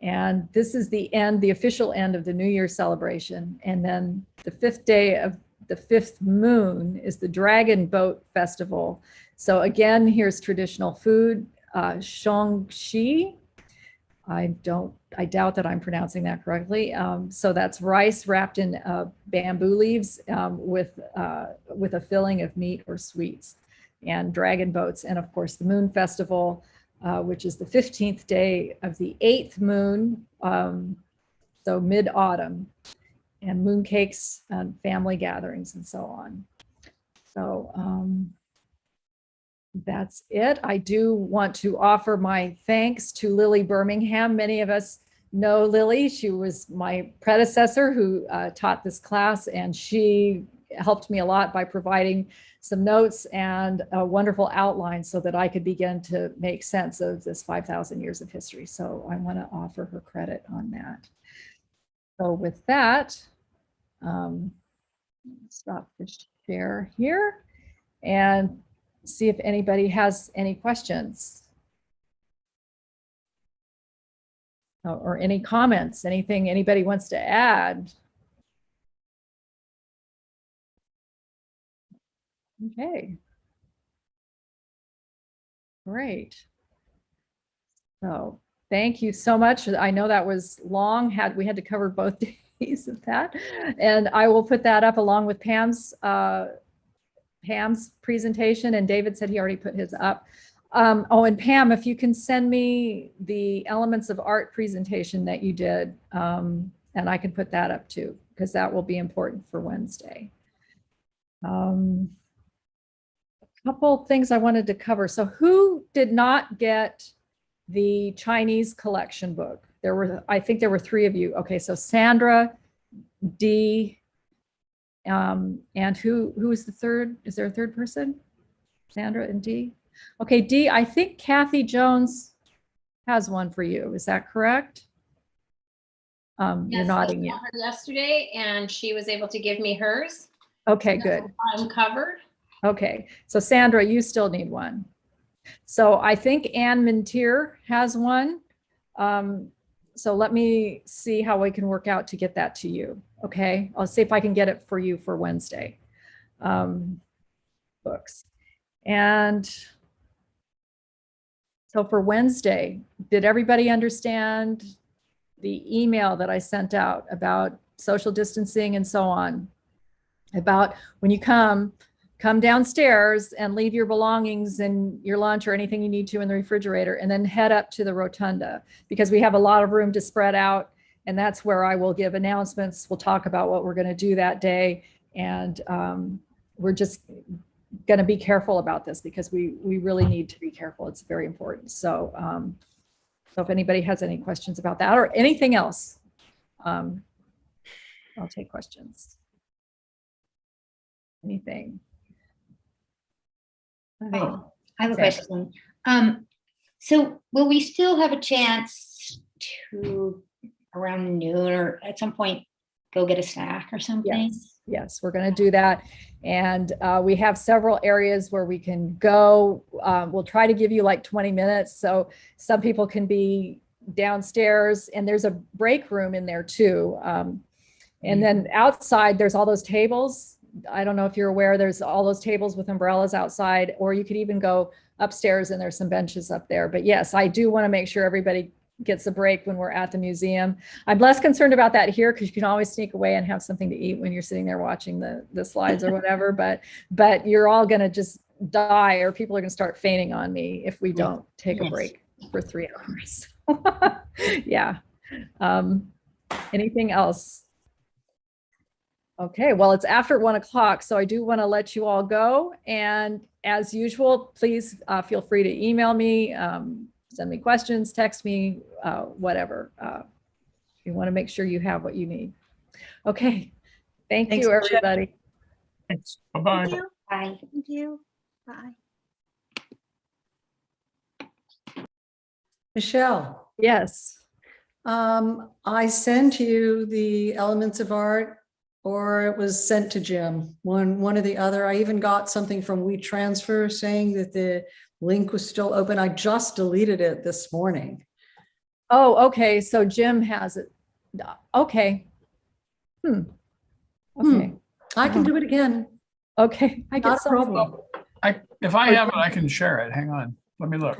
And this is the end, the official end of the New Year celebration. And then the 5th day of the 5th moon is the Dragon Boat Festival. So again, here's traditional food, Shongxi. I doubt that I'm pronouncing that correctly. So that's rice wrapped in bamboo leaves with a filling of meat or sweets, and dragon boats. And of course the Moon Festival, which is the 15th day of the 8th moon. So mid-autumn, and moon cakes and family gatherings and so on. So that's it. I do want to offer my thanks to Lily Birmingham. Many of us know Lily. She was my predecessor who taught this class, and she helped me a lot by providing some notes and a wonderful outline so that I could begin to make sense of this 5,000 years of history. So I want to offer her credit on that. So with that, stop the share here and see if anybody has any questions or any comments, anything anybody wants to add. Okay. Great. So thank you so much. I know that was long. We had to cover both days of that, and I will put that up along with Pam's presentation, and David said he already put his up. Oh, and Pam, if you can send me the elements of art presentation that you did, and I can put that up too, because that will be important for Wednesday. A couple things I wanted to cover. So who did not get the Chinese collection book? I think there were 3 of you. Okay, so Sandra, Dee, and who is the third? Is there a third person? Sandra and Dee? Okay, Dee, I think Kathy Jones has one for you. Is that correct? You're Yes, nodding. I saw her yesterday, and she was able to give me hers. Okay, So good. I'm covered. Okay, so Sandra, you still need one. So I think Ann Mintier has one. So let me see how we can work out to get that to you. Okay, I'll see if I can get it for you for Wednesday. Books. And so for Wednesday, did everybody understand the email that I sent out about social distancing and so on? About when you come downstairs and leave your belongings and your lunch or anything you need to in the refrigerator, and then head up to the rotunda, because we have a lot of room to spread out. And that's where I will give announcements. We'll talk about what we're going to do that day. And we're just going to be careful about this, because we really need to be careful. It's very important. So, so if anybody has any questions about that or anything else, I'll take questions. Anything? Okay, I have a question. So will we still have a chance to, around noon or at some point, go get a snack or something? Yes, we're going to do that. And we have several areas where we can go. We'll try to give you like 20 minutes. So some people can be downstairs, and there's a break room in there too. And then outside, there's all those tables. I don't know if you're aware, there's all those tables with umbrellas outside, or you could even go upstairs and there's some benches up there. But yes, I do want to make sure everybody gets a break when we're at the museum. I'm less concerned about that here because you can always sneak away and have something to eat when you're sitting there watching the slides or whatever. But you're all going to just die, or people are going to start fainting on me if we don't take a break for 3 hours. Yeah. Anything else? Okay, well, it's after 1 o'clock, so I do want to let you all go. And as usual, please feel free to email me, send me questions, text me, whatever. You want to make sure you have what you need. Okay, thank Thanks, you, Michelle. everybody. Thanks. Bye-bye. Bye. Thank you. Bye. Michelle, Yes. I sent you the elements of art, or it was sent to Jim, one or the other. I even got something from WeTransfer saying that the link was still open. I just deleted it this morning. Oh, okay, so Jim has it. Okay. Okay. I can do it again. Okay. I Not get a so problem. If I have it, I can share it. Hang on. Let me look.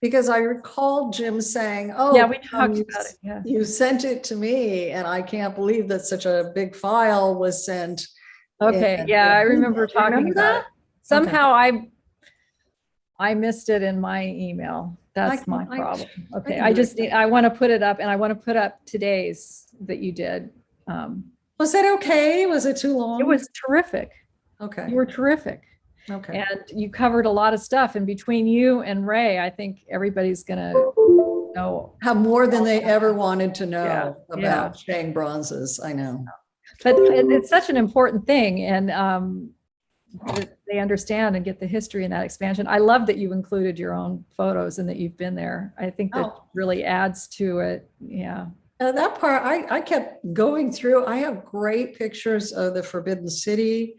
Because I recall Jim saying, oh, Yeah, we talked about it. Yeah. you sent it to me, and I can't believe that such a big file was sent. Okay, in yeah, I the remember email. Do you talking remember about that? it. Somehow I missed it in my email. That's my can- I- problem. I Okay, can I do it just need, I want to put it up, and I want to put up today's that you did. Was that okay? Was it too long? It was terrific. Okay. You were terrific. Okay. And you covered a lot of stuff. And between you and Ray, I think everybody's gonna know. Have more than they ever wanted to know Yeah, about yeah. Shang bronzes. I know. But it's such an important thing, and that they understand and get the history in that expansion. I love that you included your own photos and that you've been there. I think that Oh. really adds to it. Yeah. That part, I kept going through. I have great pictures of the Forbidden City,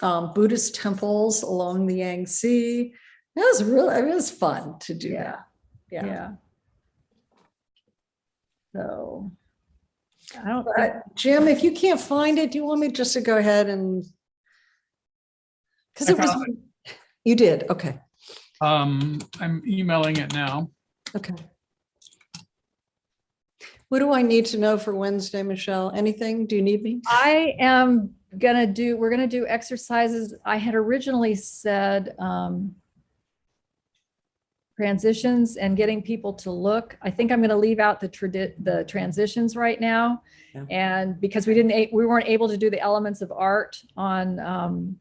Buddhist temples along the Yangtze. It was fun to do Yeah. that. Yeah. So I don't think, Jim, if you can't find it, do you want me just to go ahead and? Because I it was, found you did, okay, I'm emailing it now. okay. What do I need to know for Wednesday, Michelle? Anything? Do you need me? we're gonna do exercises. I had originally said transitions and getting people to look. I think I'm going to leave out the transitions right now. Yeah. And because we weren't able to do the elements of art on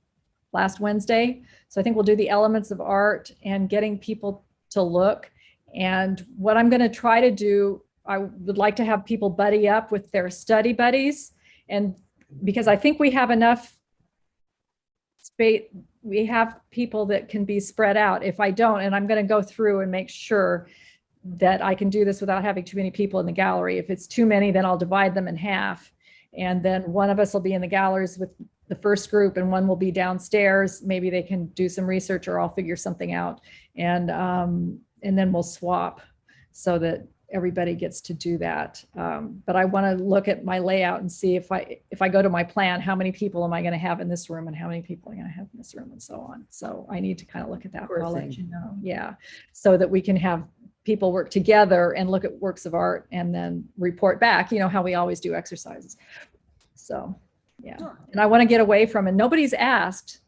last Wednesday. So I think we'll do the elements of art and getting people to look. And what I'm going to try to do, I would like to have people buddy up with their study buddies. And because I think we have enough space, we have people that can be spread out. If I don't, and I'm going to go through and make sure that I can do this without having too many people in the gallery. If it's too many, then I'll divide them in half. And then one of us will be in the galleries with the first group and one will be downstairs. Maybe they can do some research or I'll figure something out. And then we'll swap so that everybody gets to do that. But I want to look at my layout and see if I go to my plan, how many people am I going to have in this room and how many people am I going to have in this room and so on. So I need to kind of look at that. But I'll let you know. Yeah. So that we can have people work together and look at works of art and then report back, you know, how we always do exercises. So, yeah. And I want to get away from, and nobody has asked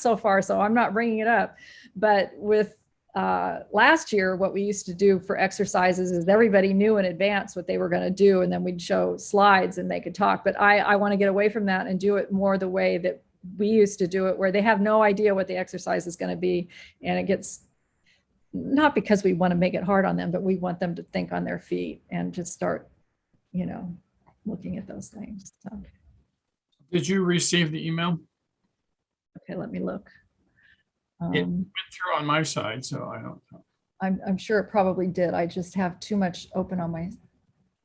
so far, so I'm not bringing it up, but with last year, what we used to do for exercises is everybody knew in advance what they were going to do, and then we'd show slides and they could talk. But I want to get away from that and do it more the way that we used to do it, where they have no idea what the exercise is going to be. And it gets, not because we want to make it hard on them, but we want them to think on their feet and just start, you know, looking at those things. So, Did you receive the email? okay, let me look. It went through on my side, so I don't know. I'm sure it probably did. I just have too much open on my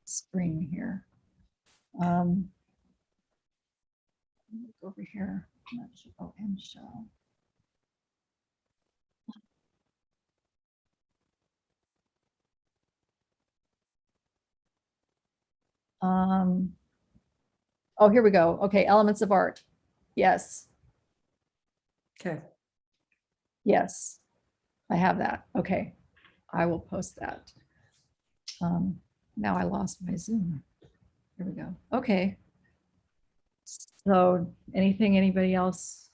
screen here. Over here. Oh, and show. Oh, here we go. Okay, elements of art. Yes. Okay. Yes. I have that. Okay. I will post that. Now I lost my Zoom. Here we go. Okay. So anybody else?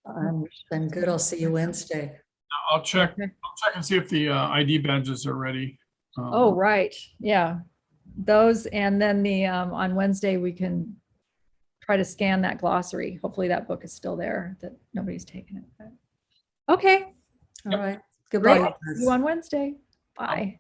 I'm good. I'll see you Wednesday. I'll check, Okay. I'll check and see if the ID badges are ready. Oh, right. Yeah. Those, and then the, on Wednesday, we can try to scan that glossary. Hopefully that book is still there, that nobody's taken it. But- Okay, All right. great. Goodbye. See you on Wednesday. Bye.